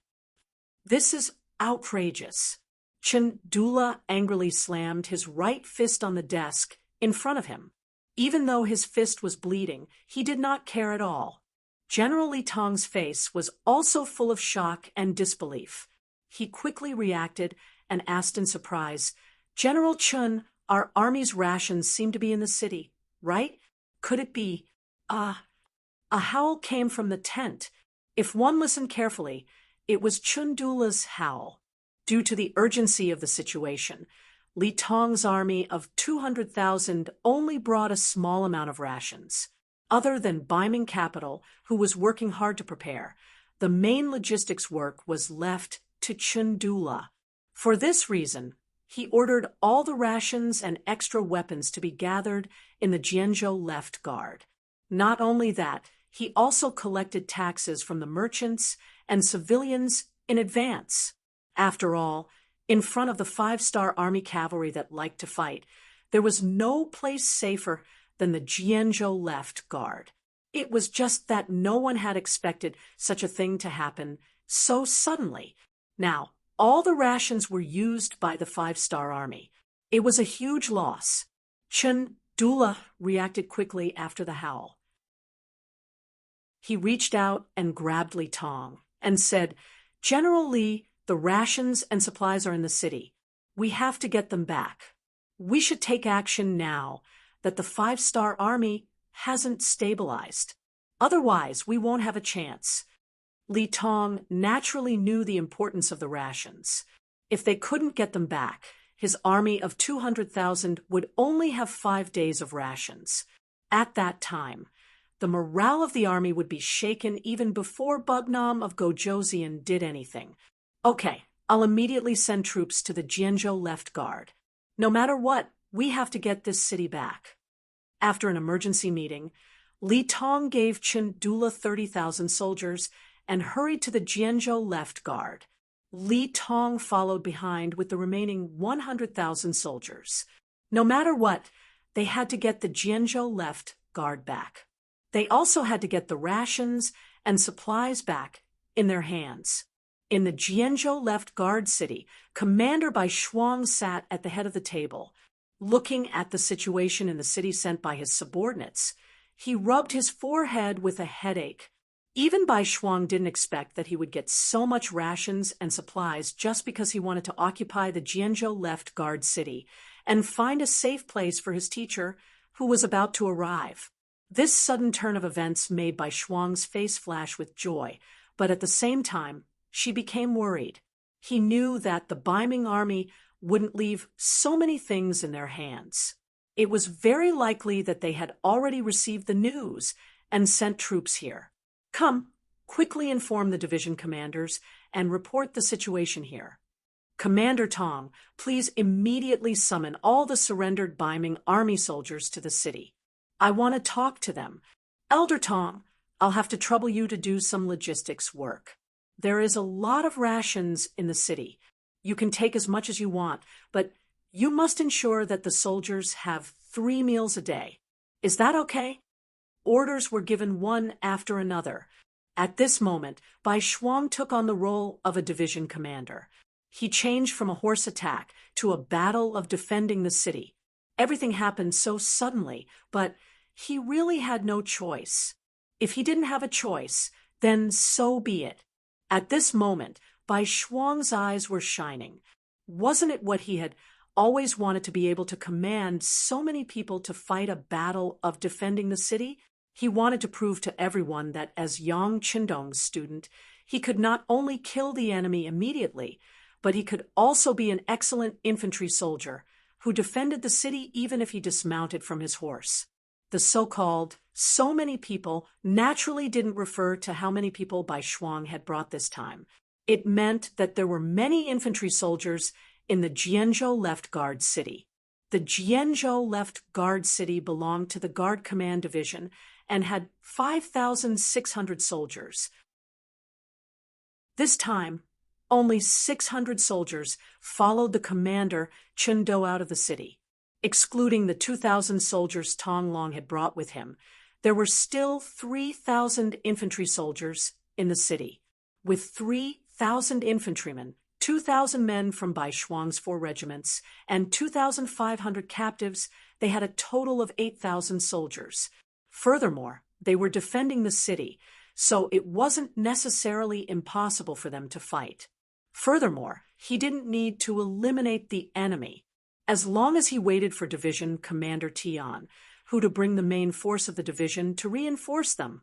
This is outrageous. Chundula angrily slammed his right fist on the desk in front of him. Even though his fist was bleeding, he did not care at all. General Li Tong's face was also full of shock and disbelief. He quickly reacted and asked in surprise, "General Chun, our army's rations seem to be in the city, right? Could it be?" A howl came from the tent. If one listened carefully, it was Chundula's howl. Due to the urgency of the situation, Li Tong's army of 200,000 only brought a small amount of rations. Other than Ming capital, who was working hard to prepare, the main logistics work was left to Chundula. For this reason, he ordered all the rations and extra weapons to be gathered in the Jianzhou left guard. Not only that, he also collected taxes from the merchants and civilians in advance. After all, in front of the 5-star army cavalry that liked to fight, there was no place safer than the Jianzhou left guard. It was just that no one had expected such a thing to happen so suddenly. Now, all the rations were used by the 5-star army. It was a huge loss. Chen Dula reacted quickly after the howl. He reached out and grabbed Li Tong and said, "General Li, the rations and supplies are in the city. We have to get them back. We should take action now that the 5-star army hasn't stabilized. Otherwise, we won't have a chance." Li Tong naturally knew the importance of the rations. If they couldn't get them back, his army of 200,000 would only have 5 days of rations. At that time, the morale of the army would be shaken even before Bugnam of Gojoseon did anything. "Okay, I'll immediately send troops to the Jianzhou left guard. No matter what, we have to get this city back." After an emergency meeting, Li Tong gave Chen Dula 30,000 soldiers and hurried to the Jianzhou left guard. Li Tong followed behind with the remaining 100,000 soldiers. No matter what, they had to get the Jianzhou left guard back. They also had to get the rations and supplies back in their hands. In the Jianzhou left guard city, Commander Bai Shuang sat at the head of the table, looking at the situation in the city sent by his subordinates. He rubbed his forehead with a headache. Even Bai Shuang didn't expect that he would get so much rations and supplies just because he wanted to occupy the Jianzhou left guard city and find a safe place for his teacher, who was about to arrive. This sudden turn of events made Bai Shuang's face flash with joy, but at the same time, she became worried. He knew that the Ming army wouldn't leave so many things in their hands. It was very likely that they had already received the news and sent troops here. "Come, quickly inform the division commanders and report the situation here. Commander Tong, please immediately summon all the surrendered Ming army soldiers to the city. I want to talk to them. Elder Tong, I'll have to trouble you to do some logistics work. There is a lot of rations in the city. You can take as much as you want, but you must ensure that the soldiers have 3 meals a day. Is that okay?" Orders were given one after another. At this moment, Bai Shuang took on the role of a division commander. He changed from a horse attack to a battle of defending the city. Everything happened so suddenly, but he really had no choice. If he didn't have a choice, then so be it. At this moment, Bai Shuang's eyes were shining. Wasn't it what he had always wanted, to be able to command so many people to fight a battle of defending the city? He wanted to prove to everyone that as Yang Qindong's student, he could not only kill the enemy immediately, but he could also be an excellent infantry soldier who defended the city even if he dismounted from his horse. The so-called "so many people" naturally didn't refer to how many people Bai Shuang had brought this time. It meant that there were many infantry soldiers in the Jianzhou left guard city. The Jianzhou left guard city belonged to the Guard Command Division and had 5,600 soldiers. This time, only 600 soldiers followed the commander Chen Do out of the city. Excluding the 2,000 soldiers Tong Long had brought with him, there were still 3,000 infantry soldiers in the city. With 3,000 infantrymen, 2,000 men from Bai Shuang's 4 regiments, and 2,500 captives, they had a total of 8,000 soldiers. Furthermore, they were defending the city, so it wasn't necessarily impossible for them to fight. Furthermore, he didn't need to eliminate the enemy. As long as he waited for Division Commander Tian, who to bring the main force of the division to reinforce them,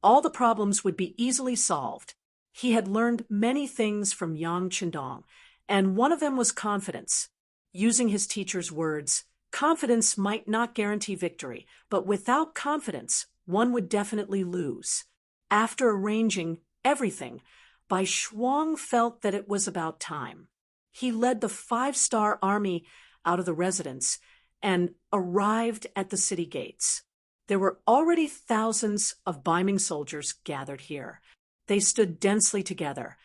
all the problems would be easily solved. He had learned many things from Yang Qindong, and one of them was confidence. Using his teacher's words, confidence might not guarantee victory, but without confidence, one would definitely lose. After arranging everything, Bai Shuang felt that it was about time. He led the 5-star army out of the residence and arrived at the city gates. There were already thousands of Ming soldiers gathered here. They stood densely together,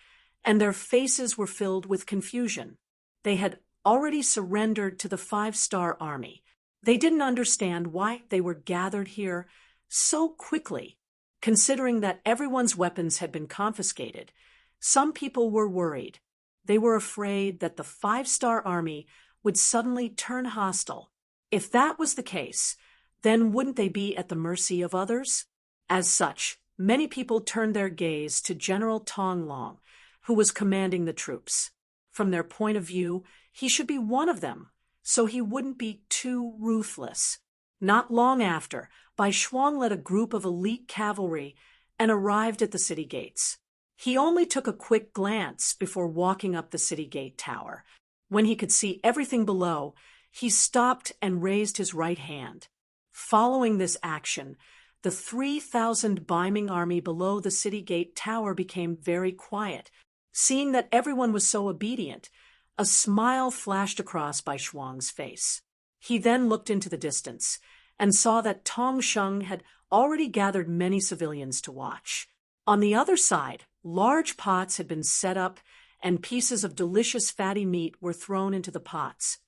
and their faces were filled with confusion. They had already surrendered to the five-star army. They didn't understand why they were gathered here so quickly. Considering that everyone's weapons had been confiscated, some people were worried. They were afraid that the five-star army would suddenly turn hostile. If that was the case, then wouldn't they be at the mercy of others? As such, many people turned their gaze to General Tong Long, who was commanding the troops. From their point of view, he should be one of them, so he wouldn't be too ruthless. Not long after, Bai Shuang led a group of elite cavalry and arrived at the city gates. He only took a quick glance before walking up the city gate tower. When he could see everything below, he stopped and raised his right hand. Following this action, the 3,000 Bai Ming army below the city gate tower became very quiet. Seeing that everyone was so obedient, a smile flashed across Bai Shuang's face. He then looked into the distance and saw that Tong Sheng had already gathered many civilians to watch. On the other side, large pots had been set up and pieces of delicious fatty meat were thrown into the pots.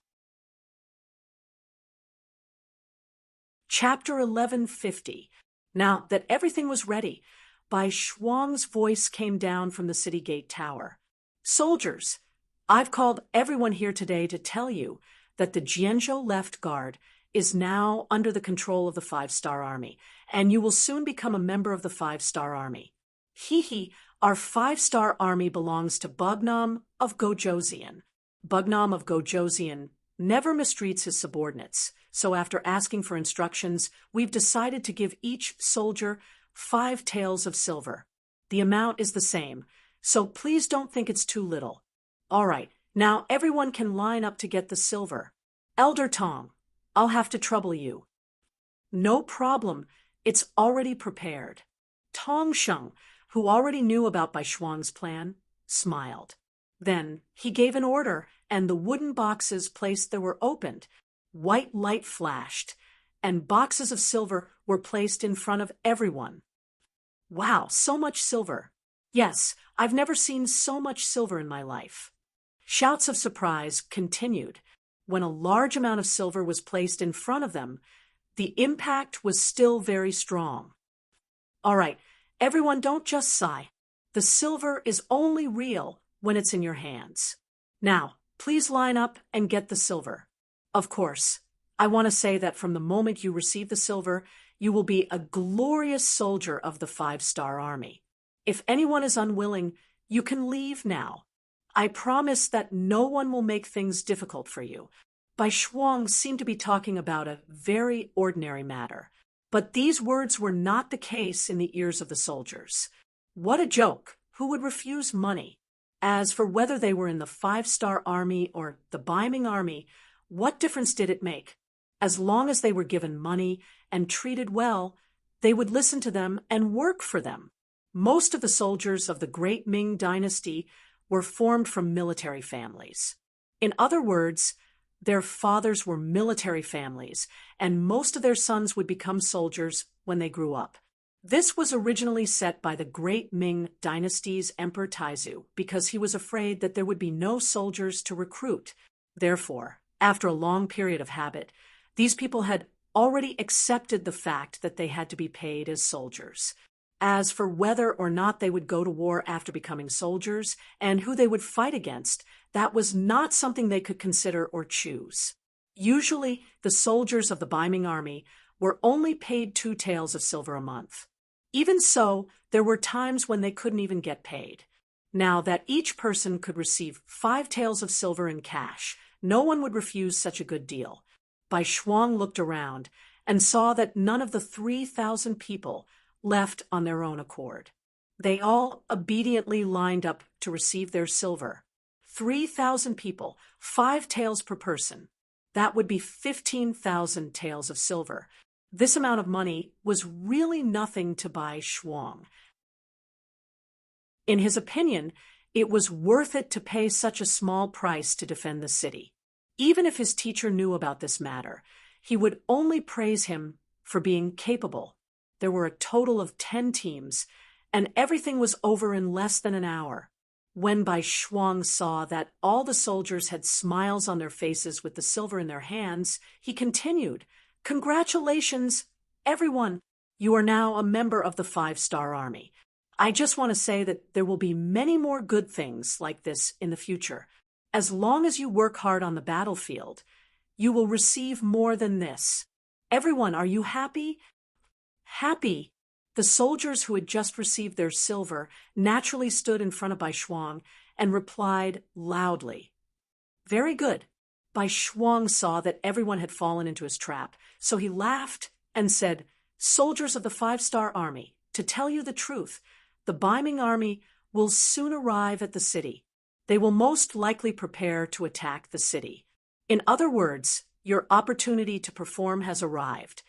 Chapter 1150. Now that everything was ready, Bai Shuang's voice came down from the city gate tower. Soldiers, I've called everyone here today to tell you that the Jianzhou Left Guard is now under the control of the five-star army, and you will soon become a member of the five-star army. Our five-star army belongs to Bugnam of Gojoseon. Bugnam of Gojoseon never mistreats his subordinates, so after asking for instructions, we've decided to give each soldier 5 taels of silver. The amount is the same, so please don't think it's too little. All right, now everyone can line up to get the silver. Elder Tong, I'll have to trouble you. No problem, it's already prepared. Tong Sheng, who already knew about Bai Shuang's plan, smiled. Then he gave an order, and the wooden boxes placed there were opened. White light flashed, and boxes of silver were placed in front of everyone. Wow, so much silver. Yes, I've never seen so much silver in my life. Shouts of surprise continued. When a large amount of silver was placed in front of them, the impact was still very strong. All right, everyone don't just sigh. The silver is only real when it's in your hands. Now, please line up and get the silver. Of course, I want to say that from the moment you receive the silver, you will be a glorious soldier of the five-star army. If anyone is unwilling, you can leave now. I promise that no one will make things difficult for you. Bai Shuang seemed to be talking about a very ordinary matter, but these words were not the case in the ears of the soldiers. What a joke! Who would refuse money? As for whether they were in the five-star army or the Bai Ming army, what difference did it make? As long as they were given money and treated well, they would listen to them and work for them. Most of the soldiers of the great Ming dynasty were formed from military families. In other words, their fathers were military families, and most of their sons would become soldiers when they grew up. This was originally set by the great Ming dynasty's Emperor Taizu because he was afraid that there would be no soldiers to recruit. Therefore, after a long period of habit, these people had already accepted the fact that they had to be paid as soldiers. As for whether or not they would go to war after becoming soldiers and who they would fight against, that was not something they could consider or choose. Usually, the soldiers of the Bai Ming army were only paid 2 taels of silver a month. Even so, there were times when they couldn't even get paid. Now that each person could receive 5 taels of silver in cash, no one would refuse such a good deal. Bai Shuang looked around and saw that none of the 3,000 people left on their own accord. They all obediently lined up to receive their silver. 3,000 people, 5 taels per person. That would be 15,000 taels of silver. This amount of money was really nothing to Bai Shuang. In his opinion, it was worth it to pay such a small price to defend the city. Even if his teacher knew about this matter, he would only praise him for being capable. There were a total of 10 teams, and everything was over in less than an hour. When Bai Shuang saw that all the soldiers had smiles on their faces with the silver in their hands, he continued, "Congratulations, everyone! You are now a member of the 5-Star Army. I just want to say that there will be many more good things like this in the future. As long as you work hard on the battlefield, you will receive more than this. Everyone, are you happy?" Happy. The soldiers who had just received their silver naturally stood in front of Bai Shuang and replied loudly, "Very good." Bai Shuang saw that everyone had fallen into his trap, so he laughed and said, "Soldiers of the 5-Star Army, to tell you the truth, the Ming army will soon arrive at the city. They will most likely prepare to attack the city. In other words, your opportunity to perform has arrived."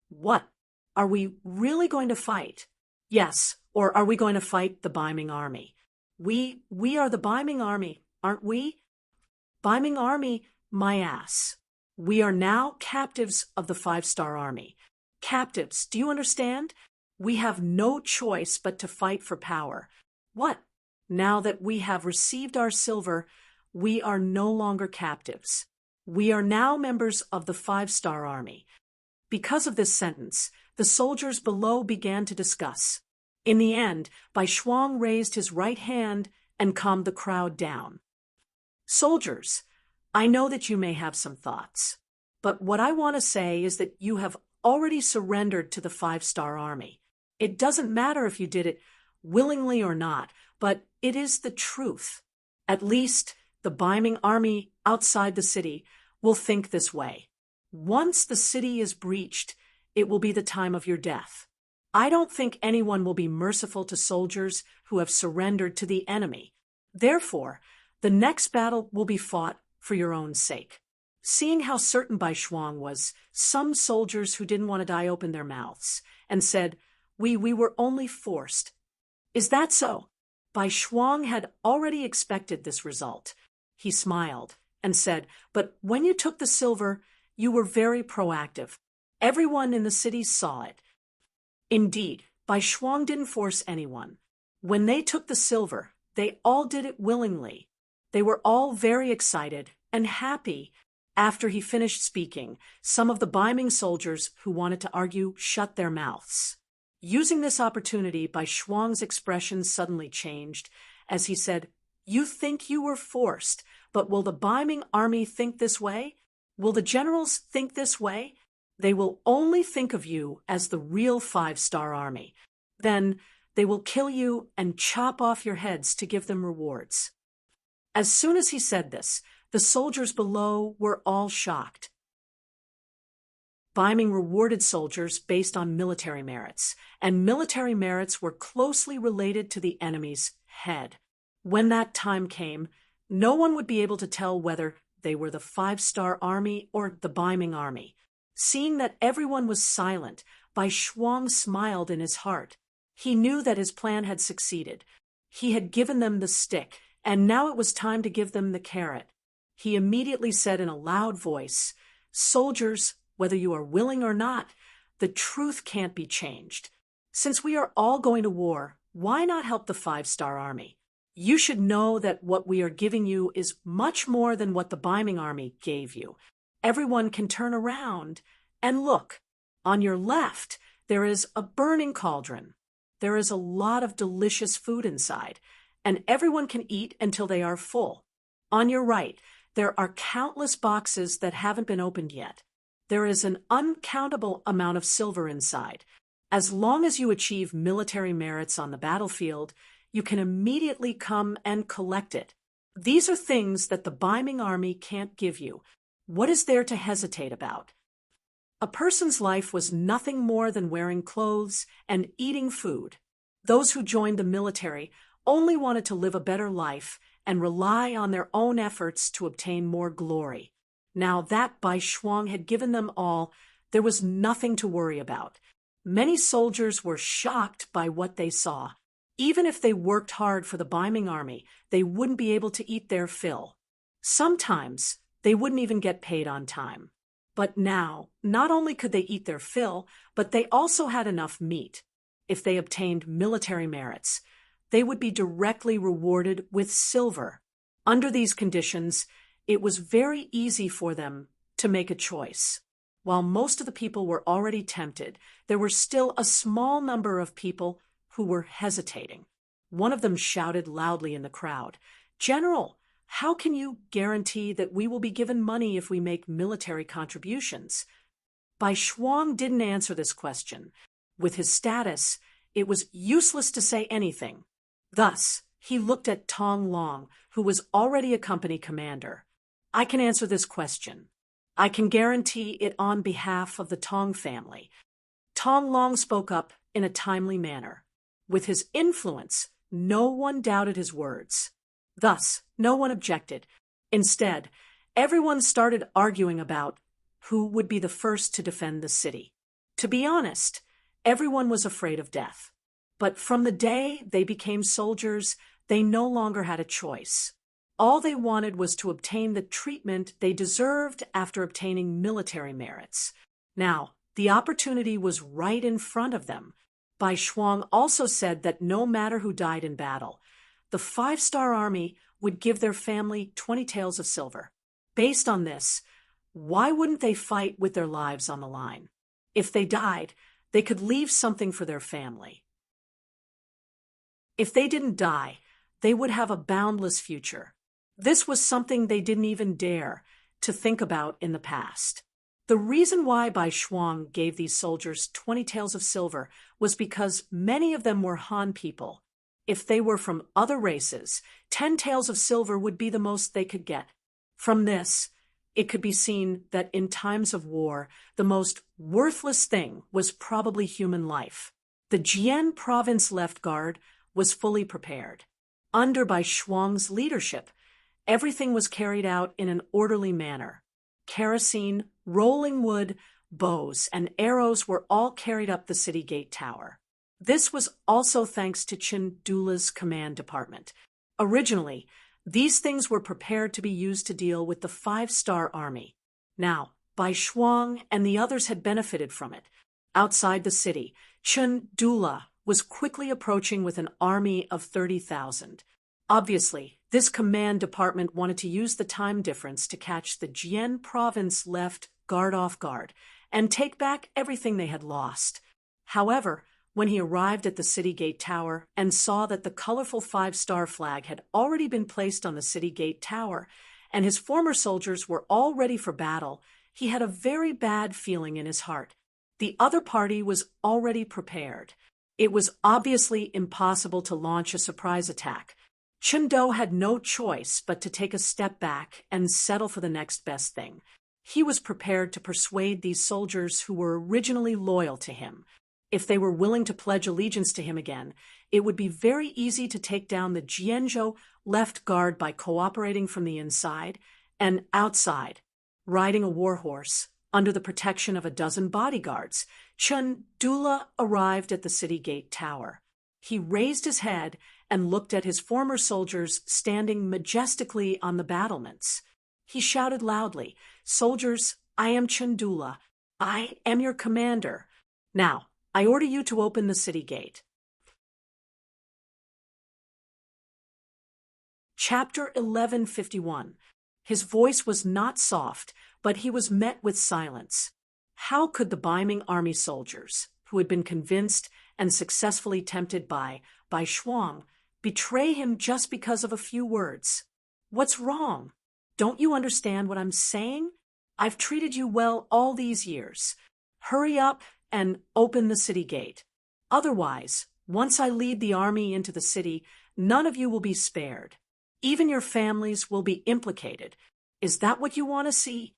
What? Are we really going to fight? Yes, or are we going to fight the Ming army? We are the Ming army, aren't we? Ming army, my ass. We are now captives of the 5-Star Army. Captives, do you understand? We have no choice but to fight for power. What? Now that we have received our silver, we are no longer captives. We are now members of the 5-Star Army. Because of this sentence, the soldiers below began to discuss. In the end, Bai Shuang raised his right hand and calmed the crowd down. "Soldiers, I know that you may have some thoughts, but what I want to say is that you have already surrendered to the 5-Star Army. It doesn't matter if you did it willingly or not, but it is the truth. At least the Ming army outside the city will think this way. Once the city is breached, it will be the time of your death. I don't think anyone will be merciful to soldiers who have surrendered to the enemy. Therefore, the next battle will be fought for your own sake." Seeing how certain Bai Shuang was, some soldiers who didn't want to die opened their mouths and said, We were only forced." "Is that so?" Bai Shuang had already expected this result. He smiled and said, "But when you took the silver, you were very proactive. Everyone in the city saw it." Indeed, Bai Shuang didn't force anyone. When they took the silver, they all did it willingly. They were all very excited and happy. After he finished speaking, some of the Ming soldiers who wanted to argue shut their mouths. Using this opportunity, Bai Shuang's expression suddenly changed as he said, "You think you were forced, but will the Ming army think this way? Will the generals think this way? They will only think of you as the real 5-Star Army. Then they will kill you and chop off your heads to give them rewards." As soon as he said this, the soldiers below were all shocked. Ming rewarded soldiers based on military merits, and military merits were closely related to the enemy's head. When that time came, no one would be able to tell whether they were the 5-Star Army or the Ming army. Seeing that everyone was silent, Bai Shuang smiled in his heart. He knew that his plan had succeeded. He had given them the stick, and now it was time to give them the carrot. He immediately said in a loud voice, "Soldiers, whether you are willing or not, the truth can't be changed. Since we are all going to war, why not help the 5-Star Army? You should know that what we are giving you is much more than what the Ming army gave you. Everyone can turn around and look. On your left, there is a burning cauldron. There is a lot of delicious food inside, and everyone can eat until they are full. On your right, there are countless boxes that haven't been opened yet. There is an uncountable amount of silver inside. As long as you achieve military merits on the battlefield, you can immediately come and collect it. These are things that the Ming army can't give you. What is there to hesitate about?" A person's life was nothing more than wearing clothes and eating food. Those who joined the military only wanted to live a better life and rely on their own efforts to obtain more glory. Now that Bai Shuang had given them all, there was nothing to worry about. Many soldiers were shocked by what they saw. Even if they worked hard for the Ming army, they wouldn't be able to eat their fill. Sometimes they wouldn't even get paid on time. But now, not only could they eat their fill, but they also had enough meat. If they obtained military merits, they would be directly rewarded with silver. Under these conditions, it was very easy for them to make a choice. While most of the people were already tempted, there were still a small number of people who were hesitating. One of them shouted loudly in the crowd, "General, how can you guarantee that we will be given money if we make military contributions?" Bai Shuang didn't answer this question. With his status, it was useless to say anything. Thus, he looked at Tong Long, who was already a company commander. "I can answer this question. I can guarantee it on behalf of the Tong family." Tong Long spoke up in a timely manner. With his influence, no one doubted his words. Thus, no one objected. Instead, everyone started arguing about who would be the first to defend the city. To be honest, everyone was afraid of death. But from the day they became soldiers, they no longer had a choice. All they wanted was to obtain the treatment they deserved after obtaining military merits. Now, the opportunity was right in front of them. Bai Shuang also said that no matter who died in battle, the 5-star army would give their family 20 taels of silver. Based on this, why wouldn't they fight with their lives on the line? If they died, they could leave something for their family. If they didn't die, they would have a boundless future. This was something they didn't even dare to think about in the past. The reason why Bai Shuang gave these soldiers 20 taels of silver was because many of them were Han people. If they were from other races, 10 taels of silver would be the most they could get. From this, it could be seen that in times of war, the most worthless thing was probably human life. The Jian province left guard was fully prepared. Under Bai Shuang's leadership, everything was carried out in an orderly manner. Kerosene, rolling wood, bows, and arrows were all carried up the city gate tower. This was also thanks to Chen Dula's command department. Originally, these things were prepared to be used to deal with the 5-star army. Now, Bai Shuang and the others had benefited from it. Outside the city, Chen Dula was quickly approaching with an army of 30,000. Obviously, this command department wanted to use the time difference to catch the Jian province left guard off guard and take back everything they had lost. However, when he arrived at the city gate tower and saw that the colorful 5-star flag had already been placed on the city gate tower and his former soldiers were all ready for battle, he had a very bad feeling in his heart. The other party was already prepared. It was obviously impossible to launch a surprise attack. Chen Do had no choice but to take a step back and settle for the next best thing. He was prepared to persuade these soldiers who were originally loyal to him. If they were willing to pledge allegiance to him again, it would be very easy to take down the Jianzhou left guard by cooperating from the inside and outside. Riding a war horse, under the protection of a dozen bodyguards, Chen Dula arrived at the city gate tower. He raised his head and looked at his former soldiers standing majestically on the battlements. He shouted loudly, "Soldiers, I am Chen Dula. I am your commander. Now, I order you to open the city gate." Chapter 1151. His voice was not soft, but he was met with silence. How could the Ming army soldiers, who had been convinced and successfully tempted by Bai Shuang, betray him just because of a few words? What's wrong? Don't you understand what I'm saying? I've treated you well all these years. Hurry up and open the city gate. Otherwise, once I lead the army into the city, none of you will be spared. Even your families will be implicated. Is that what you want to see?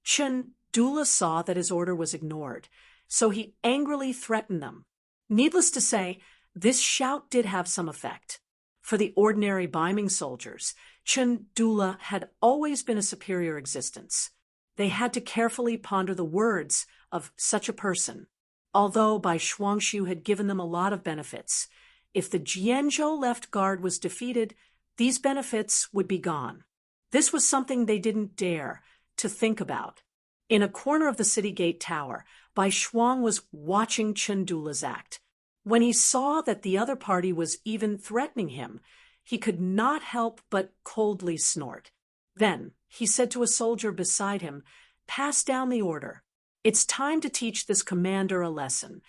Chen Dula saw that his order was ignored, so he angrily threatened them. Needless to say, this shout did have some effect. For the ordinary Ming soldiers, Chen Dula had always been a superior existence. They had to carefully ponder the words of such a person. Although Bai Shuangshu had given them a lot of benefits, if the Jianzhou left guard was defeated, these benefits would be gone. This was something they didn't dare to think about. In a corner of the city gate tower, Bai Shuang was watching Chen Dula's act. When he saw that the other party was even threatening him, he could not help but coldly snort. Then he said to a soldier beside him, "Pass down the order. It's time to teach this commander a lesson."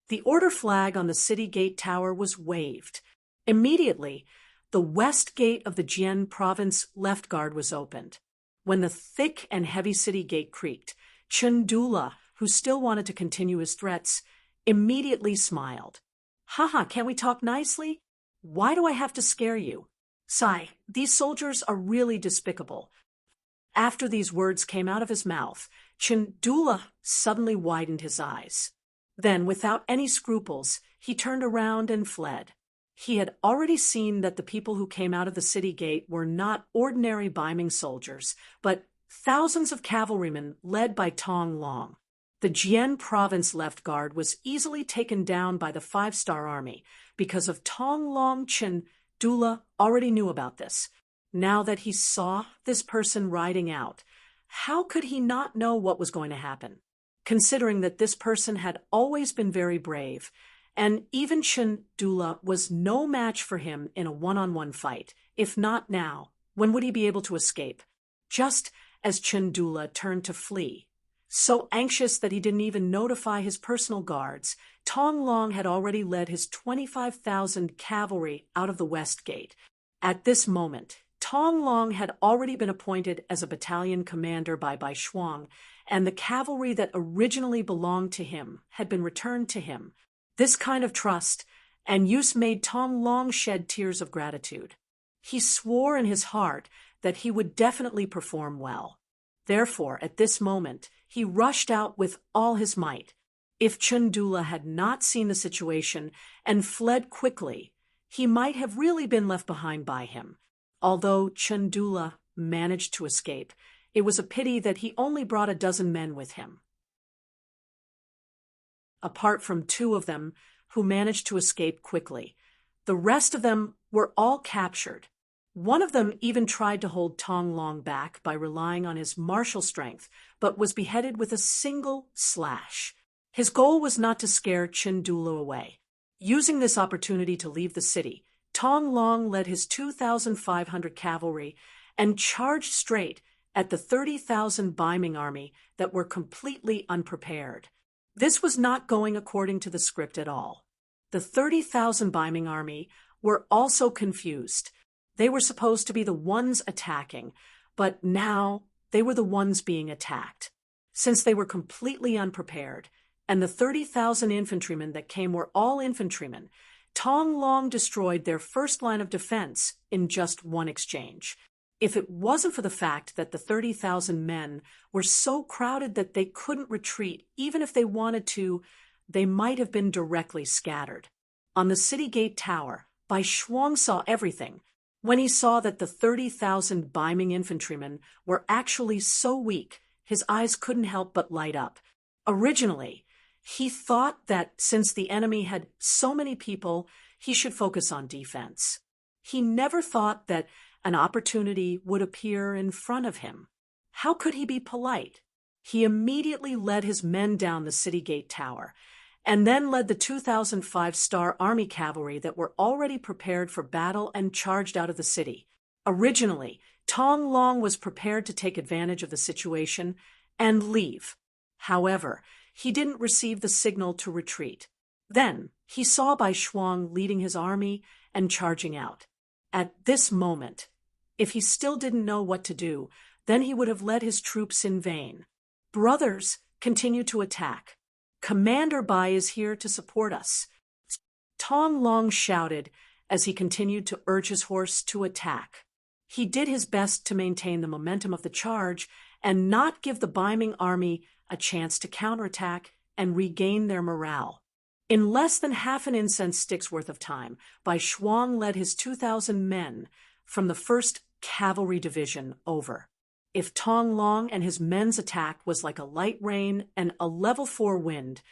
The order flag on the city gate tower was waved. Immediately, the west gate of the Jian province left guard was opened. When the thick and heavy city gate creaked, Chundula, who still wanted to continue his threats, immediately smiled. "Haha, can't we talk nicely? Why do I have to scare you? Sai, these soldiers are really despicable." After these words came out of his mouth, Chundula suddenly widened his eyes. Then, without any scruples, he turned around and fled. He had already seen that the people who came out of the city gate were not ordinary Ming soldiers, but thousands of cavalrymen led by Tong Long. The Jian province left guard was easily taken down by the five-star army because of Tong Long. Chundula already knew about this. Now that he saw this person riding out, how could he not know what was going to happen? Considering that this person had always been very brave, and even Chundula was no match for him in a one-on-one fight. If not now, when would he be able to escape? Just as Chundula turned to flee, so anxious that he didn't even notify his personal guards, Tong Long had already led his 25,000 cavalry out of the west gate. At this moment, Tong Long had already been appointed as a battalion commander by Bai Shuang, and the cavalry that originally belonged to him had been returned to him. This kind of trust and use made Tong Long shed tears of gratitude. He swore in his heart that he would definitely perform well. Therefore, at this moment, he rushed out with all his might. If Chundula had not seen the situation and fled quickly, he might have really been left behind by him. Although Chundula managed to escape, it was a pity that he only brought a dozen men with him. Apart from two of them who managed to escape quickly, the rest of them were all captured. One of them even tried to hold Tong Long back by relying on his martial strength, but was beheaded with a single slash. His goal was not to scare Chundula away. Using this opportunity to leave the city, Tong Long led his 2,500 cavalry and charged straight at the 30,000 Ming army that were completely unprepared. This was not going according to the script at all. The 30,000 Ming army were also confused. They were supposed to be the ones attacking, but now they were the ones being attacked. Since they were completely unprepared, and the 30,000 infantrymen that came were all infantrymen, Tong Long destroyed their first line of defense in just one exchange. If it wasn't for the fact that the 30,000 men were so crowded that they couldn't retreat, even if they wanted to, they might have been directly scattered. On the city gate tower, Bai Shuang saw everything. When he saw that the 30,000 Ming infantrymen were actually so weak, his eyes couldn't help but light up. Originally, he thought that since the enemy had so many people, he should focus on defense. He never thought that an opportunity would appear in front of him. How could he be polite? He immediately led his men down the city gate tower, and then led the 2,005-star army cavalry that were already prepared for battle and charged out of the city. Originally, Tong Long was prepared to take advantage of the situation and leave. However, he didn't receive the signal to retreat. Then he saw Bai Shuang leading his army and charging out. At this moment, if he still didn't know what to do, then he would have led his troops in vain. Brothers continued to attack. Commander Bai is here to support us. Tong Long shouted as he continued to urge his horse to attack. He did his best to maintain the momentum of the charge and not give the Ming army a chance to counterattack and regain their morale. In less than half an incense stick's worth of time, Bai Shuang led his 2,000 men from the 1st Cavalry Division over. If Tong Long and his men's attack was like a light rain and a level 4 wind,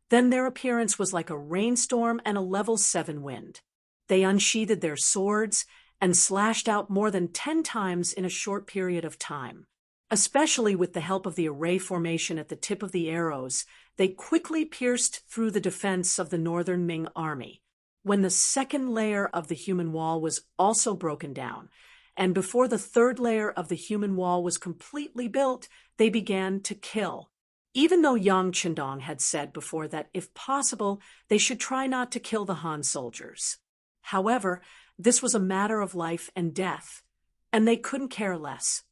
then their appearance was like a rainstorm and a level 7 wind. They unsheathed their swords and slashed out more than 10 times in a short period of time. Especially with the help of the array formation at the tip of the arrows, they quickly pierced through the defense of the northern Ming army. When the second layer of the human wall was also broken down, and before the third layer of the human wall was completely built, they began to kill. Even though Yang Chendong had said before that, if possible, they should try not to kill the Han soldiers. However, this was a matter of life and death, and they couldn't care less.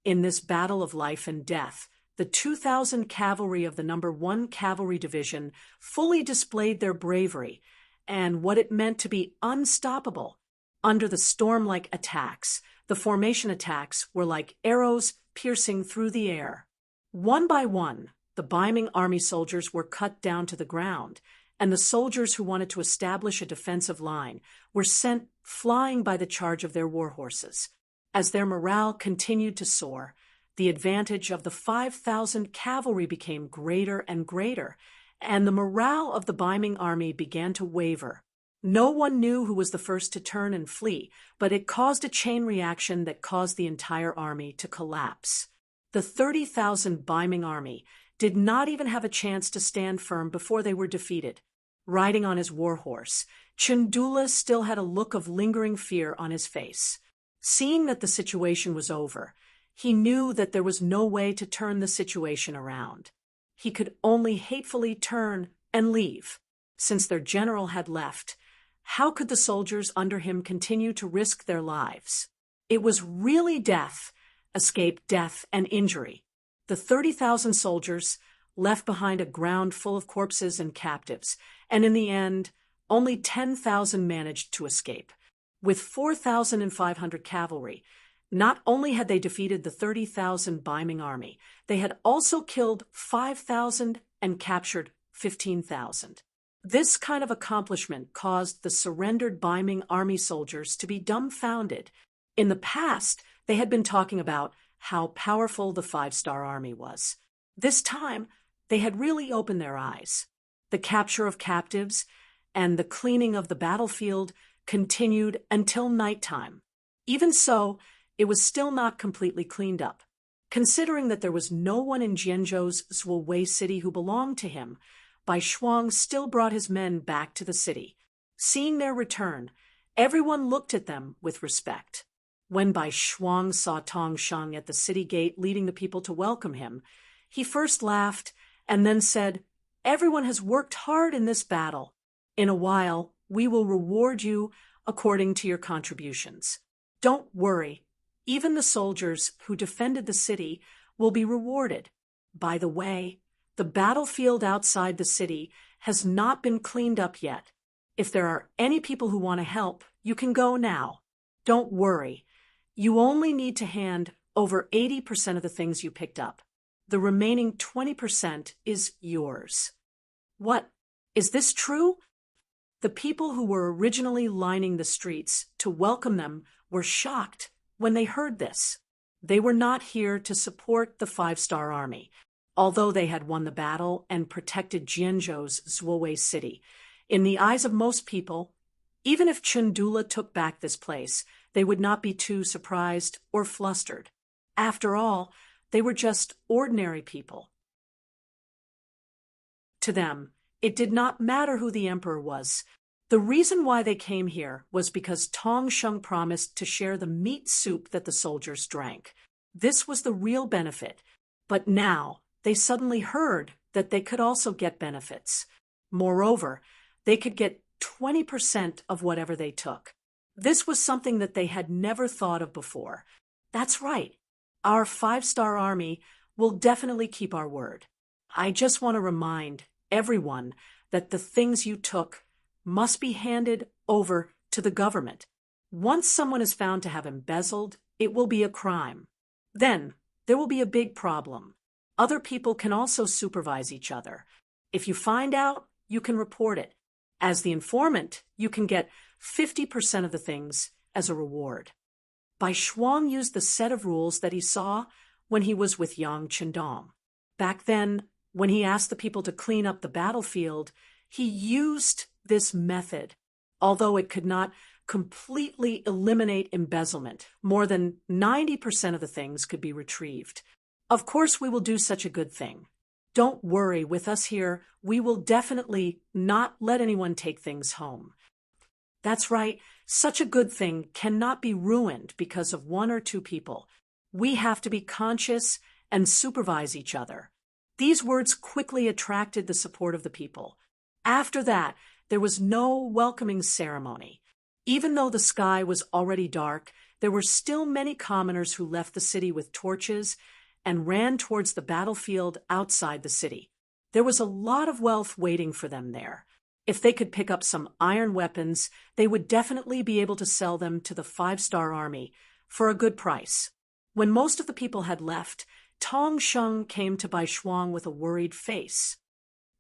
In this battle of life and death, the 2,000 cavalry of the No. 1 Cavalry Division fully displayed their bravery and what it meant to be unstoppable. Under the storm-like attacks, the formation attacks were like arrows piercing through the air. One by one, the Ming army soldiers were cut down to the ground, and the soldiers who wanted to establish a defensive line were sent flying by the charge of their war horses. As their morale continued to soar, the advantage of the 5,000 cavalry became greater and greater, and the morale of the Ming army began to waver. No one knew who was the first to turn and flee, but it caused a chain reaction that caused the entire army to collapse. The 30,000 Ming army did not even have a chance to stand firm before they were defeated. Riding on his war horse, Chendula still had a look of lingering fear on his face. Seeing that the situation was over, he knew that there was no way to turn the situation around. He could only hatefully turn and leave. Since their general had left, how could the soldiers under him continue to risk their lives? It was really death, escape death and injury. The 30,000 soldiers left behind a ground full of corpses and captives, and in the end, only 10,000 managed to escape. With 4,500 cavalry, not only had they defeated the 30,000 Ming army, they had also killed 5,000 and captured 15,000. This kind of accomplishment caused the surrendered Ming army soldiers to be dumbfounded. In the past, they had been talking about how powerful the 5-star army was. This time, they had really opened their eyes. The capture of captives and the cleaning of the battlefield continued until nighttime. Even so, it was still not completely cleaned up. Considering that there was no one in Jianzhou's Zhuowei city who belonged to him, Bai Shuang still brought his men back to the city. Seeing their return, everyone looked at them with respect. When Bai Shuang saw Tong Sheng at the city gate leading the people to welcome him, he first laughed and then said, "Everyone has worked hard in this battle. In a while, we will reward you according to your contributions. Don't worry, even the soldiers who defended the city will be rewarded. By the way, the battlefield outside the city has not been cleaned up yet. If there are any people who want to help, you can go now. Don't worry, you only need to hand over 80% of the things you picked up. The remaining 20% is yours." What? Is this true? The people who were originally lining the streets to welcome them were shocked when they heard this. They were not here to support the 5-star army, although they had won the battle and protected Jianzhou's Zhuowei city. In the eyes of most people, even if Chendula took back this place, they would not be too surprised or flustered. After all, they were just ordinary people. To them, it did not matter who the emperor was. The reason why they came here was because Tong Sheng promised to share the meat soup that the soldiers drank. This was the real benefit. But now, they suddenly heard that they could also get benefits. Moreover, they could get 20% of whatever they took. This was something that they had never thought of before. That's right. Our 5-star army will definitely keep our word. I just want to remind everyone that the things you took must be handed over to the government. Once someone is found to have embezzled, it will be a crime. Then there will be a big problem. Other people can also supervise each other. If you find out, you can report it. As the informant, you can get 50% of the things as a reward. Bai Shuang used the set of rules that he saw when he was with Yang Chendong. Back then, when he asked the people to clean up the battlefield, he used this method. Although it could not completely eliminate embezzlement, more than 90% of the things could be retrieved. Of course, we will do such a good thing. Don't worry, with us here, we will definitely not let anyone take things home. That's right, such a good thing cannot be ruined because of one or two people. We have to be conscious and supervise each other. These words quickly attracted the support of the people. After that, there was no welcoming ceremony. Even though the sky was already dark, there were still many commoners who left the city with torches and ran towards the battlefield outside the city. There was a lot of wealth waiting for them there. If they could pick up some iron weapons, they would definitely be able to sell them to the 5-star army for a good price. When most of the people had left, Tong Sheng came to Bai Shuang with a worried face.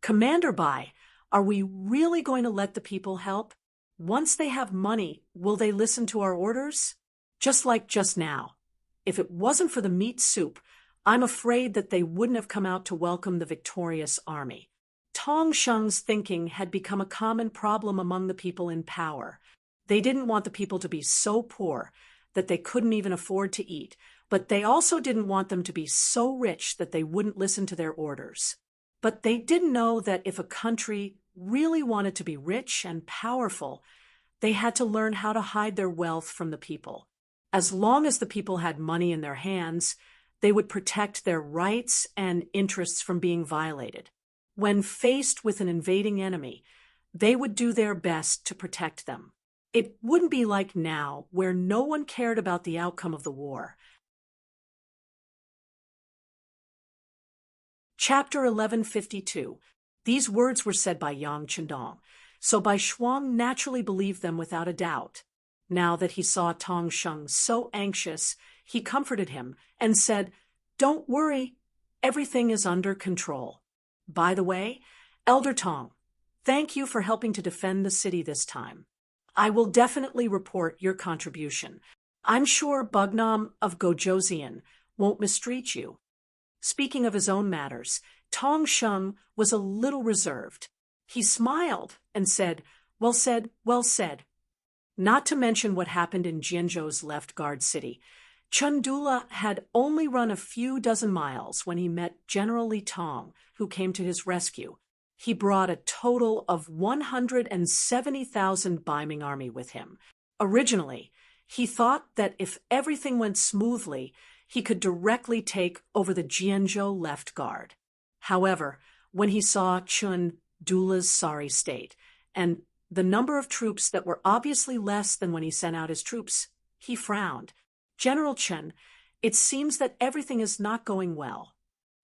Commander Bai, are we really going to let the people help? Once they have money, will they listen to our orders? Just like just now. If it wasn't for the meat soup, I'm afraid that they wouldn't have come out to welcome the victorious army. Tong Sheng's thinking had become a common problem among the people in power. They didn't want the people to be so poor that they couldn't even afford to eat, but they also didn't want them to be so rich that they wouldn't listen to their orders. But they didn't know that if a country really wanted to be rich and powerful, they had to learn how to hide their wealth from the people. As long as the people had money in their hands, they would protect their rights and interests from being violated. When faced with an invading enemy, they would do their best to protect them. It wouldn't be like now, where no one cared about the outcome of the war. Chapter 1152. These words were said by Yang Chendong, so Bai Shuang naturally believed them without a doubt. Now that he saw Tong Sheng so anxious, he comforted him and said, "Don't worry, everything is under control. By the way, Elder Tong, thank you for helping to defend the city this time. I will definitely report your contribution. I'm sure Bugnam of Gojoseon won't mistreat you." Speaking of his own matters, Tong Sheng was a little reserved. He smiled and said, "Well said, well said." Not to mention what happened in Jianzhou's left guard city. Chundula had only run a few dozen miles when he met General Li Tong, who came to his rescue. He brought a total of 170,000 Baiming army with him. Originally, he thought that if everything went smoothly, he could directly take over the Jianzhou left guard. However, when he saw Chundula's sorry state and the number of troops that were obviously less than when he sent out his troops, he frowned. "General Chen, it seems that everything is not going well.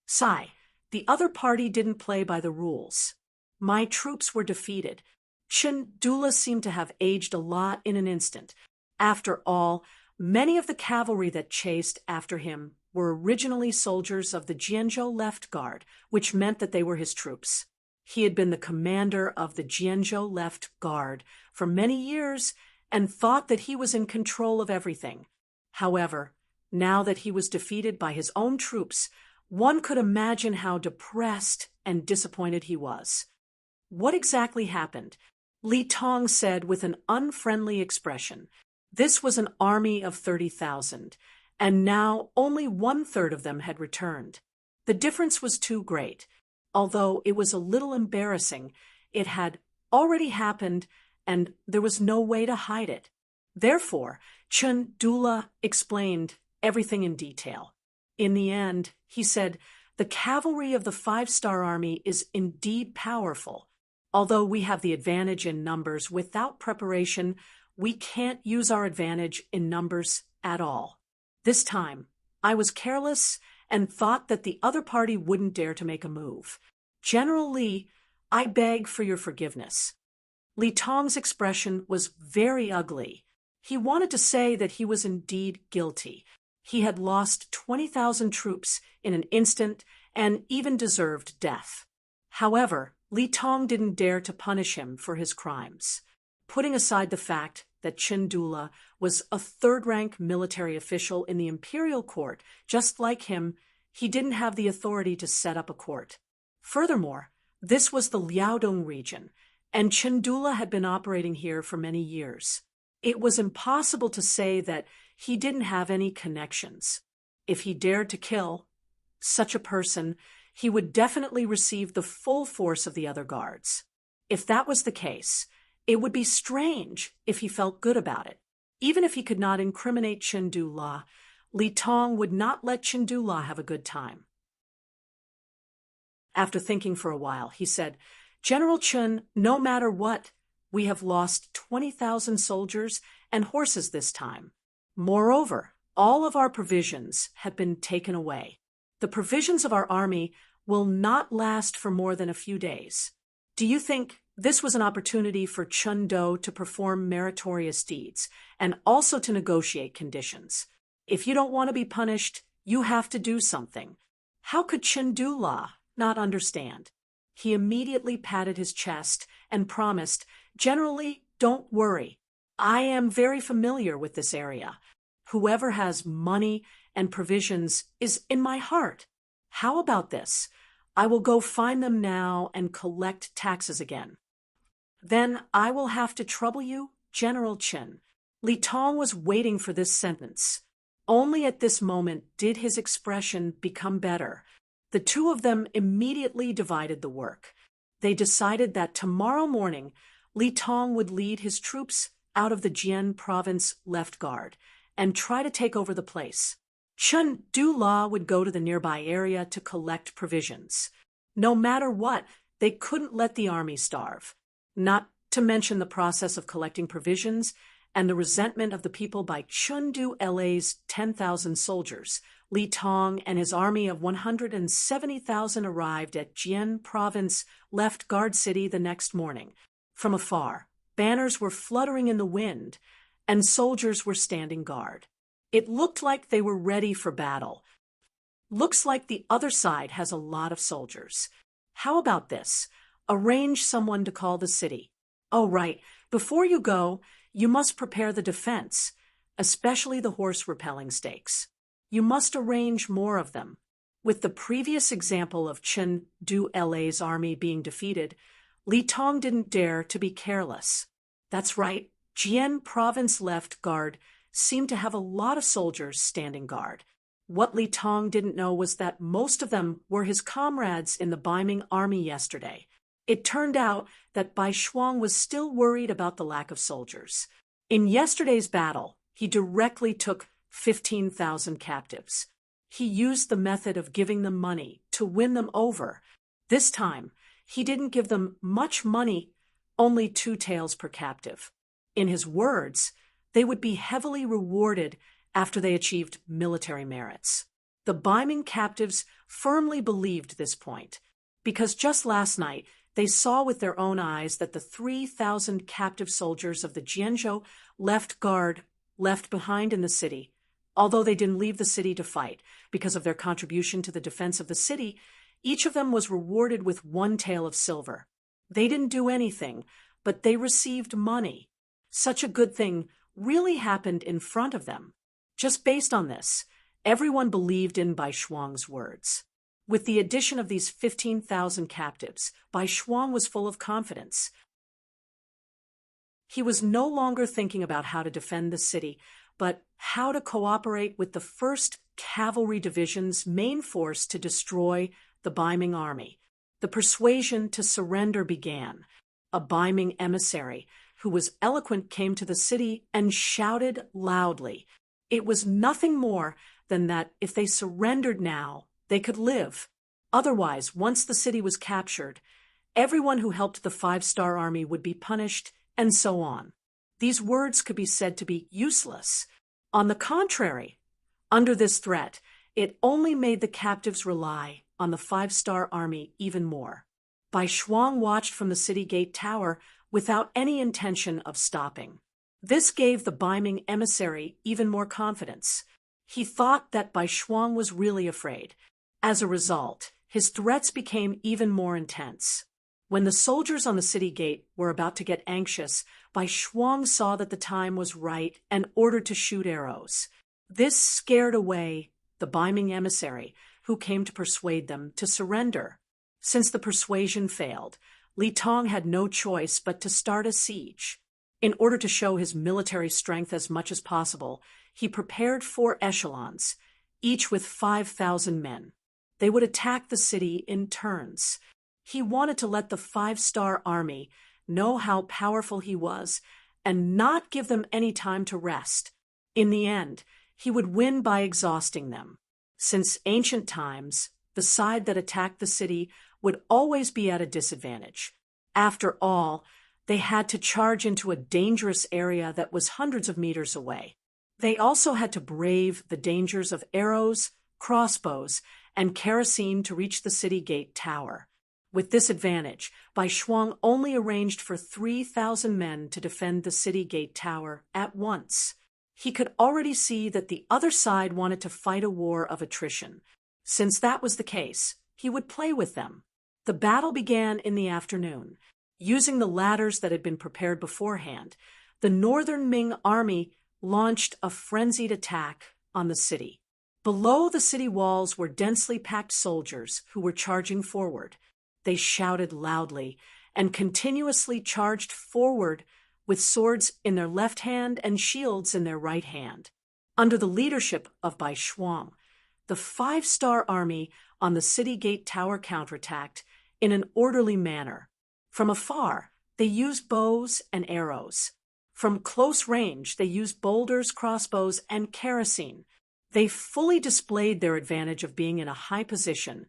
Sai, the other party didn't play by the rules. My troops were defeated. Chundula seemed to have aged a lot in an instant. After all, many of the cavalry that chased after him were originally soldiers of the Jianzhou left guard, which meant that they were his troops. He had been the commander of the Jianzhou left guard for many years and thought that he was in control of everything. However, now that he was defeated by his own troops, one could imagine how depressed and disappointed he was. What exactly happened? Li Tong said with an unfriendly expression. This was an army of 30,000, and now only 1/3 of them had returned. The difference was too great. Although it was a little embarrassing, it had already happened, and there was no way to hide it. Therefore, Chundula explained everything in detail. In the end, he said, "The cavalry of the 5-star army is indeed powerful. Although we have the advantage in numbers without preparation, we can't use our advantage in numbers at all. This time, I was careless and thought that the other party wouldn't dare to make a move. General Li, I beg for your forgiveness." Li Tong's expression was very ugly. He wanted to say that he was indeed guilty. He had lost 20,000 troops in an instant and even deserved death. However, Li Tong didn't dare to punish him for his crimes. Putting aside the fact that Chundula was a third-rank military official in the imperial court, just like him, he didn't have the authority to set up a court. Furthermore, this was the Liaodong region, and Chundula had been operating here for many years. It was impossible to say that he didn't have any connections. If he dared to kill such a person, he would definitely receive the full force of the other guards. If that was the case, it would be strange if he felt good about it. Even if he could not incriminate Chindula, Li Tong would not let Chindula have a good time. After thinking for a while, he said, "General Chun, no matter what, we have lost 20,000 soldiers and horses this time. Moreover, all of our provisions have been taken away. The provisions of our army will not last for more than a few days. Do you think this was an opportunity for Chun Do to perform meritorious deeds and also to negotiate conditions? If you don't want to be punished, you have to do something." How could Chindula not understand? He immediately patted his chest and promised, "Generally, don't worry. I am very familiar with this area. Whoever has money and provisions is in my heart. How about this? I will go find them now and collect taxes again. Then I will have to trouble you, General Chen." Li Tong was waiting for this sentence. Only at this moment did his expression become better. The two of them immediately divided the work. They decided that tomorrow morning, Li Tong would lead his troops out of the Jian province left guard and try to take over the place. Chun Du La would go to the nearby area to collect provisions. No matter what, they couldn't let the army starve. Not to mention the process of collecting provisions and the resentment of the people by Chun Du La's 10,000 soldiers. Li Tong and his army of 170,000 arrived at Jian province left guard city the next morning. From afar, banners were fluttering in the wind, and soldiers were standing guard. It looked like they were ready for battle. "Looks like the other side has a lot of soldiers. How about this? Arrange someone to call the city. Oh, right. Before you go, you must prepare the defense, especially the horse-repelling stakes. You must arrange more of them." With the previous example of Chen Du La's army being defeated, Li Tong didn't dare to be careless. That's right, Jian province left guard seemed to have a lot of soldiers standing guard. What Li Tong didn't know was that most of them were his comrades in the Ming army yesterday. It turned out that Bai Shuang was still worried about the lack of soldiers. In yesterday's battle, he directly took 15,000 captives. He used the method of giving them money to win them over. This time, he didn't give them much money, only 2 taels per captive. In his words, they would be heavily rewarded after they achieved military merits. The Ming captives firmly believed this point, because just last night they saw with their own eyes that the 3,000 captive soldiers of the Jianzhou left guard left behind in the city, although they didn't leave the city to fight because of their contribution to the defense of the city, each of them was rewarded with 1 tael of silver. They didn't do anything, but they received money. Such a good thing really happened in front of them. Just based on this, everyone believed in Bai Shuang's words. With the addition of these 15,000 captives, Bai Shuang was full of confidence. He was no longer thinking about how to defend the city, but how to cooperate with the 1st Cavalry Division's main force to destroy the Ming army. The persuasion to surrender began. A Ming emissary, who was eloquent, came to the city and shouted loudly. It was nothing more than that if they surrendered now, they could live. Otherwise, once the city was captured, everyone who helped the 5-star army would be punished, and so on. These words could be said to be useless. On the contrary, under this threat, it only made the captives rely on the 5-star army even more. Bai Shuang watched from the city gate tower without any intention of stopping. This gave the Ming emissary even more confidence. He thought that Bai Shuang was really afraid. As a result, his threats became even more intense. When the soldiers on the city gate were about to get anxious, Bai Shuang saw that the time was right and ordered to shoot arrows. This scared away the Ming emissary, who came to persuade them to surrender. Since the persuasion failed, Li Tong had no choice but to start a siege. In order to show his military strength as much as possible, he prepared 4 echelons, each with 5,000 men. They would attack the city in turns. He wanted to let the five-star army know how powerful he was and not give them any time to rest. In the end, he would win by exhausting them. Since ancient times, the side that attacked the city would always be at a disadvantage. After all, they had to charge into a dangerous area that was hundreds of meters away. They also had to brave the dangers of arrows, crossbows, and kerosene to reach the city gate tower. With this advantage, Bai Shuang only arranged for 3,000 men to defend the city gate tower at once. He could already see that the other side wanted to fight a war of attrition. Since that was the case, he would play with them. The battle began in the afternoon. Using the ladders that had been prepared beforehand, the northern Ming army launched a frenzied attack on the city. Below the city walls were densely packed soldiers who were charging forward. They shouted loudly and continuously charged forward with swords in their left hand and shields in their right hand. Under the leadership of Bai Shuang, the five-star army on the city gate tower counterattacked in an orderly manner. From afar, they used bows and arrows. From close range, they used boulders, crossbows, and kerosene. They fully displayed their advantage of being in a high position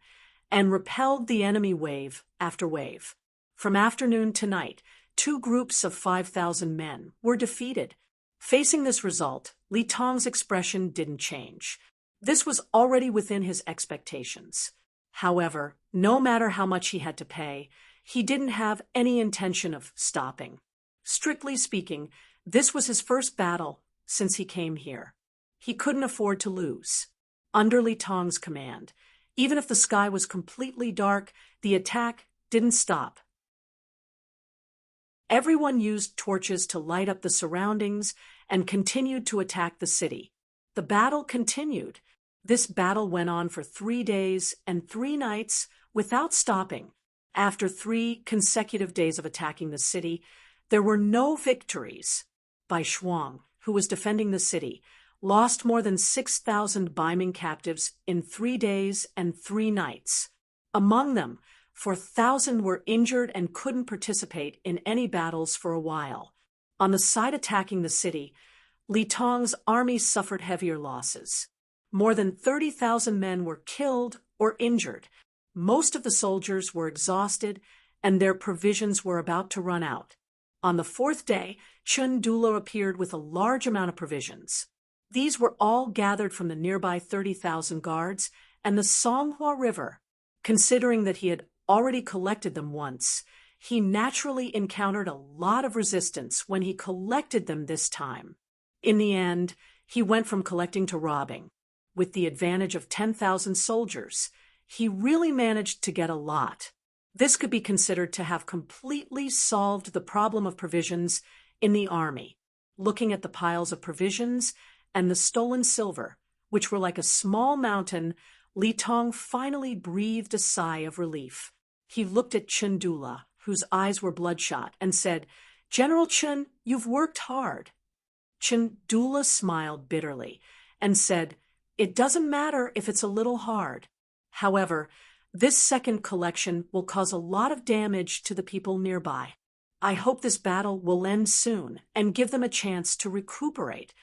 and repelled the enemy wave after wave. From afternoon to night, 2 groups of 5,000 men were defeated. Facing this result, Li Tong's expression didn't change. This was already within his expectations. However, no matter how much he had to pay, he didn't have any intention of stopping. Strictly speaking, this was his first battle since he came here. He couldn't afford to lose. Under Li Tong's command, even if the sky was completely dark, the attack didn't stop. Everyone used torches to light up the surroundings and continued to attack the city. The battle continued. This battle went on for 3 days and 3 nights without stopping. After 3 consecutive days of attacking the city, there were no victories. Bai Shuang, who was defending the city, lost more than 6,000 Bai Ming captives in 3 days and 3 nights. Among them, 4,000 were injured and couldn't participate in any battles for a while. On the side attacking the city, Li Tong's army suffered heavier losses. More than 30,000 men were killed or injured. Most of the soldiers were exhausted, and their provisions were about to run out. On the 4th day, Chun Dula appeared with a large amount of provisions. These were all gathered from the nearby 30,000 guards and the Songhua River. Considering that he had already collected them once, he naturally encountered a lot of resistance when he collected them this time. In the end, he went from collecting to robbing. With the advantage of 10,000 soldiers, he really managed to get a lot. This could be considered to have completely solved the problem of provisions in the army. Looking at the piles of provisions and the stolen silver, which were like a small mountain, Li Tong finally breathed a sigh of relief. He looked at Chun Dula, whose eyes were bloodshot, and said, "General Chun, you've worked hard." Chun Dula smiled bitterly and said, "It doesn't matter if it's a little hard. However, this second collection will cause a lot of damage to the people nearby. I hope this battle will end soon and give them a chance to recuperate."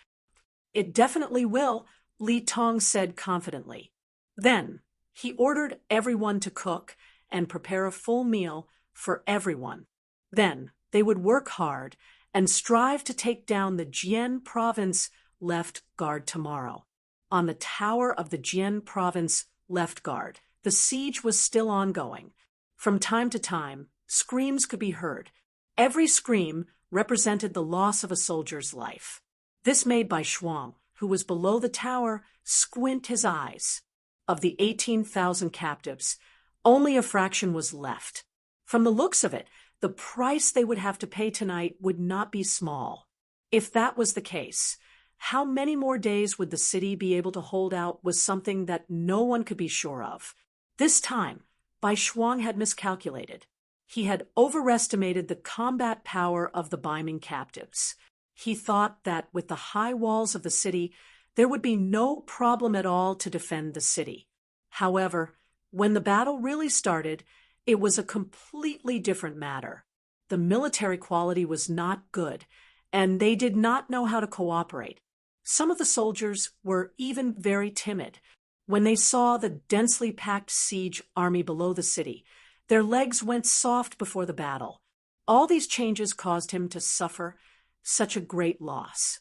"It definitely will," Li Tong said confidently. Then he ordered everyone to cook and prepare a full meal for everyone. Then they would work hard and strive to take down the Jian province left guard tomorrow. On the tower of the Jian province left guard, the siege was still ongoing. From time to time, screams could be heard. Every scream represented the loss of a soldier's life. This made Bai Shuang, who was below the tower, squint his eyes. Of the 18,000 captives, only a fraction was left. From the looks of it, the price they would have to pay tonight would not be small. If that was the case, how many more days would the city be able to hold out was something that no one could be sure of. This time, Bai Shuang had miscalculated. He had overestimated the combat power of the Bai Ming captives. He thought that with the high walls of the city, there would be no problem at all to defend the city. However, When the battle really started, it was a completely different matter. The military quality was not good, and they did not know how to cooperate. Some of the soldiers were even very timid. When they saw the densely packed siege army below the city, their legs went soft before the battle. All these changes caused him to suffer such a great loss.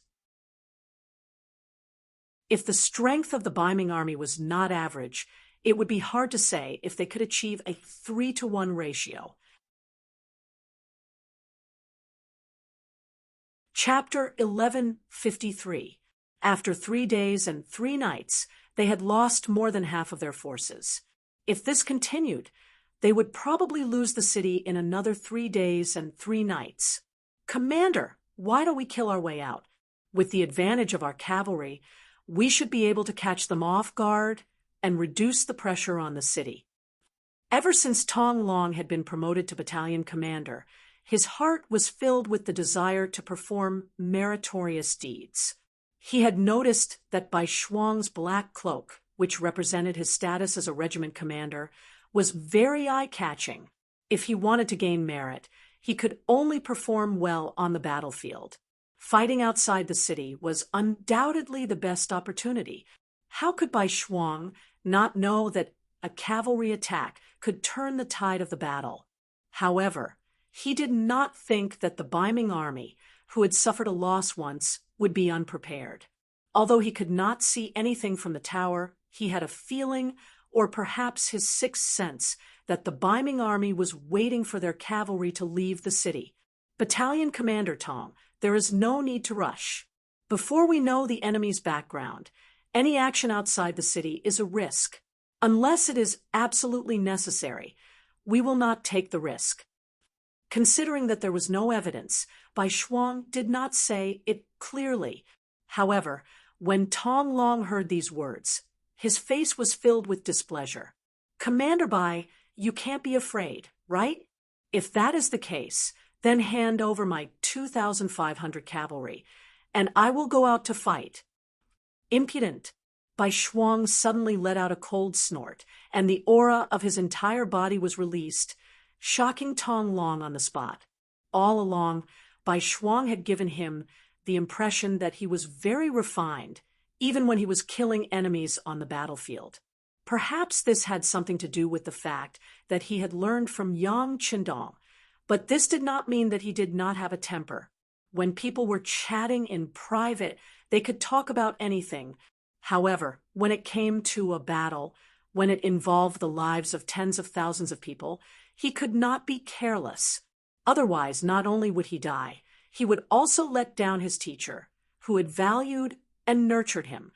If the strength of the Ming army was not average, it would be hard to say if they could achieve a 3-to-1 ratio. Chapter 1153. After 3 days and 3 nights, they had lost more than half of their forces. If this continued, they would probably lose the city in another 3 days and 3 nights. Commander, why don't we kill our way out? With the advantage of our cavalry, we should be able to catch them off guard and reduce the pressure on the city. Ever since Tong Long had been promoted to battalion commander, his heart was filled with the desire to perform meritorious deeds. He had noticed that Bai Shuang's black cloak, which represented his status as a regiment commander, was very eye-catching. If he wanted to gain merit, he could only perform well on the battlefield. Fighting outside the city was undoubtedly the best opportunity. How could Bai Shuang not know that a cavalry attack could turn the tide of the battle? However, he did not think that the Ming army, who had suffered a loss once, would be unprepared. Although he could not see anything from the tower, he had a feeling, or perhaps his sixth sense, that the Ming army was waiting for their cavalry to leave the city. Battalion Commander Tong, there is no need to rush. Before we know the enemy's background, any action outside the city is a risk. Unless it is absolutely necessary, we will not take the risk. Considering that there was no evidence, Bai Shuang did not say it clearly. However, when Tong Long heard these words, his face was filled with displeasure. Commander Bai, you can't be afraid, right? If that is the case, then hand over my 2,500 cavalry, and I will go out to fight. Impudent! Bai Shuang suddenly let out a cold snort, and the aura of his entire body was released, shocking Tong Long on the spot. All along, Bai Shuang had given him the impression that he was very refined, even when he was killing enemies on the battlefield. Perhaps this had something to do with the fact that he had learned from Yang Qindong, but this did not mean that he did not have a temper. When people were chatting in private, they could talk about anything. However, when it came to a battle, when it involved the lives of tens of thousands of people, he could not be careless. Otherwise, not only would he die, he would also let down his teacher, who had valued and nurtured him.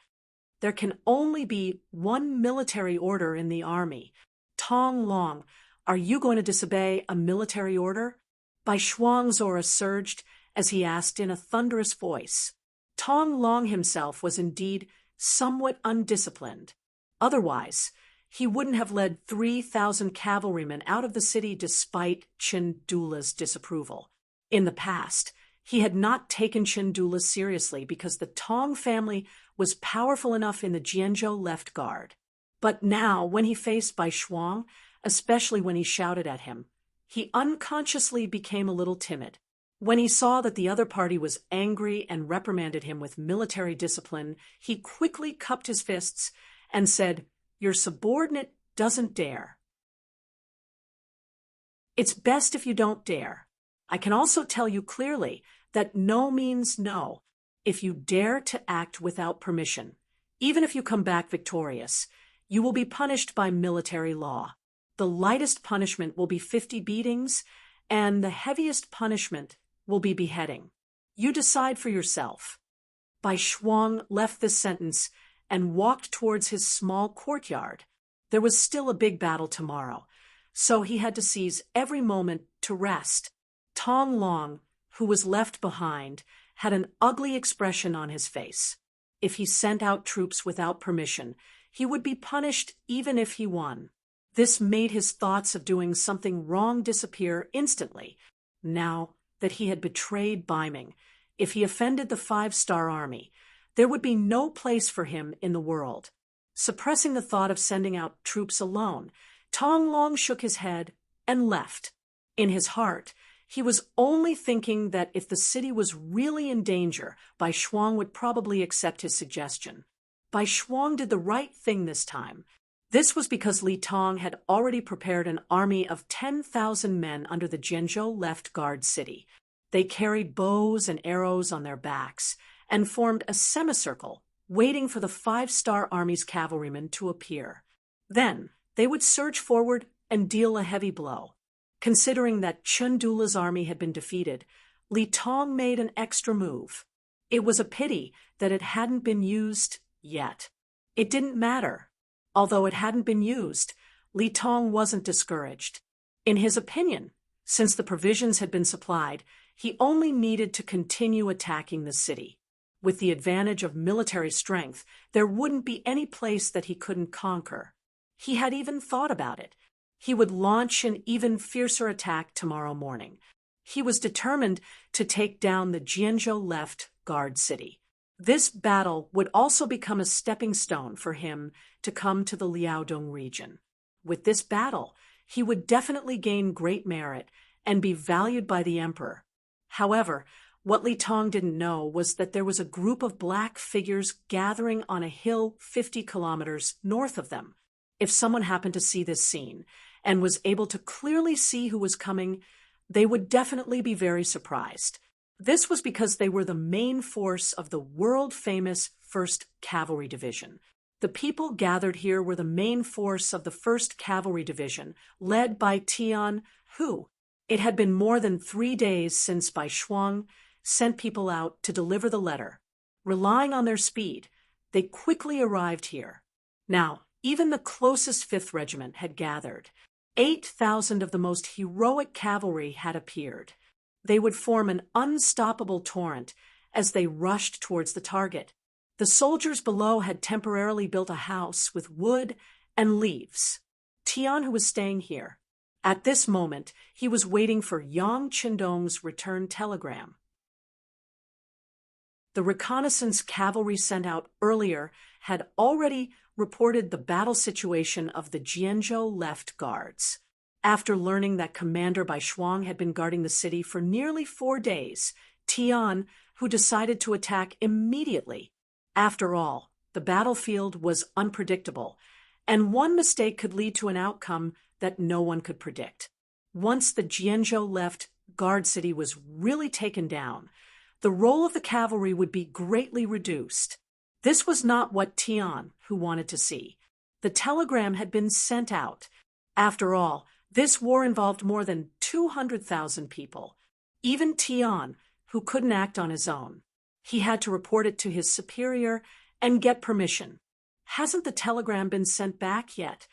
There can only be one military order in the army. Tong Long, are you going to disobey a military order? Bai Shuang's aura surged as he asked in a thunderous voice. Tong Long himself was indeed somewhat undisciplined. Otherwise, he wouldn't have led 3,000 cavalrymen out of the city despite Qin Dula's disapproval. In the past, he had not taken Qin Dula seriously because the Tong family was powerful enough in the Jianzhou left guard. But now, when he faced Bai Shuang, especially when he shouted at him, he unconsciously became a little timid. When he saw that the other party was angry and reprimanded him with military discipline, he quickly cupped his fists and said, "Your subordinate doesn't dare. It's best if you don't dare. I can also tell you clearly that no means no. If you dare to act without permission, even if you come back victorious, you will be punished by military law. The lightest punishment will be 50 beatings, and the heaviest punishment will be beheading. You decide for yourself." Bai Shuang left this sentence and walked towards his small courtyard. There was still a big battle tomorrow, so he had to seize every moment to rest. Tong Long, who was left behind, had an ugly expression on his face. If he sent out troops without permission, he would be punished even if he won. This made his thoughts of doing something wrong disappear instantly. Now that he had betrayed Ming, if he offended the 5-star army, there would be no place for him in the world. Suppressing the thought of sending out troops alone, Tong Long shook his head and left. In his heart, he was only thinking that if the city was really in danger, Bai Shuang would probably accept his suggestion. Bai Shuang did the right thing this time. This was because Li Tong had already prepared an army of 10,000 men under the Jianzhou left guard city. They carried bows and arrows on their backs and formed a semicircle, waiting for the 5-star army's cavalrymen to appear. Then they would surge forward and deal a heavy blow. Considering that Chen Dula's army had been defeated, Li Tong made an extra move. It was a pity that it hadn't been used yet. It didn't matter. Although it hadn't been used, Li Tong wasn't discouraged. In his opinion, since the provisions had been supplied, he only needed to continue attacking the city. With the advantage of military strength, there wouldn't be any place that he couldn't conquer. He had even thought about it. He would launch an even fiercer attack tomorrow morning. He was determined to take down the Jianzhou left guard city. This battle would also become a stepping stone for him to come to the Liaodong region. With this battle, he would definitely gain great merit and be valued by the emperor. However, what Li Tong didn't know was that there was a group of black figures gathering on a hill 50 kilometers north of them. If someone happened to see this scene and was able to clearly see who was coming, they would definitely be very surprised. This was because they were the main force of the world-famous 1st Cavalry Division. The people gathered here were the main force of the 1st Cavalry Division, led by Tian Hu. It had been more than 3 days since Bai Shuang sent people out to deliver the letter. Relying on their speed, they quickly arrived here. Now, even the closest 5th Regiment had gathered. 8,000 of the most heroic cavalry had appeared. They would form an unstoppable torrent as they rushed towards the target. The soldiers below had temporarily built a house with wood and leaves. Tian, who was staying here, at this moment, he was waiting for Yang Qindong's return telegram. The reconnaissance cavalry sent out earlier had already reported the battle situation of the Jianzhou left guards. After learning that Commander Bai Shuang had been guarding the city for nearly 4 days, Tian, who decided to attack immediately. After all, the battlefield was unpredictable, and one mistake could lead to an outcome that no one could predict. Once the Jianzhou left guard city was really taken down, the role of the cavalry would be greatly reduced. This was not what Tian, who wanted to see. The telegram had been sent out. After all, this war involved more than 200,000 people. Even Tian, who couldn't act on his own. He had to report it to his superior and get permission. Hasn't the telegram been sent back yet?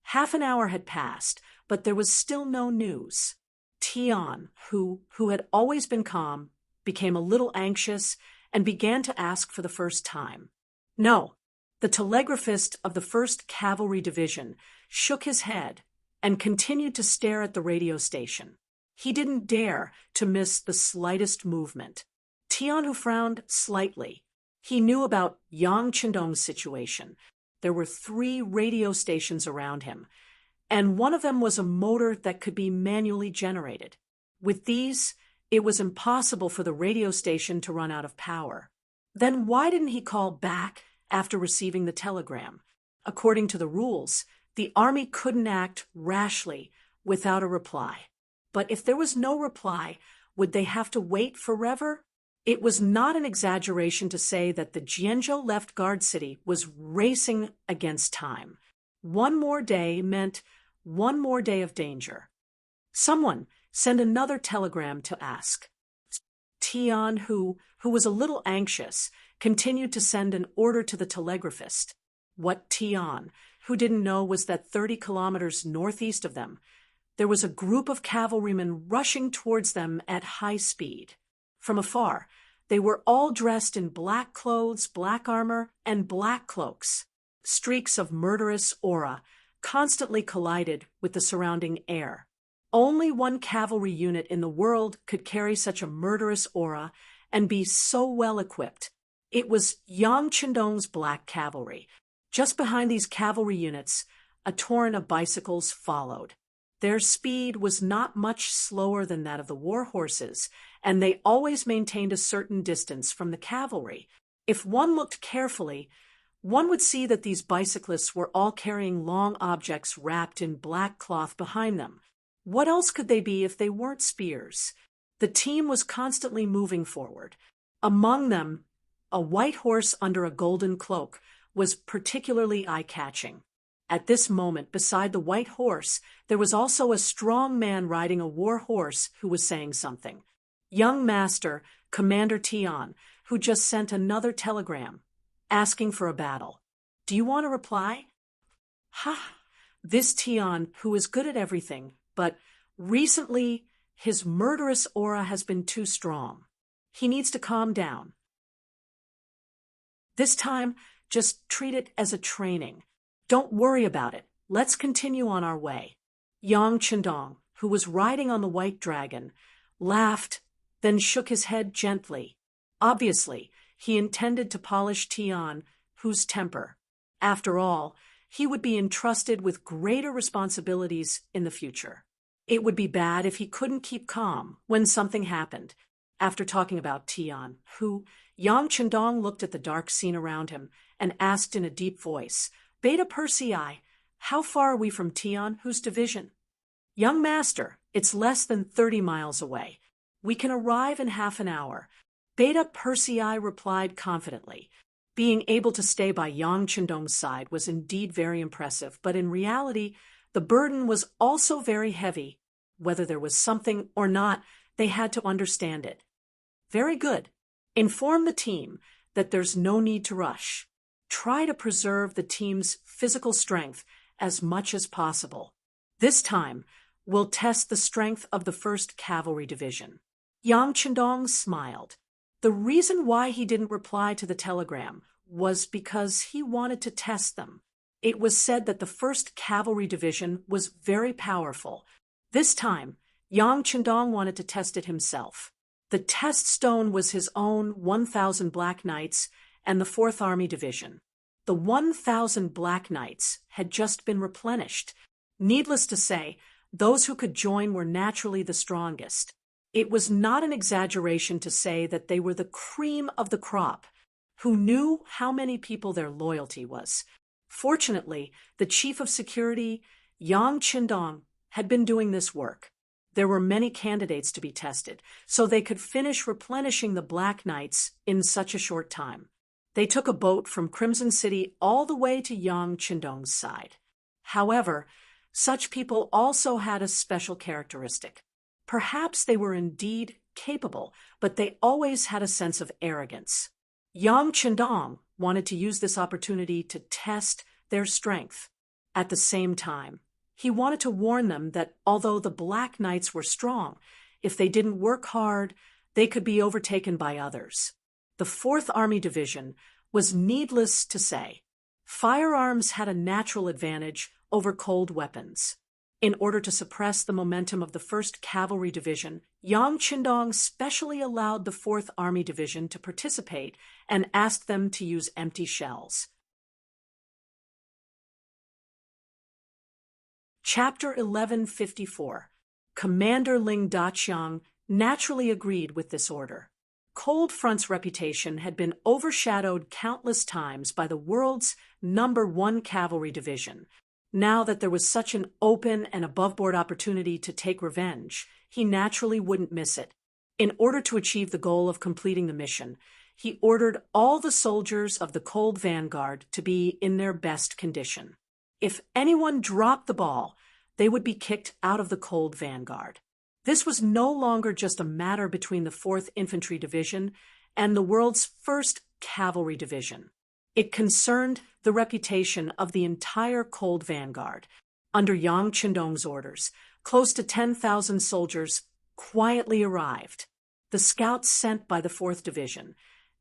Half an hour had passed, but there was still no news. Tian, who had always been calm, became a little anxious and began to ask for the first time. No, the telegraphist of the 1st Cavalry Division shook his head and continued to stare at the radio station. He didn't dare to miss the slightest movement. Tian, who frowned slightly. He knew about Yang Qindong's situation. There were 3 radio stations around him, and one of them was a motor that could be manually generated. With these, it was impossible for the radio station to run out of power. Then why didn't he call back after receiving the telegram? According to the rules, the army couldn't act rashly without a reply. But if there was no reply, would they have to wait forever? It was not an exaggeration to say that the Jianzhou left guard city was racing against time. One more day meant one more day of danger. Someone send another telegram to ask. Tian, who was a little anxious, continued to send an order to the telegraphist. What Tian, who didn't know, was that 30 kilometers northeast of them, there was a group of cavalrymen rushing towards them at high speed. From afar, they were all dressed in black clothes, black armor, and black cloaks. Streaks of murderous aura constantly collided with the surrounding air. Only one cavalry unit in the world could carry such a murderous aura and be so well equipped. It was Yang Qindong's black cavalry. Just behind these cavalry units, a torrent of bicycles followed. Their speed was not much slower than that of the war horses, and they always maintained a certain distance from the cavalry. If one looked carefully, one would see that these bicyclists were all carrying long objects wrapped in black cloth behind them. What else could they be if they weren't spears? The team was constantly moving forward. Among them, a white horse under a golden cloak was particularly eye-catching. At this moment, beside the white horse, there was also a strong man riding a war horse who was saying something. Young Master, Commander Tian, who just sent another telegram, asking for a battle. Do you want to reply? Ha! This Tian, who is good at everything, but recently his murderous aura has been too strong. He needs to calm down. This time, just treat it as a training. Don't worry about it. Let's continue on our way. Yang Chendong, who was riding on the white dragon, laughed, then shook his head gently. Obviously, he intended to polish Tian, whose temper. After all, he would be entrusted with greater responsibilities in the future. It would be bad if he couldn't keep calm when something happened. After talking about Tian, who, Yang Chendong looked at the dark scene around him and asked in a deep voice, Beta Persei, how far are we from Tian, whose division? Young Master, it's less than 30 miles away. We can arrive in half an hour. Beta Persei replied confidently. Being able to stay by Yang Chendong's side was indeed very impressive, but in reality, the burden was also very heavy. Whether there was something or not, they had to understand it. Very good. Inform the team that there's no need to rush. Try to preserve the team's physical strength as much as possible. This time, we'll test the strength of the 1st Cavalry Division. Yang Chendong smiled. The reason why he didn't reply to the telegram was because he wanted to test them. It was said that the 1st Cavalry Division was very powerful. This time, Yang Chendong wanted to test it himself. The test stone was his own 1,000 Black Knights and the 4th Army Division. The 1,000 Black Knights had just been replenished. Needless to say, those who could join were naturally the strongest. It was not an exaggeration to say that they were the cream of the crop. Who knew how many people their loyalty was? Fortunately, the Chief of Security, Yang Chendong, had been doing this work. There were many candidates to be tested, so they could finish replenishing the Black Knights in such a short time. They took a boat from Crimson City all the way to Yang Chendong's side. However, such people also had a special characteristic. Perhaps they were indeed capable, but they always had a sense of arrogance. Yang Chendong wanted to use this opportunity to test their strength. At the same time, he wanted to warn them that although the Black Knights were strong, if they didn't work hard, they could be overtaken by others. The 4th Army Division was needless to say. Firearms had a natural advantage over cold weapons. In order to suppress the momentum of the 1st Cavalry Division, Yang Chendong specially allowed the 4th Army Division to participate and asked them to use empty shells. Chapter 1154. Commander Ling Daqiang naturally agreed with this order. Cold Front's reputation had been overshadowed countless times by the world's #1 Cavalry Division. Now that there was such an open and above-board opportunity to take revenge, he naturally wouldn't miss it. In order to achieve the goal of completing the mission, he ordered all the soldiers of the Cold Vanguard to be in their best condition. If anyone dropped the ball, they would be kicked out of the Cold Vanguard. This was no longer just a matter between the 4th Infantry Division and the world's 1st Cavalry Division. It concerned the reputation of the entire Cold Vanguard. Under Yang Chendong's orders, close to 10,000 soldiers quietly arrived. The scouts sent by the 4th Division,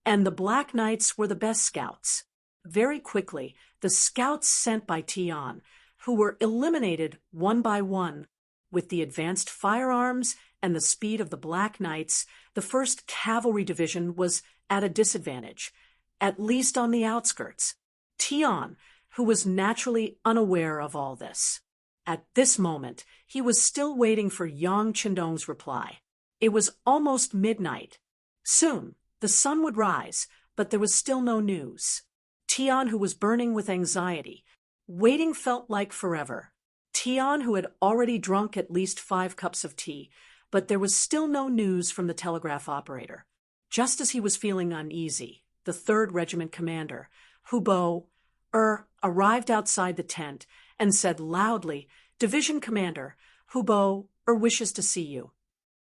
and the Black Knights were the best scouts. Very quickly, the scouts sent by Tian, who were eliminated one by one. With the advanced firearms and the speed of the Black Knights, the 1st Cavalry Division was at a disadvantage, at least on the outskirts. Tian, who was naturally unaware of all this. At this moment, he was still waiting for Yang Chendong's reply. It was almost midnight. Soon, the sun would rise, but there was still no news. Tian, who was burning with anxiety. Waiting felt like forever. Tian, who had already drunk at least 5 cups of tea, but there was still no news from the telegraph operator. Just as he was feeling uneasy, the 3rd Regiment commander, Hubo, arrived outside the tent and said loudly, "Division Commander, Hubo wishes to see you."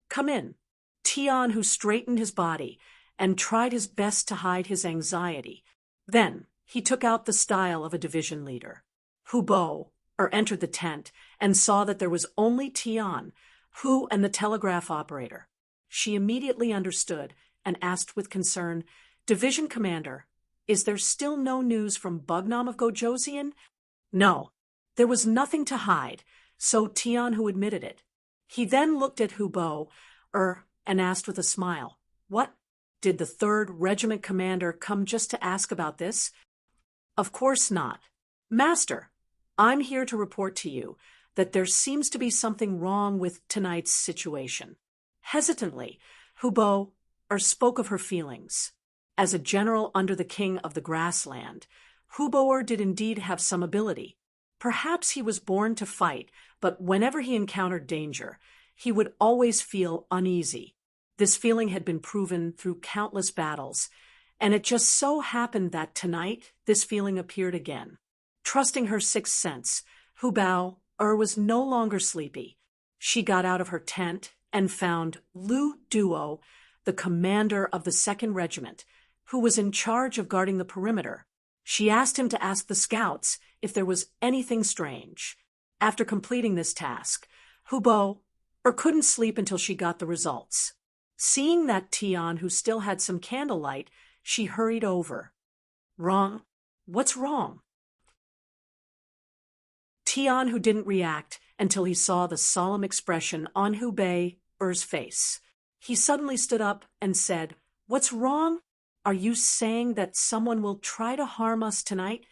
"Come in." Tian, who straightened his body and tried his best to hide his anxiety. Then he took out the style of a division leader. Hubo entered the tent and saw that there was only Tian, Hu, and the telegraph operator. She immediately understood and asked with concern, "Division Commander, is there still no news from Bugnam of Gojoseon?" No, there was nothing to hide, so Tian, who admitted it. He then looked at Hubo, and asked with a smile, "What? Did the 3rd Regiment commander come just to ask about this?" "Of course not. Master, I'm here to report to you that there seems to be something wrong with tonight's situation." Hesitantly, Hubo spoke of her feelings. As a general under the king of the grassland, Hubo did indeed have some ability. Perhaps he was born to fight, but whenever he encountered danger, he would always feel uneasy. This feeling had been proven through countless battles, and it just so happened that tonight this feeling appeared again. Trusting her 6th sense, Hubao was no longer sleepy. She got out of her tent and found Lu Duo, the commander of the 2nd Regiment, who was in charge of guarding the perimeter. She asked him to ask the scouts if there was anything strange. After completing this task, Hubo couldn't sleep until she got the results. Seeing that Tian, who still had some candlelight, she hurried over. "Wrong? What's wrong?" Tian, who didn't react until he saw the solemn expression on Hubei's face. He suddenly stood up and said, "What's wrong? Are you saying that someone will try to harm us tonight?"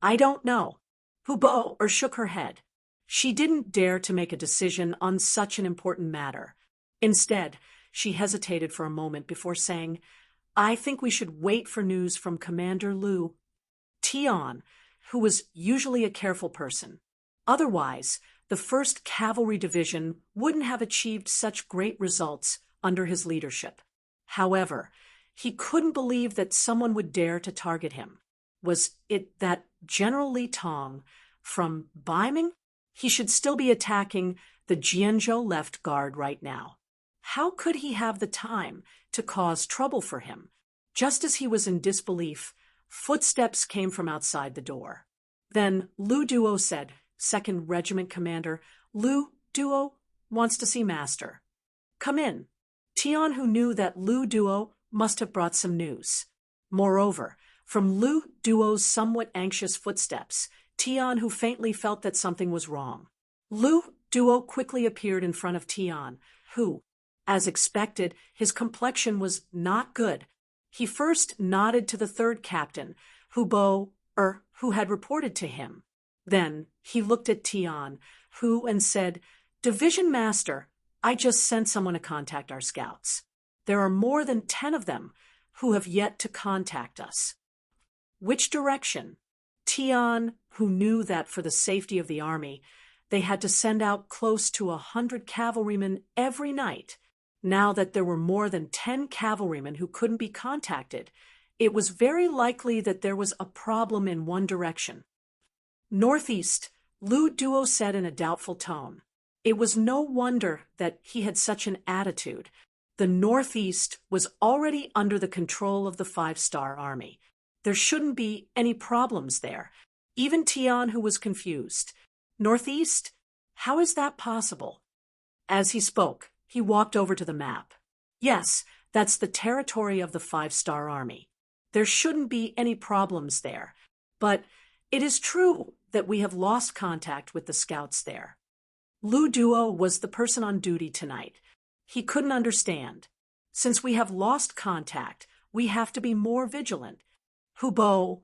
I don't know." Hubo shook her head. She didn't dare to make a decision on such an important matter. Instead, she hesitated for a moment before saying, "I think we should wait for news from Commander Lu." Tian, who was usually a careful person. Otherwise, the 1st Cavalry Division wouldn't have achieved such great results under his leadership. However, he couldn't believe that someone would dare to target him. Was it that General Li Tong from Baiming? He should still be attacking the Jianzhou left guard right now. How could he have the time to cause trouble for him? Just as he was in disbelief, footsteps came from outside the door. Then Lu Duo said, "2nd Regiment Commander, Lu Duo wants to see Master." "Come in." Tian, who knew that Lu Duo must have brought some news. Moreover, from Lu Duo's somewhat anxious footsteps, Tian, who faintly felt that something was wrong. Lu Duo quickly appeared in front of Tian, who, as expected, his complexion was not good. He first nodded to the 3rd captain, who had reported to him. Then he looked at Tian, and said, "Division Master, I just sent someone to contact our scouts. There are more than 10 of them who have yet to contact us." "Which direction?" Tian, who knew that for the safety of the army, they had to send out close to 100 cavalrymen every night. Now that there were more than 10 cavalrymen who couldn't be contacted, it was very likely that there was a problem in one direction. "Northeast," Lu Duo said in a doubtful tone. It was no wonder that he had such an attitude. The Northeast was already under the control of the 5-star army. There shouldn't be any problems there. Even Tian, who was confused. "Northeast? How is that possible?" As he spoke, he walked over to the map. "Yes, that's the territory of the 5-star army. There shouldn't be any problems there. But it is true that we have lost contact with the scouts there." Lu Duo was the person on duty tonight. He couldn't understand. "Since we have lost contact, we have to be more vigilant." Hubo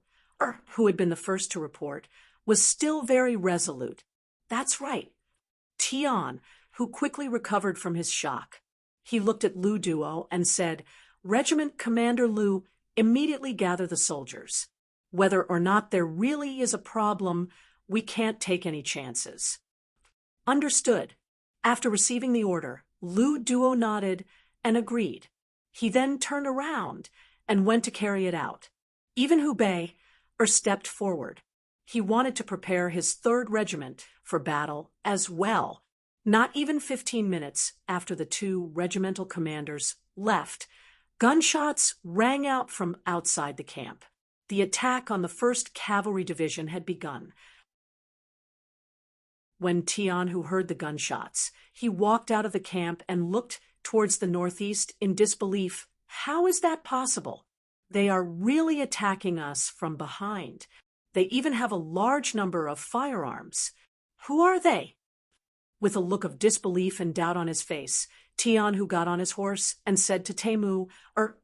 who had been the first to report, was still very resolute. That's right. Tian, who quickly recovered from his shock. He looked at Lu Duo and said, "Regiment Commander Lu, immediately gather the soldiers. Whether or not there really is a problem, we can't take any chances." Understood. After receiving the order, Lu Duo nodded and agreed. He then turned around and went to carry it out. Even Hubei stepped forward. He wanted to prepare his 3rd Regiment for battle as well. Not even 15 minutes after the 2 regimental commanders left, gunshots rang out from outside the camp. The attack on the 1st Cavalry Division had begun. When Tian, who heard the gunshots, he walked out of the camp and looked towards the northeast in disbelief. How is that possible? They are really attacking us from behind. They even have a large number of firearms. Who are they? With a look of disbelief and doubt on his face, Tian, who got on his horse and said to Temu,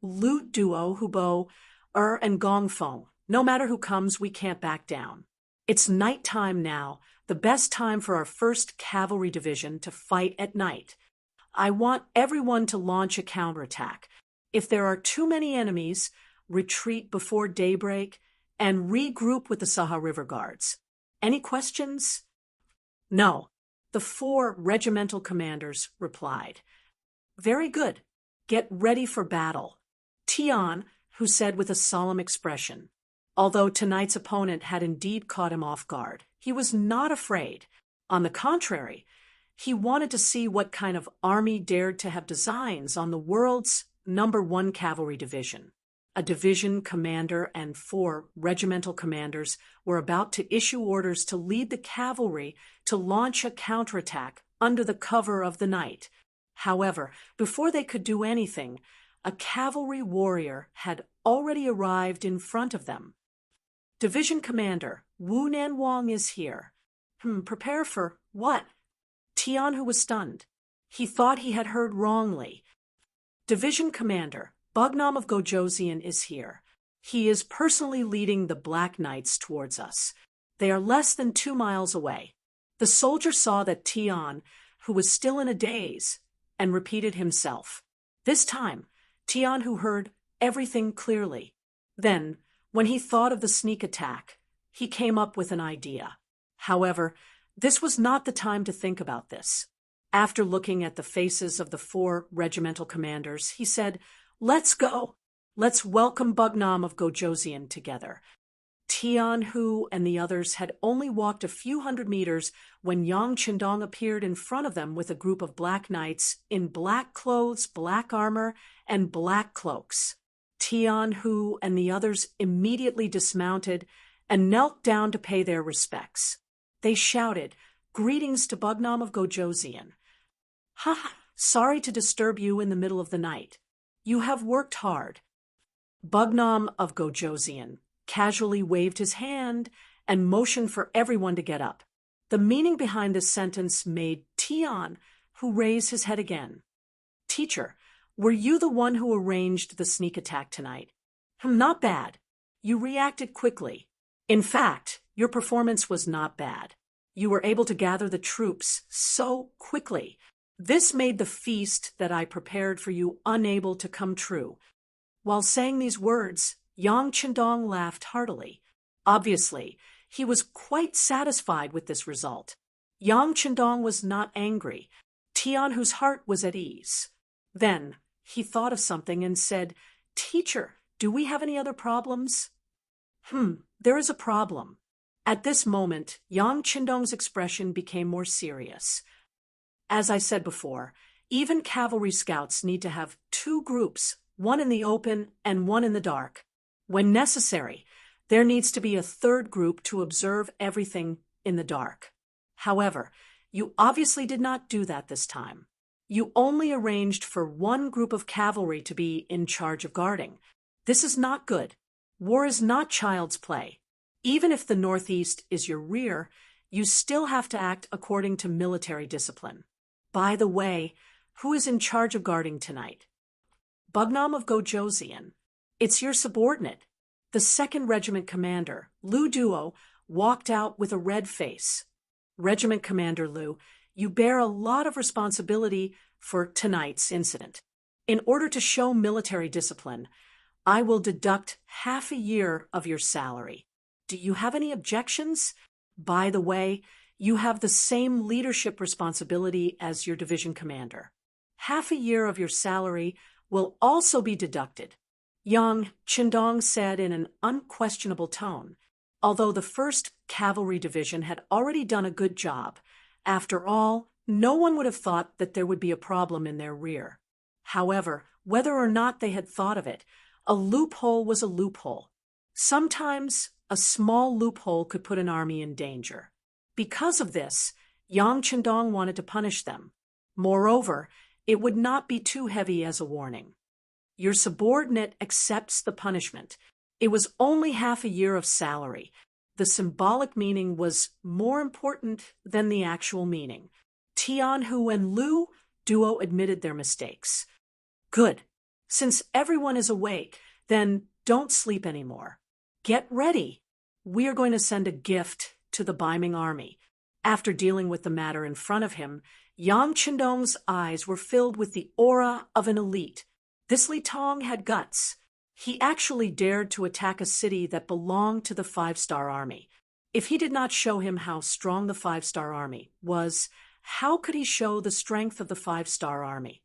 Lu Duo, Hubo, and Gongfeng, "No matter who comes, we can't back down. It's night time now, the best time for our 1st Cavalry Division to fight at night. I want everyone to launch a counterattack. If there are too many enemies, retreat before daybreak and regroup with the Saha River Guards. Any questions?" "No," the 4 regimental commanders replied. "Very good. Get ready for battle." Tian, who said with a solemn expression, although tonight's opponent had indeed caught him off guard, he was not afraid. On the contrary, he wanted to see what kind of army dared to have designs on the world's #1 Cavalry Division. A division commander and 4 regimental commanders were about to issue orders to lead the cavalry to launch a counterattack under the cover of the night. However, before they could do anything, a cavalry warrior had already arrived in front of them. "Division Commander, Wu Nanwang is here." Prepare for what?" Tian, who was stunned. He thought he had heard wrongly. "Division Commander, Bugnam of Gojoseon is here. He is personally leading the Black Knights towards us. They are less than 2 miles away." The soldier saw that Tian, who was still in a daze, and repeated himself. This time, Tian, who heard everything clearly. Then, when he thought of the sneak attack, he came up with an idea. However, this was not the time to think about this. After looking at the faces of the 4 regimental commanders, he said, "Let's go. Let's welcome Bugnam of Gojoseon together." Tian, Hu, and the others had only walked a few hundred meters when Yang Qindong appeared in front of them with a group of Black Knights in black clothes, black armor, and black cloaks. Tian, Hu, and the others immediately dismounted and knelt down to pay their respects. They shouted, "Greetings to Bugnam of Gojoseon." "Ha! Sorry to disturb you in the middle of the night. You have worked hard." Bugnam of Gojoseon casually waved his hand and motioned for everyone to get up. The meaning behind this sentence made Tian, who raised his head again. "Teacher, were you the one who arranged the sneak attack tonight?" "Not bad. You reacted quickly. In fact, your performance was not bad. You were able to gather the troops so quickly. This made the feast that I prepared for you unable to come true." While saying these words, Yang Qindong laughed heartily. Obviously, he was quite satisfied with this result. Yang Qindong was not angry. Tian, whose heart was at ease. Then he thought of something and said, "Teacher, do we have any other problems?" There is a problem." At this moment, Yang Qindong's expression became more serious. "As I said before, even cavalry scouts need to have 2 groups, one in the open and one in the dark. When necessary, there needs to be a 3rd group to observe everything in the dark. However, you obviously did not do that this time. You only arranged for 1 group of cavalry to be in charge of guarding. This is not good. War is not child's play. Even if the Northeast is your rear, you still have to act according to military discipline. By the way, who is in charge of guarding tonight?" "Bugnam of Gojoseon. It's your subordinate. The 2nd Regiment commander, Lu Duo, walked out with a red face. Regiment Commander Lu, you bear a lot of responsibility for tonight's incident. In order to show military discipline, I will deduct half a year of your salary. Do you have any objections? By the way, you have the same leadership responsibility as your division commander. Half a year of your salary will also be deducted. Yang Qindong said in an unquestionable tone, although the 1st Cavalry Division had already done a good job. After all, no one would have thought that there would be a problem in their rear. However, whether or not they had thought of it, a loophole was a loophole. Sometimes a small loophole could put an army in danger. Because of this, Yang Qindong wanted to punish them. Moreover, it would not be too heavy as a warning. Your subordinate accepts the punishment. It was only half a year of salary. The symbolic meaning was more important than the actual meaning. Tianhu and Lu Duo admitted their mistakes. Good. Since everyone is awake, then don't sleep anymore. Get ready. We are going to send a gift to the Ming army. After dealing with the matter in front of him, Yang Qindong's eyes were filled with the aura of an elite. This Li Tong had guts. He actually dared to attack a city that belonged to the 5-star army. If he did not show him how strong the 5-star army was, how could he show the strength of the 5-star army?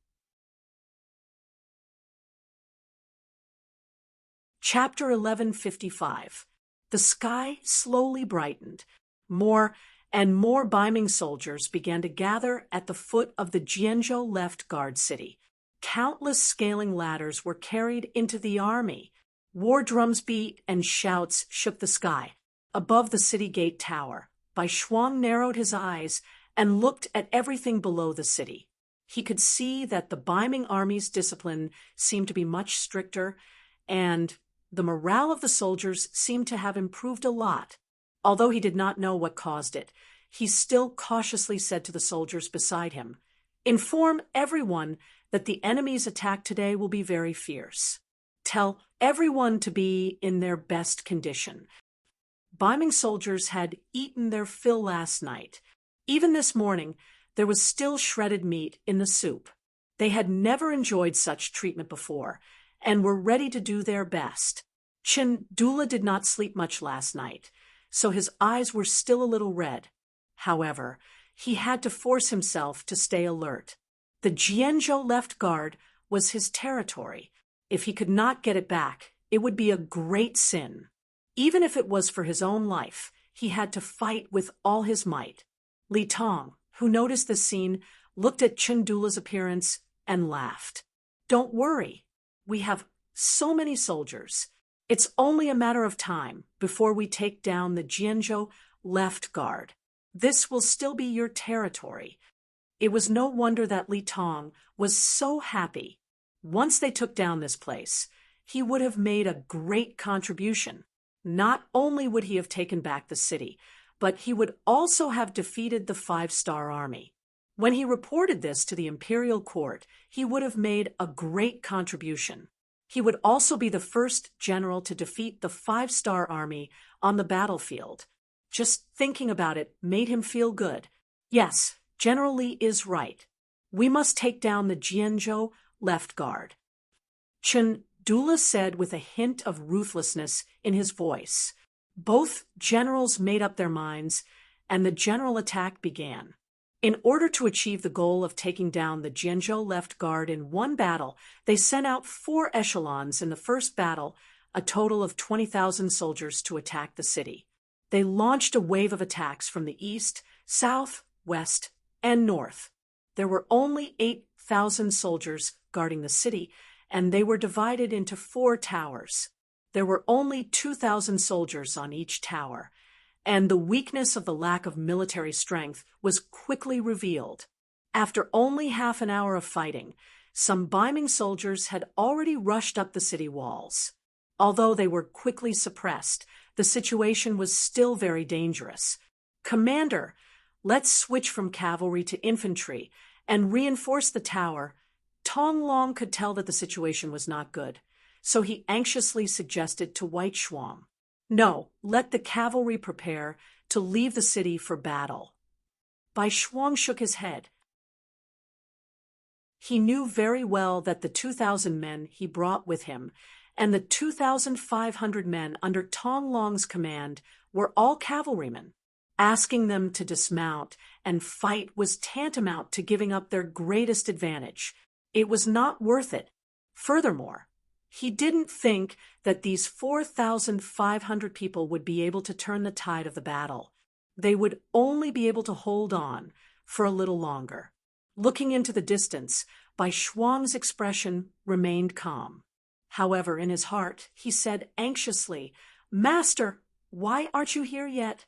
Chapter 1155. The sky slowly brightened. More and more Ming soldiers began to gather at the foot of the Jianzhou left guard city. Countless scaling ladders were carried into the army. War drums beat and shouts shook the sky. Above the city gate tower, Bai Shuang narrowed his eyes and looked at everything below the city. He could see that the Ming army's discipline seemed to be much stricter, and the morale of the soldiers seemed to have improved a lot. Although he did not know what caused it, he still cautiously said to the soldiers beside him, "Inform everyone that the enemy's attack today will be very fierce. Tell everyone to be in their best condition." Ming soldiers had eaten their fill last night. Even this morning, there was still shredded meat in the soup. They had never enjoyed such treatment before, and were ready to do their best. Chin Dula did not sleep much last night, so his eyes were still a little red. However, he had to force himself to stay alert. The Jianzhou left guard was his territory. If he could not get it back, it would be a great sin. Even if it was for his own life, he had to fight with all his might. Li Tong, who noticed this scene, looked at Chindula's appearance and laughed. "Don't worry. We have so many soldiers. It's only a matter of time before we take down the Jianzhou left guard. This will still be your territory." It was no wonder that Li Tong was so happy. Once they took down this place, he would have made a great contribution. Not only would he have taken back the city, but he would also have defeated the 5-star army. When he reported this to the imperial court, he would have made a great contribution. He would also be the first general to defeat the 5-star army on the battlefield. Just thinking about it made him feel good. Yes, General Li is right. We must take down the Jianzhou left guard. Chen Dula said with a hint of ruthlessness in his voice. Both generals made up their minds, and the general attack began. In order to achieve the goal of taking down the Jianzhou left guard in one battle, they sent out 4 echelons in the first battle, a total of 20,000 soldiers to attack the city. They launched a wave of attacks from the east, south, west, and north. There were only 8,000 soldiers guarding the city, and they were divided into 4 towers. There were only 2,000 soldiers on each tower, and the weakness of the lack of military strength was quickly revealed. After only half an hour of fighting, some Ming soldiers had already rushed up the city walls. Although they were quickly suppressed, the situation was still very dangerous. "Commander, let's switch from cavalry to infantry and reinforce the tower." Tong Long could tell that the situation was not good. so he anxiously suggested to White Shuang, "No, let the cavalry prepare to leave the city for battle." Bai Shuang shook his head. He knew very well that the 2,000 men he brought with him and the 2,500 men under Tong Long's command were all cavalrymen. Asking them to dismount and fight was tantamount to giving up their greatest advantage. It was not worth it. Furthermore, he didn't think that these 4,500 people would be able to turn the tide of the battle. They would only be able to hold on for a little longer. Looking into the distance, Bai Shuang's expression remained calm. However, in his heart, he said anxiously, "Master, why aren't you here yet?"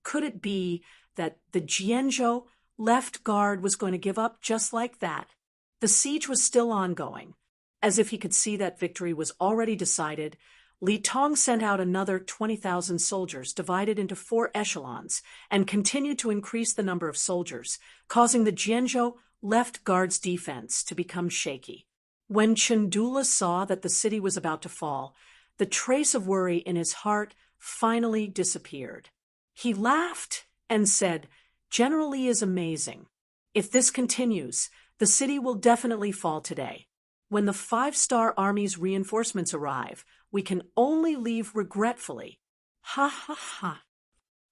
Could it be that the Jianzhou left guard was going to give up just like that? The siege was still ongoing. As if he could see that victory was already decided, Li Tong sent out another 20,000 soldiers divided into 4 echelons and continued to increase the number of soldiers, causing the Jianzhou left guard's defense to become shaky. When Chandula saw that the city was about to fall, the trace of worry in his heart finally disappeared. He laughed and said, "General Li is amazing. If this continues, the city will definitely fall today. When the 5-star Army's reinforcements arrive, we can only leave regretfully." Ha ha ha.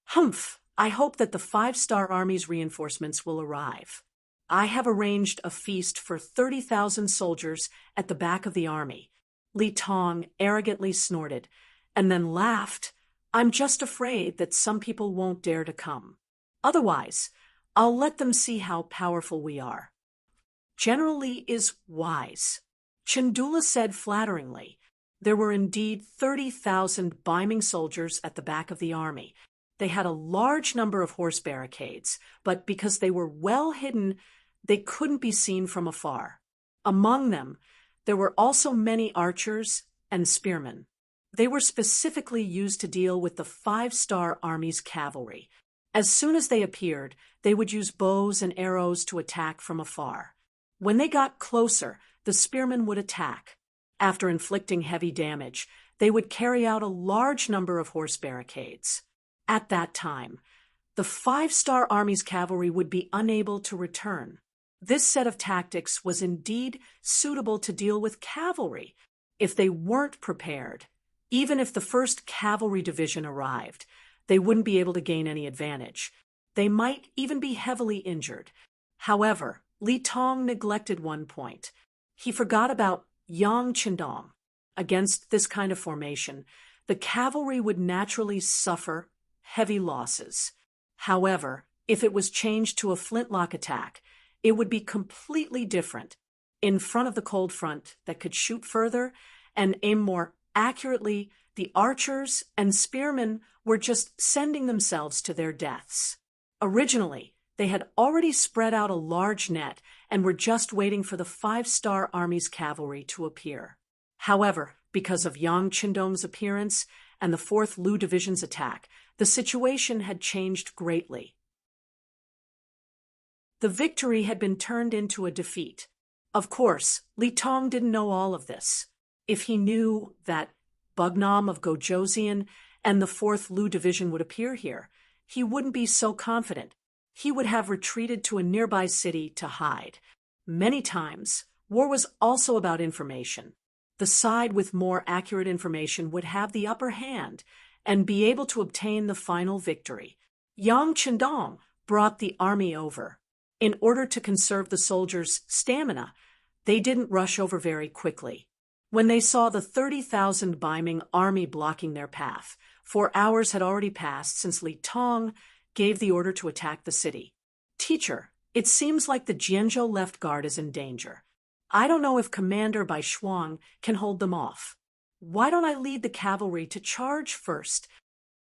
Humph, I hope that the 5-star Army's reinforcements will arrive. I have arranged a feast for 30,000 soldiers at the back of the army. Li Tong arrogantly snorted, and then laughed. "I'm just afraid that some people won't dare to come. Otherwise, I'll let them see how powerful we are." "General Li is wise," Chandula said flatteringly. There were indeed 30,000 Ming soldiers at the back of the army. They had a large number of horse barricades, but because they were well hidden, they couldn't be seen from afar. Among them, there were also many archers and spearmen. They were specifically used to deal with the 5-star Army's cavalry. As soon as they appeared, they would use bows and arrows to attack from afar. When they got closer, the spearmen would attack. After inflicting heavy damage, they would carry out a large number of horse barricades. At that time, the 5-star Army's cavalry would be unable to return. This set of tactics was indeed suitable to deal with cavalry. If they weren't prepared, even if the 1st Cavalry Division arrived, they wouldn't be able to gain any advantage. They might even be heavily injured. However, Li Tong neglected one point. He forgot about Yang Qindong. Against this kind of formation, the cavalry would naturally suffer heavy losses. However, if it was changed to a flintlock attack, it would be completely different. In front of the cold front that could shoot further and aim more accurately, the archers and spearmen were just sending themselves to their deaths. Originally, they had already spread out a large net and were just waiting for the 5-star Army's cavalry to appear. However, because of Yang Qindong's appearance and the 4th Lu Division's attack, the situation had changed greatly. The victory had been turned into a defeat. Of course, Li Tong didn't know all of this. If he knew that Bugnam of Gojoseon and the 4th Lu Division would appear here, he wouldn't be so confident. He would have retreated to a nearby city to hide. Many times, war was also about information. The side with more accurate information would have the upper hand and be able to obtain the final victory. Yang Qindong brought the army over. In order to conserve the soldiers' stamina, they didn't rush over very quickly. When they saw the 30,000 Ming army blocking their path, 4 hours had already passed since Li Tong gave the order to attack the city. "Teacher, it seems like the Jianzhou left guard is in danger. I don't know if Commander Bai Shuang can hold them off. Why don't I lead the cavalry to charge first?"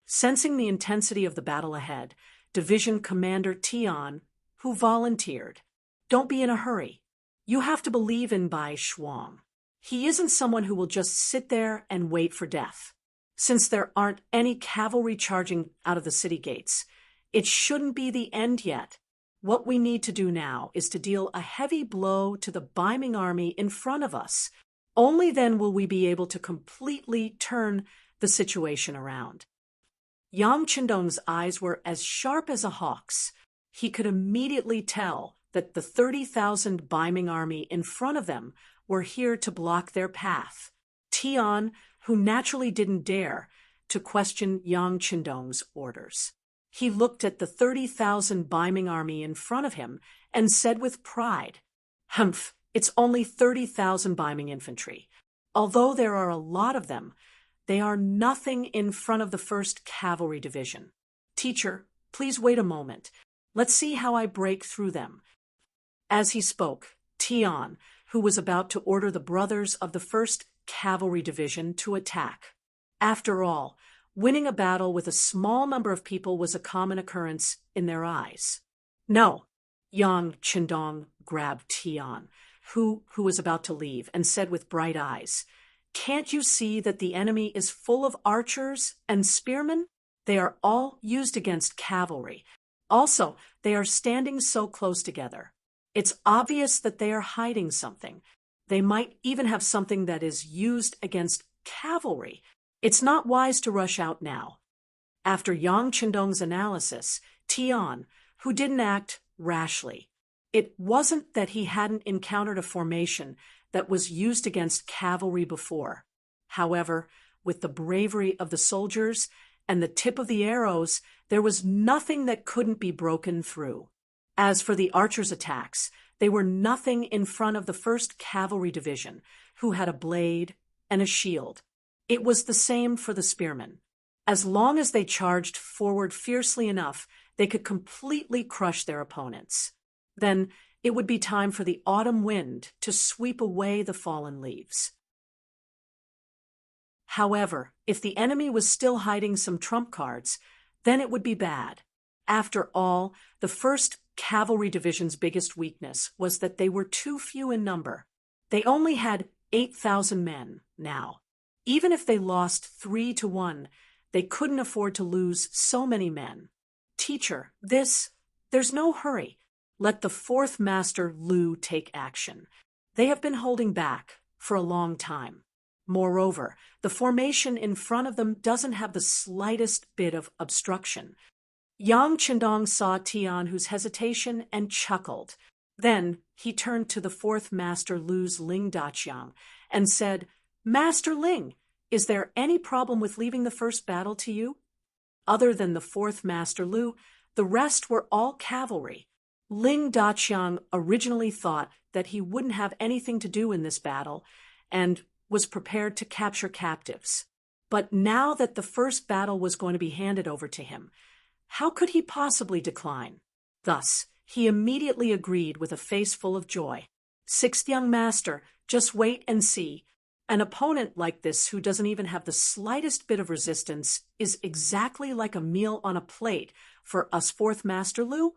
Sensing the intensity of the battle ahead, Division Commander Tian, who volunteered, "Don't be in a hurry. You have to believe in Bai Shuang. He isn't someone who will just sit there and wait for death. Since there aren't any cavalry charging out of the city gates, it shouldn't be the end yet. What we need to do now is to deal a heavy blow to the Ming army in front of us. Only then will we be able to completely turn the situation around. Yang Qindong's eyes were as sharp as a hawk's. He could immediately tell that the 30,000 Ming army in front of them were here to block their path. Tian, who naturally didn't dare to question Yang Qindong's orders. He looked at the 30,000 Ming army in front of him and said with pride, "Humph, it's only 30,000 Ming infantry. Although there are a lot of them, they are nothing in front of the 1st Cavalry Division. Teacher, please wait a moment. Let's see how I break through them." As he spoke, Tian, who was about to order the brothers of the 1st Cavalry Division to attack. After all, winning a battle with a small number of people was a common occurrence in their eyes. "No." Yang Qindong grabbed Tian, who was about to leave, and said with bright eyes, "Can't you see that the enemy is full of archers and spearmen? They are all used against cavalry. Also, they are standing so close together. It's obvious that they are hiding something. They might even have something that is used against cavalry. It's not wise to rush out now." After Yang Qindong's analysis, Tian, who didn't act rashly. It wasn't that he hadn't encountered a formation that was used against cavalry before. However, with the bravery of the soldiers and the tip of the arrows, there was nothing that couldn't be broken through. As for the archers' attacks, they were nothing in front of the 1st Cavalry Division, who had a blade and a shield. It was the same for the spearmen. As long as they charged forward fiercely enough, they could completely crush their opponents. Then it would be time for the autumn wind to sweep away the fallen leaves. However, if the enemy was still hiding some trump cards, then it would be bad. After all, the 1st Cavalry Division's biggest weakness was that they were too few in number. They only had 8,000 men now. Even if they lost 3-1, they couldn't afford to lose so many men. "Teacher, there's no hurry. Let the 4th Master Lu take action. They have been holding back for a long time. Moreover, the formation in front of them doesn't have the slightest bit of obstruction." Yang Qindong saw Tianhu's hesitation and chuckled. Then he turned to the 4th Master Lu's Ling Daqiang and said, "Master Ling, is there any problem with leaving the first battle to you?" Other than the 4th Master Lu, the rest were all cavalry. Ling Daqiang originally thought that he wouldn't have anything to do in this battle and was prepared to capture captives. But now that the first battle was going to be handed over to him, how could he possibly decline? Thus, he immediately agreed with a face full of joy. "Sixth young master, just wait and see. An opponent like this who doesn't even have the slightest bit of resistance is exactly like a meal on a plate for us 4th Master Lu."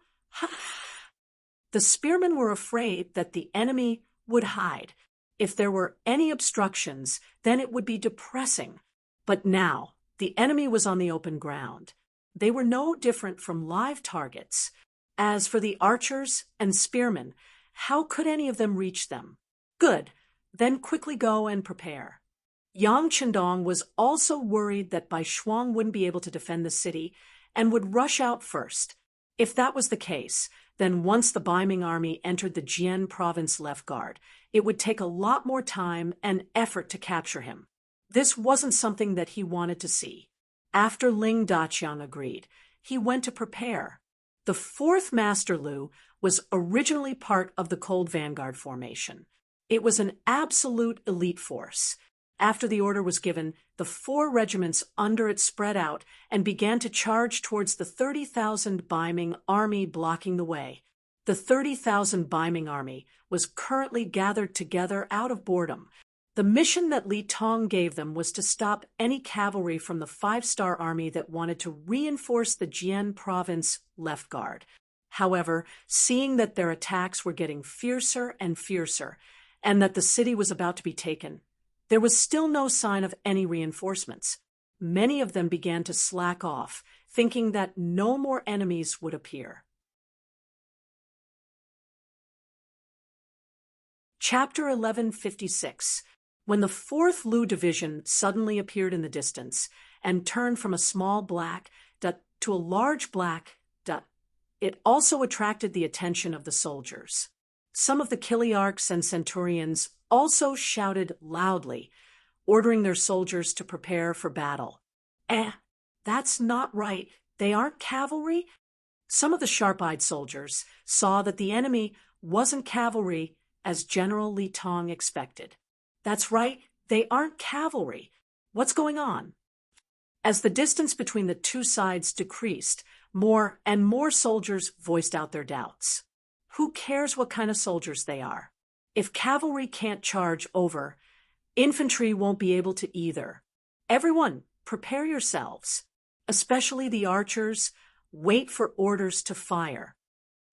The spearmen were afraid that the enemy would hide. If there were any obstructions, then it would be depressing. But now, the enemy was on the open ground. They were no different from live targets. As for the archers and spearmen, how could any of them reach them? Good, then quickly go and prepare. Yang Qindong was also worried that Bai Shuang wouldn't be able to defend the city and would rush out first. If that was the case, then once the Ming army entered the Jian province left guard, it would take a lot more time and effort to capture him. This wasn't something that he wanted to see. After Ling Daqiang agreed, he went to prepare. The 4th Master Lu was originally part of the Cold Vanguard formation. It was an absolute elite force. After the order was given, the 4 regiments under it spread out and began to charge towards the 30,000 Ming army blocking the way. The 30,000 Ming army was currently gathered together out of boredom. The mission that Li Tong gave them was to stop any cavalry from the 5-star army that wanted to reinforce the Jian province left guard. However, seeing that their attacks were getting fiercer and fiercer, and that the city was about to be taken, there was still no sign of any reinforcements. Many of them began to slack off, thinking that no more enemies would appear. Chapter 1156. When the 4th Lu Division suddenly appeared in the distance and turned from a small black dot to a large black dot, it also attracted the attention of the soldiers. Some of the Kiliarchs and Centurions also shouted loudly, ordering their soldiers to prepare for battle. That's not right. They aren't cavalry? Some of the sharp-eyed soldiers saw that the enemy wasn't cavalry as General Li Tong expected. That's right, they aren't cavalry. What's going on? As the distance between the two sides decreased, more and more soldiers voiced out their doubts. Who cares what kind of soldiers they are? If cavalry can't charge over, infantry won't be able to either. Everyone, prepare yourselves. Especially the archers, wait for orders to fire.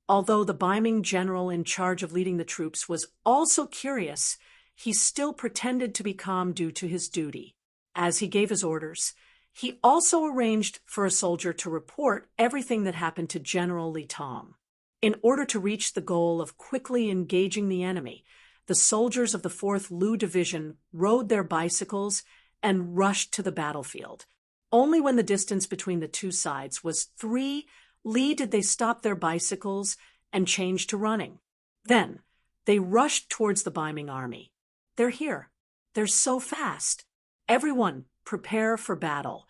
Although the Ming general in charge of leading the troops was also curious, he still pretended to be calm due to his duty. As he gave his orders, he also arranged for a soldier to report everything that happened to General Li Tong. In order to reach the goal of quickly engaging the enemy, the soldiers of the 4th Lu Division rode their bicycles and rushed to the battlefield. Only when the distance between the two sides was 3 li did they stop their bicycles and change to running. Then, they rushed towards the Ming army. They're here. They're so fast. Everyone, prepare for battle.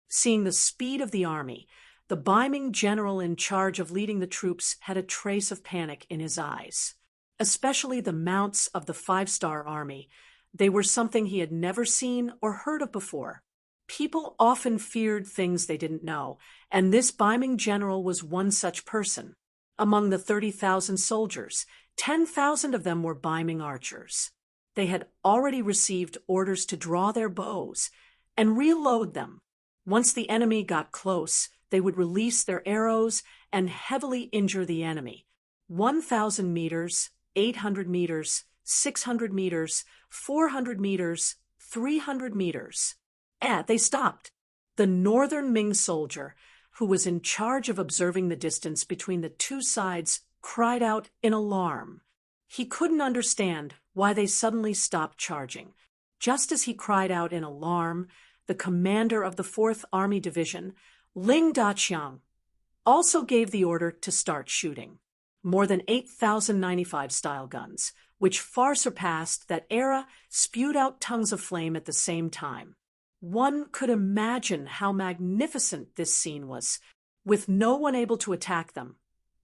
Seeing the speed of the army, the Ming general in charge of leading the troops had a trace of panic in his eyes. Especially the mounts of the 5-star army. They were something he had never seen or heard of before. People often feared things they didn't know, and this Ming general was one such person. Among the 30,000 soldiers, 10,000 of them were Ming archers. They had already received orders to draw their bows and reload them. Once the enemy got close, they would release their arrows and heavily injure the enemy. 1,000 meters, 800 meters, 600 meters, 400 meters, 300 meters. They stopped. The northern Ming soldier, who was in charge of observing the distance between the two sides, cried out in alarm. He couldn't understand why they suddenly stopped charging. Just as he cried out in alarm, the commander of the 4th Army Division, Ling Daqiang, also gave the order to start shooting. More than 8,095 style guns, which far surpassed that era, spewed out tongues of flame at the same time. One could imagine how magnificent this scene was, with no one able to attack them.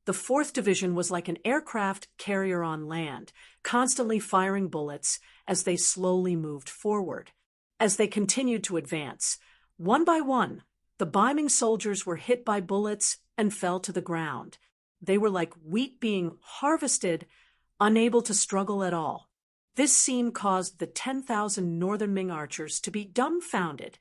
The 4th Division was like an aircraft carrier on land, constantly firing bullets as they slowly moved forward. As they continued to advance, one by one, the Ming soldiers were hit by bullets and fell to the ground. They were like wheat being harvested, unable to struggle at all. This scene caused the 10,000 northern Ming archers to be dumbfounded,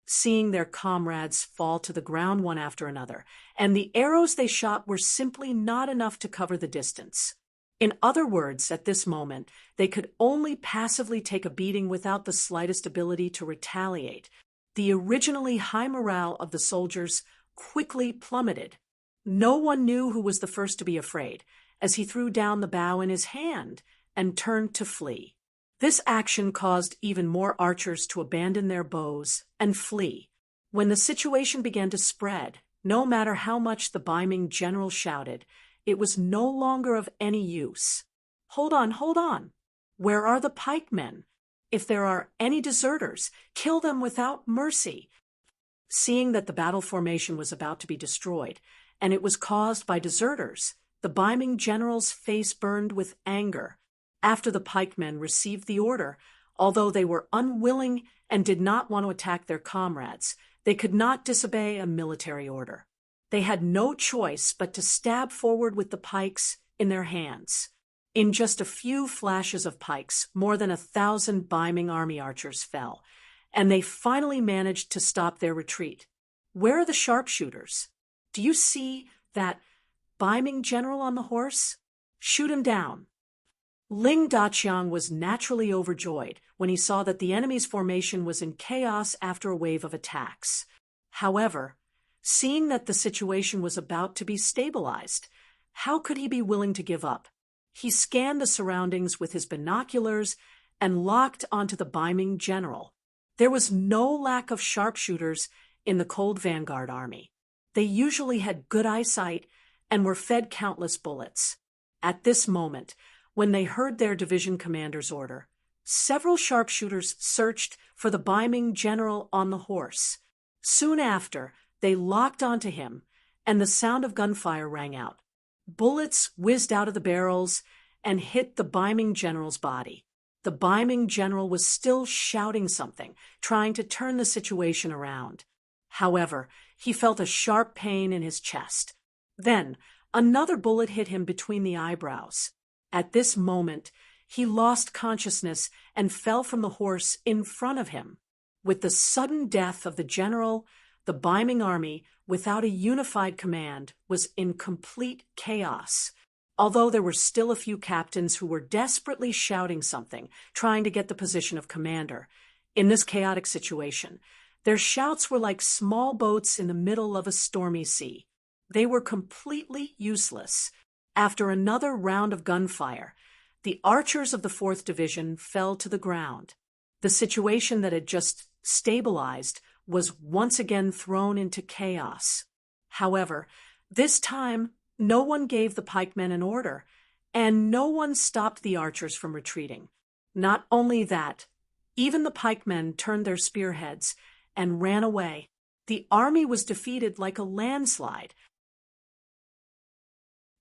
seeing their comrades fall to the ground one after another, and the arrows they shot were simply not enough to cover the distance. In other words, at this moment, they could only passively take a beating without the slightest ability to retaliate. The originally high morale of the soldiers quickly plummeted. No one knew who was the first to be afraid, as he threw down the bow in his hand and turned to flee. This action caused even more archers to abandon their bows and flee. When the situation began to spread, no matter how much the Ming general shouted, it was no longer of any use. Hold on. Where are the pikemen? If there are any deserters, kill them without mercy. Seeing that the battle formation was about to be destroyed, and it was caused by deserters, the Ming general's face burned with anger. After the pikemen received the order, although they were unwilling and did not want to attack their comrades, they could not disobey a military order. They had no choice but to stab forward with the pikes in their hands. In just a few flashes of pikes, more than 1,000 Ming army archers fell, and they finally managed to stop their retreat. Where are the sharpshooters? Do you see that Ming general on the horse? Shoot him down. Ling Daqiang was naturally overjoyed when he saw that the enemy's formation was in chaos after a wave of attacks. However, seeing that the situation was about to be stabilized, how could he be willing to give up? He scanned the surroundings with his binoculars and locked onto the Ming general. There was no lack of sharpshooters in the Cold Vanguard Army. They usually had good eyesight and were fed countless bullets. At this moment, when they heard their division commander's order, several sharpshooters searched for the Ming general on the horse. Soon after, they locked onto him, and the sound of gunfire rang out. Bullets whizzed out of the barrels and hit the Ming general's body. The Ming general was still shouting something, trying to turn the situation around. However, he felt a sharp pain in his chest. Then, another bullet hit him between the eyebrows. At this moment, he lost consciousness and fell from the horse in front of him. With the sudden death of the general, the Ming army, without a unified command, was in complete chaos. Although there were still a few captains who were desperately shouting something, trying to get the position of commander. In this chaotic situation, their shouts were like small boats in the middle of a stormy sea. They were completely useless. After another round of gunfire, the archers of the 4th Division fell to the ground. The situation that had just stabilized was once again thrown into chaos. However, this time, no one gave the pikemen an order, and no one stopped the archers from retreating. Not only that, even the pikemen turned their spearheads and ran away. The army was defeated like a landslide.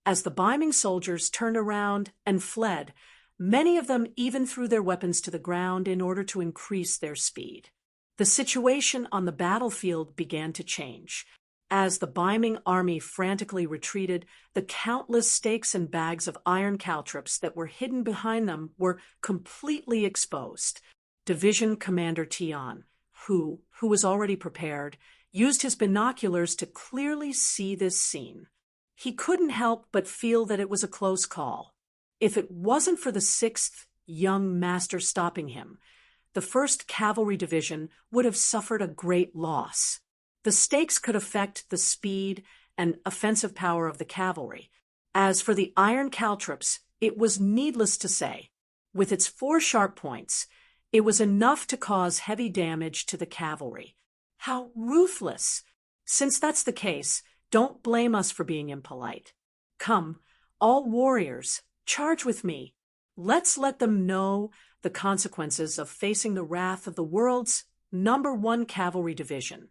As the Ming soldiers turned around and fled, many of them even threw their weapons to the ground in order to increase their speed. The situation on the battlefield began to change. As the Ming army frantically retreated, the countless stakes and bags of iron caltrops that were hidden behind them were completely exposed. Division Commander Tian, who was already prepared, used his binoculars to clearly see this scene. He couldn't help but feel that it was a close call. If it wasn't for the 6th young master stopping him, the 1st Cavalry Division would have suffered a great loss. The stakes could affect the speed and offensive power of the cavalry. As for the iron caltrops, it was needless to say. With its 4 sharp points, it was enough to cause heavy damage to the cavalry. How ruthless! Since that's the case, don't blame us for being impolite. Come, all warriors, charge with me. Let's let them know the consequences of facing the wrath of the world's #1 cavalry division.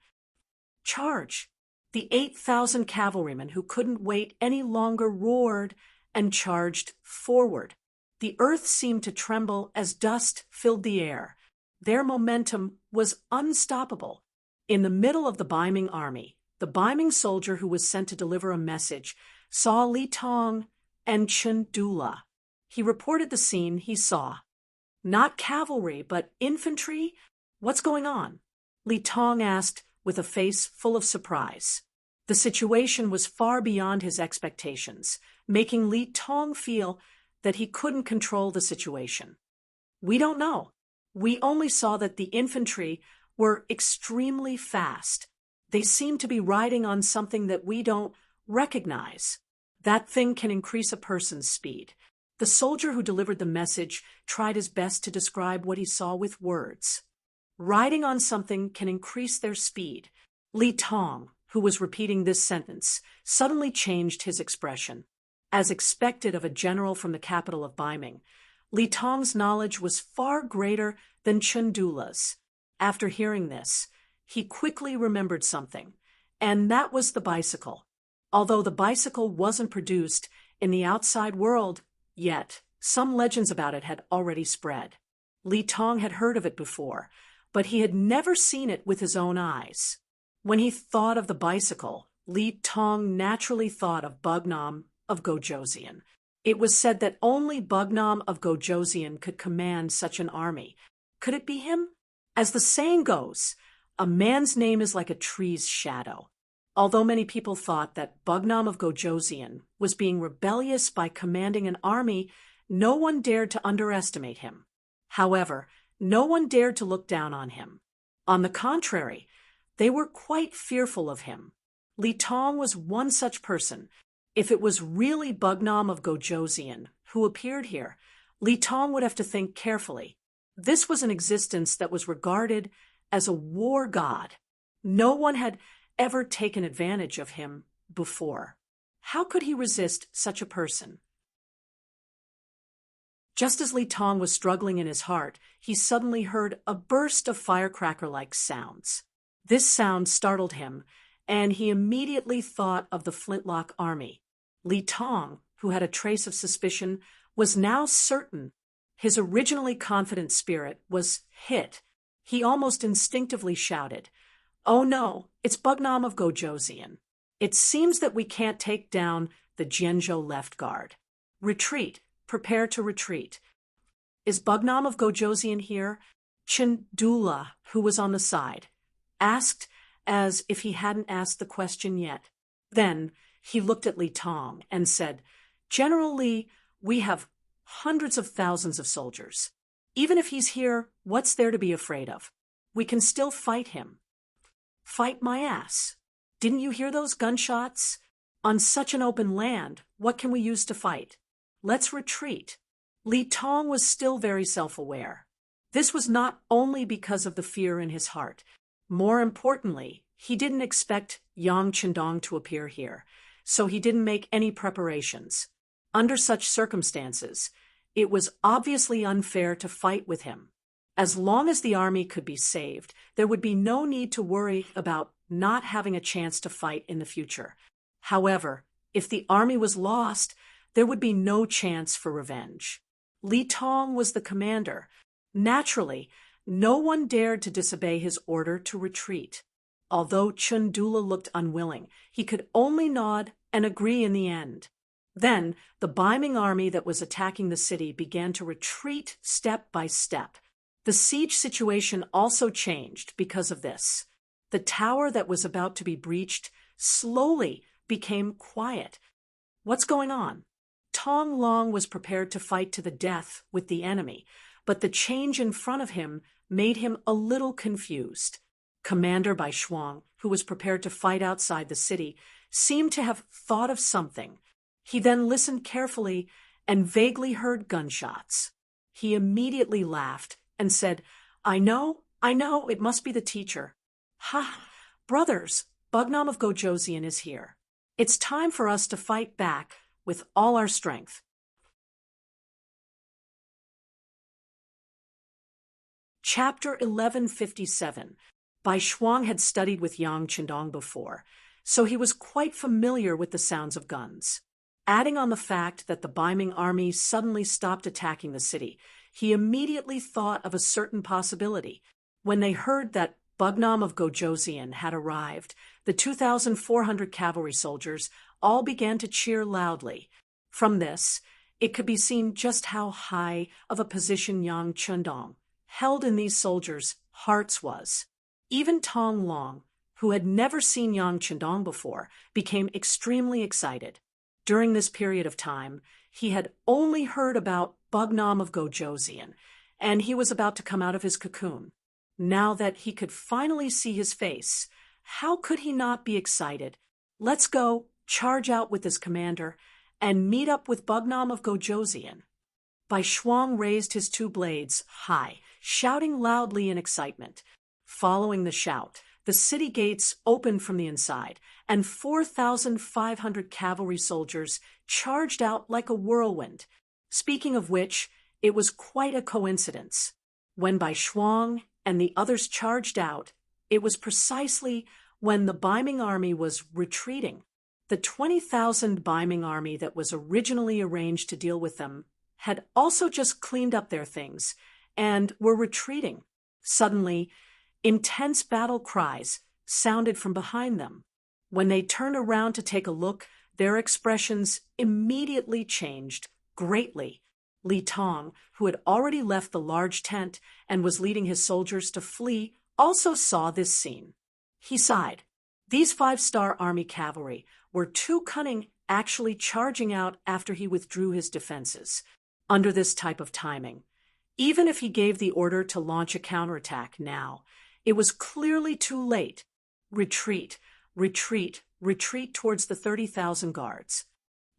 Charge! The 8,000 cavalrymen who couldn't wait any longer roared and charged forward. The earth seemed to tremble as dust filled the air. Their momentum was unstoppable. In the middle of the Ming army, the Ming soldier who was sent to deliver a message saw Li Tong and Chen Dula. He reported the scene he saw. Not cavalry, but infantry? What's going on? Li Tong asked with a face full of surprise. The situation was far beyond his expectations, making Li Tong feel that he couldn't control the situation. We don't know. We only saw that the infantry were extremely fast. They seem to be riding on something that we don't recognize. That thing can increase a person's speed. The soldier who delivered the message tried his best to describe what he saw with words. Riding on something can increase their speed. Li Tong, who was repeating this sentence, suddenly changed his expression. As expected of a general from the capital of Ming, Li Tong's knowledge was far greater than Chen Dula's. After hearing this, he quickly remembered something, and that was the bicycle. Although the bicycle wasn't produced in the outside world yet, some legends about it had already spread. Li Tong had heard of it before, but he had never seen it with his own eyes. When he thought of the bicycle, Li Tong naturally thought of Bugnam of Gojoseon. It was said that only Bugnam of Gojoseon could command such an army. Could it be him? As the saying goes, a man's name is like a tree's shadow. Although many people thought that Bugnam of Gojoseon was being rebellious by commanding an army, no one dared to underestimate him. However, no one dared to look down on him. On the contrary, they were quite fearful of him. Li Tong was one such person. If it was really Bugnam of Gojoseon who appeared here, Li Tong would have to think carefully. This was an existence that was regarded as a war god. No one had ever taken advantage of him before. How could he resist such a person? Just as Li Tong was struggling in his heart, he suddenly heard a burst of firecracker-like sounds. This sound startled him, and he immediately thought of the Flintlock army. Li Tong, who had a trace of suspicion, was now certain. His originally confident spirit was hit. He almost instinctively shouted, "Oh no, it's Bugnam of Gojoseon. It seems that we can't take down the Jianzhou left guard. Retreat, prepare to retreat." "Is Bugnam of Gojoseon here?" Chindula, who was on the side, asked as if he hadn't asked the question yet. Then he looked at Li Tong and said, "General Li, we have hundreds of thousands of soldiers. Even if he's here, what's there to be afraid of? We can still fight him." "Fight my ass. Didn't you hear those gunshots? On such an open land, what can we use to fight? Let's retreat." Li Tong was still very self-aware. This was not only because of the fear in his heart. More importantly, he didn't expect Yang Qindong to appear here, so he didn't make any preparations. Under such circumstances, it was obviously unfair to fight with him. As long as the army could be saved, there would be no need to worry about not having a chance to fight in the future. However, if the army was lost, there would be no chance for revenge. Li Tong was the commander. Naturally, no one dared to disobey his order to retreat. Although Chundula looked unwilling, he could only nod and agree in the end. Then, the Ming army that was attacking the city began to retreat step by step. The siege situation also changed because of this. The tower that was about to be breached slowly became quiet. What's going on? Tong Long was prepared to fight to the death with the enemy, but the change in front of him made him a little confused. Commander Bai Shuang, who was prepared to fight outside the city, seemed to have thought of something. He then listened carefully and vaguely heard gunshots. He immediately laughed and said, I know, it must be the teacher. Ha! Brothers, Bugnam of Gojoseon is here. It's time for us to fight back with all our strength." Chapter 1157. Bai Shuang had studied with Yang Qindong before, so he was quite familiar with the sounds of guns. Adding on the fact that the Ming army suddenly stopped attacking the city, he immediately thought of a certain possibility. When they heard that Bugnam of Gojoseon had arrived, the 2,400 cavalry soldiers all began to cheer loudly. From this, it could be seen just how high of a position Yang Qindong held in these soldiers' hearts was. Even Tong Long, who had never seen Yang Qindong before, became extremely excited. During this period of time, he had only heard about Bugnam of Gojoseon, and he was about to come out of his cocoon. Now that he could finally see his face, how could he not be excited? Let's go, charge out with his commander, and meet up with Bugnam of Gojoseon. Bai Shuang raised his two blades high, shouting loudly in excitement. Following the shout, the city gates opened from the inside, and 4,500 cavalry soldiers charged out like a whirlwind. Speaking of which, it was quite a coincidence. When Bai Shuang and the others charged out, it was precisely when the Ming army was retreating. The 20,000 Ming army that was originally arranged to deal with them had also just cleaned up their things and were retreating. Suddenly, intense battle cries sounded from behind them. When they turned around to take a look, their expressions immediately changed greatly. Li Tong, who had already left the large tent and was leading his soldiers to flee, also saw this scene. He sighed. These 5-star army cavalry were too cunning, actually charging out after he withdrew his defenses. Under this type of timing, even if he gave the order to launch a counterattack now, it was clearly too late. Retreat, retreat, retreat towards the 30,000 guards.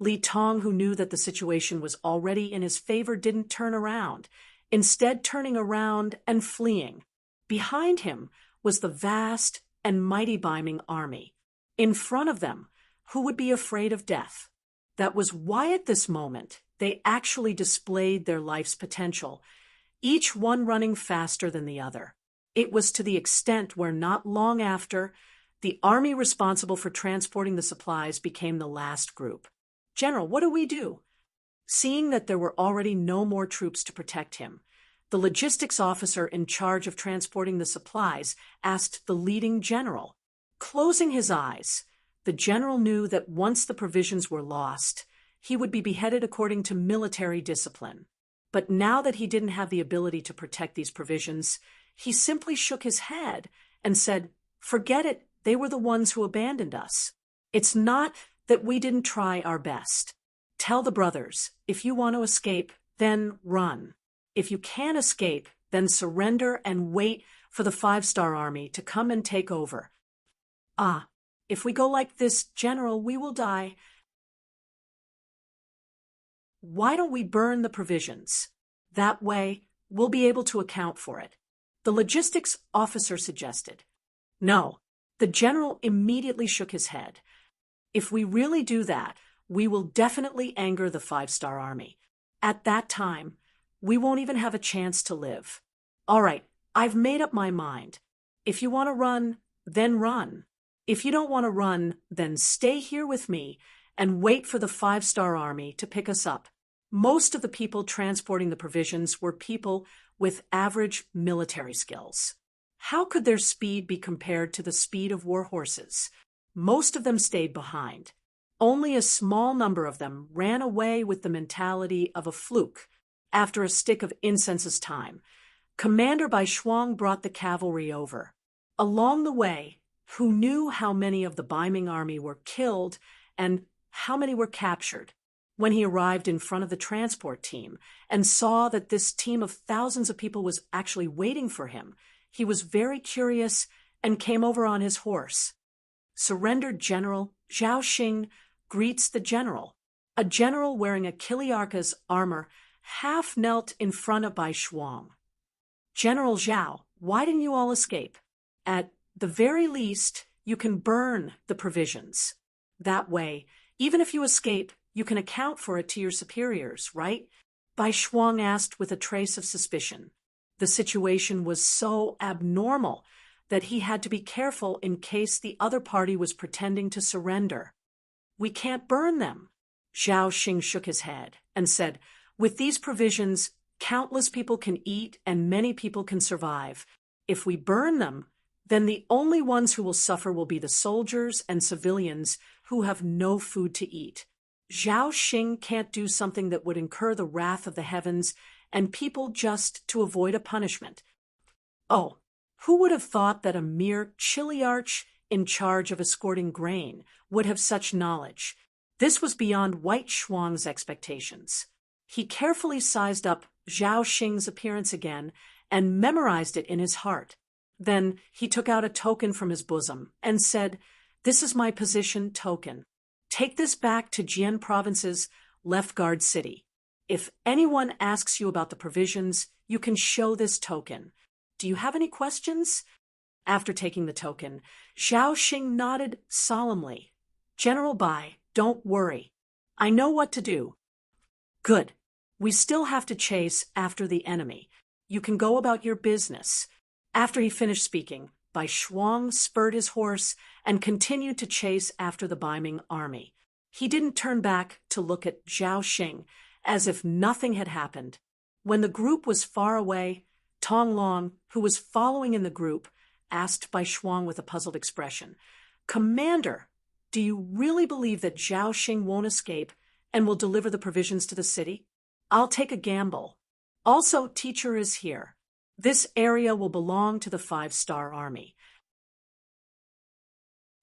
Li Tong, who knew that the situation was already in his favor, didn't turn around, instead turning around and fleeing. Behind him was the vast and mighty Ming army. In front of them, who would be afraid of death? That was why at this moment they actually displayed their life's potential, each one running faster than the other. It was to the extent where not long after, the army responsible for transporting the supplies became the last group. "General, what do we do?" Seeing that there were already no more troops to protect him, the logistics officer in charge of transporting the supplies asked the leading general. Closing his eyes, the general knew that once the provisions were lost, he would be beheaded according to military discipline. But now that he didn't have the ability to protect these provisions, he simply shook his head and said, "Forget it, they were the ones who abandoned us. It's not that we didn't try our best. Tell the brothers, if you want to escape, then run. If you can't escape, then surrender and wait for the 5-star army to come and take over. Ah, if we go like this, General, we will die. Why don't we burn the provisions? That way, we'll be able to account for it," the logistics officer suggested. No, the general immediately shook his head. "If we really do that, we will definitely anger the 5-star army. At that time, we won't even have a chance to live. All right, I've made up my mind. If you want to run, then run. If you don't want to run, then stay here with me and wait for the 5-star army to pick us up." Most of the people transporting the provisions were people with average military skills. How could their speed be compared to the speed of war horses? Most of them stayed behind. Only a small number of them ran away with the mentality of a fluke. After a stick of incense's time, Commander Bai Shuang brought the cavalry over. Along the way, who knew how many of the Ming army were killed and how many were captured? When he arrived in front of the transport team and saw that this team of thousands of people was actually waiting for him, he was very curious and came over on his horse. Surrendered General Zhao Xing greets the general. A general wearing a Kiliarka's armor half knelt in front of Bai Shuang. "General Zhao, why didn't you all escape? At the very least, you can burn the provisions. That way, even if you escape, you can account for it to your superiors, right?" Bai Shuang asked with a trace of suspicion. The situation was so abnormal that he had to be careful in case the other party was pretending to surrender. "We can't burn them." Zhao Xing shook his head and said, "With these provisions, countless people can eat and many people can survive. If we burn them, then the only ones who will suffer will be the soldiers and civilians who have no food to eat. Zhao Xing can't do something that would incur the wrath of the heavens and people just to avoid a punishment. Oh, who would have thought that a mere chiliarch in charge of escorting grain would have such knowledge? This was beyond White Shuang's expectations. He carefully sized up Zhao Xing's appearance again and memorized it in his heart. Then he took out a token from his bosom and said, "This is my position token. Take this back to Jian Province's left guard city. If anyone asks you about the provisions, you can show this token. Do you have any questions?" After taking the token, Zhao Xing nodded solemnly. "General Bai, don't worry. I know what to do." "Good. We still have to chase after the enemy. You can go about your business." After he finished speaking, Bai Shuang spurred his horse and continued to chase after the Ming army. He didn't turn back to look at Zhao Xing, as if nothing had happened. When the group was far away, Tong Long, who was following in the group, asked Bai Shuang with a puzzled expression, "Commander, do you really believe that Zhao Xing won't escape and will deliver the provisions to the city?" "I'll take a gamble. Also, teacher is here. This area will belong to the 5-star army.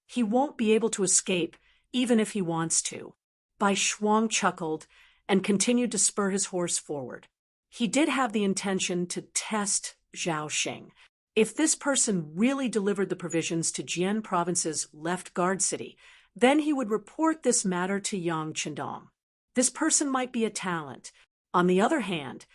He won't be able to escape even if he wants to." Bai Shuang chuckled and continued to spur his horse forward. He did have the intention to test Zhao Xing. If this person really delivered the provisions to Jian Province's left guard city, Then he would report this matter to Yang Chendong. This person might be a talent. On the other hand,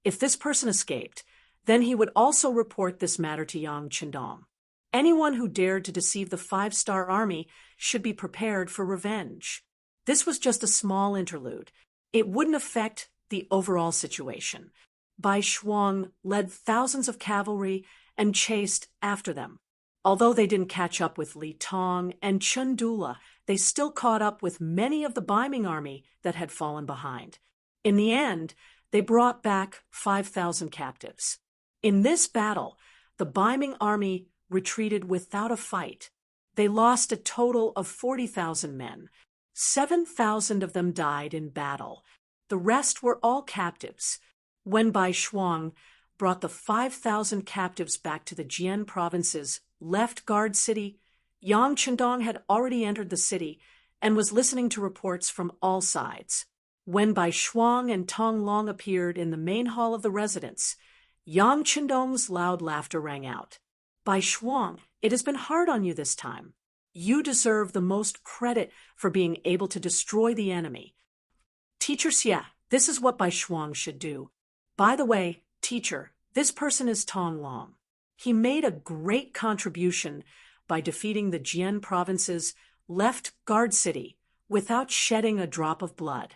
if this person escaped, then he would also report this matter to Yang Chendong. Anyone who dared to deceive the five-star army should be prepared for revenge. This was just a small interlude. It wouldn't affect the overall situation. Bai Shuang led thousands of cavalry and chased after them. Although they didn't catch up with Li Tong and Chun Dula, they still caught up with many of the Bai Ming army that had fallen behind. In the end, they brought back 5,000 captives. In this battle, the Bai Ming army retreated without a fight. They lost a total of 40,000 men. 7,000 of them died in battle. The rest were all captives. When Bai Shuang brought the 5,000 captives back to the Jian province's left guard city, Yang Chendong had already entered the city and was listening to reports from all sides. When Bai Shuang and Tong Long appeared in the main hall of the residence, Yang Chendong's loud laughter rang out. Bai Shuang, it has been hard on you this time. You deserve the most credit for being able to destroy the enemy. Teacher Xia, this is what Bai Shuang should do. By the way, teacher, this person is Tong Long. He made a great contribution by defeating the Jian province's left guard city without shedding a drop of blood.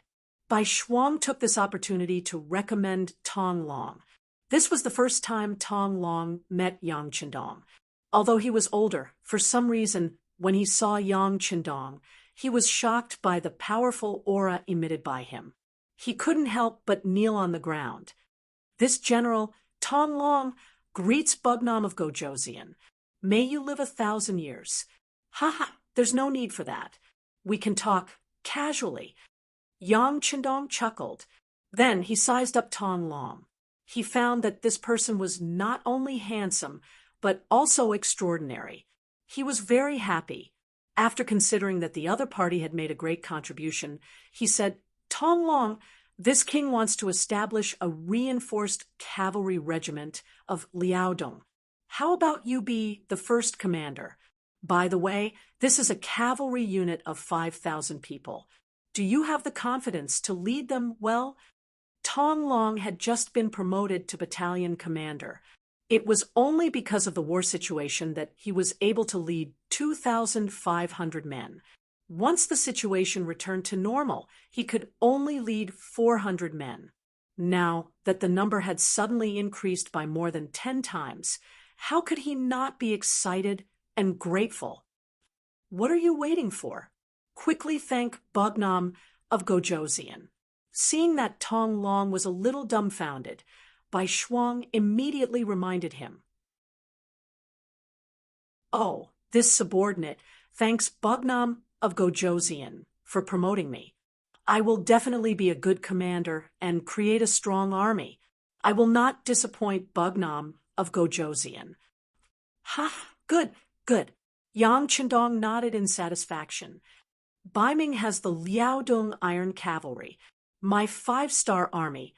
Bai Shuang took this opportunity to recommend Tong Long. This was the first time Tong Long met Yang Chendong. Although he was older, for some reason, when he saw Yang Chendong, he was shocked by the powerful aura emitted by him. He couldn't help but kneel on the ground. This general, Tong Long, greets Bugnam of Gojoseon. May you live 1,000 years. Ha, there's no need for that. We can talk casually. Yang Chendong chuckled. Then he sized up Tong Long. He found that this person was not only handsome, but also extraordinary. He was very happy. After considering that the other party had made a great contribution, he said, Tong Long, this king wants to establish a reinforced cavalry regiment of Liaodong. How about you be the first commander? By the way, this is a cavalry unit of 5,000 people. Do you have the confidence to lead them well? Tong Long had just been promoted to battalion commander. It was only because of the war situation that he was able to lead 2,500 men. Once the situation returned to normal, he could only lead 400 men. Now that the number had suddenly increased by more than 10 times, how could he not be excited and grateful? What are you waiting for? Quickly thank Bugnam of Gojoseon. Seeing that Tong Long was a little dumbfounded, Bai Shuang immediately reminded him. Oh, this subordinate thanks Bugnam of Gojoseon for promoting me. I will definitely be a good commander and create a strong army. I will not disappoint Bugnam of Gojoseon. Ha, good. Yang Chendong nodded in satisfaction. Bai Ming has the Liaodong Iron Cavalry. My 5-star army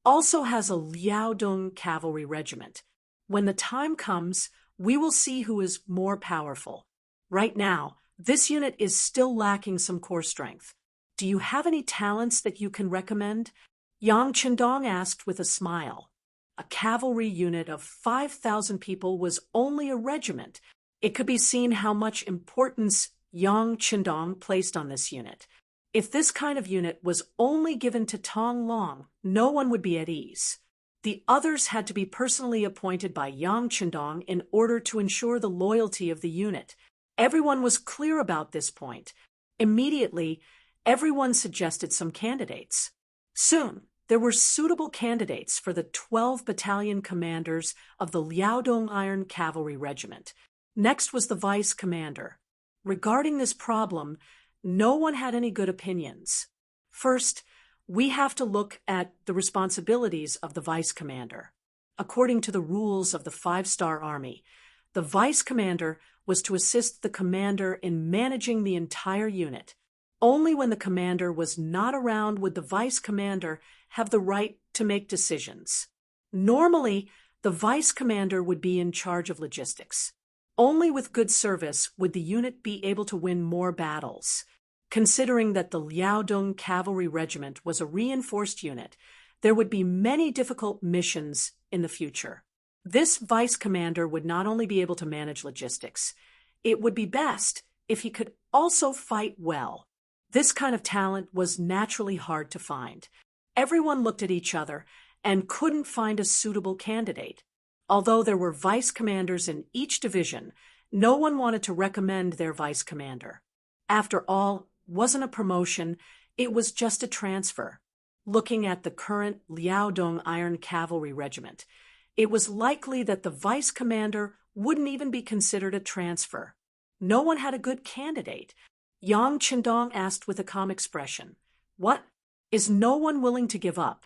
also has a Liaodong cavalry regiment. When the time comes, we will see who is more powerful. Right now, this unit is still lacking some core strength. Do you have any talents that you can recommend? Yang Chendong asked with a smile. A cavalry unit of 5,000 people was only a regiment. It could be seen how much importance Yang Chendong placed on this unit. If this kind of unit was only given to Tong Long, no one would be at ease. The others had to be personally appointed by Yang Chendong in order to ensure the loyalty of the unit. Everyone was clear about this point. Immediately, everyone suggested some candidates. Soon, there were suitable candidates for the 12 battalion commanders of the Liaodong Iron Cavalry Regiment. Next was the vice commander. Regarding this problem, no one had any good opinions. First, we have to look at the responsibilities of the vice commander. According to the rules of the 5-star army, the vice commander was to assist the commander in managing the entire unit. Only when the commander was not around would the vice commander have the right to make decisions. Normally, the vice commander would be in charge of logistics. Only with good service would the unit be able to win more battles. Considering that the Liaodong Cavalry Regiment was a reinforced unit, there would be many difficult missions in the future. This vice commander would not only be able to manage logistics, it would be best if he could also fight well. This kind of talent was naturally hard to find. Everyone looked at each other and couldn't find a suitable candidate. Although there were vice commanders in each division, no one wanted to recommend their vice commander. After all, wasn't a promotion, it was just a transfer. Looking at the current Liaodong Iron Cavalry Regiment, it was likely that the vice commander wouldn't even be considered a transfer. No one had a good candidate. Yang Qindong asked with a calm expression, "What? Is no one willing to give up?"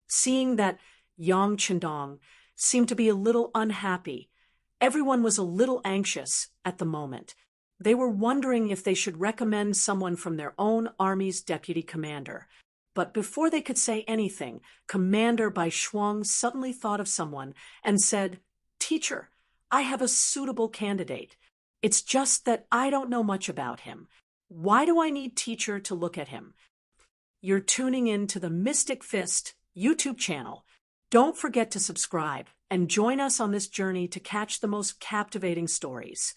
Seeing that Yang Qindong seemed to be a little unhappy, everyone was a little anxious at the moment. They were wondering if they should recommend someone from their own army's deputy commander. But before they could say anything, Commander Bai Shuang suddenly thought of someone and said, "Teacher, I have a suitable candidate. It's just that I don't know much about him. Why do I need teacher to look at him?" You're tuning in to the Mystic Fist YouTube channel. Don't forget to subscribe and join us on this journey to catch the most captivating stories.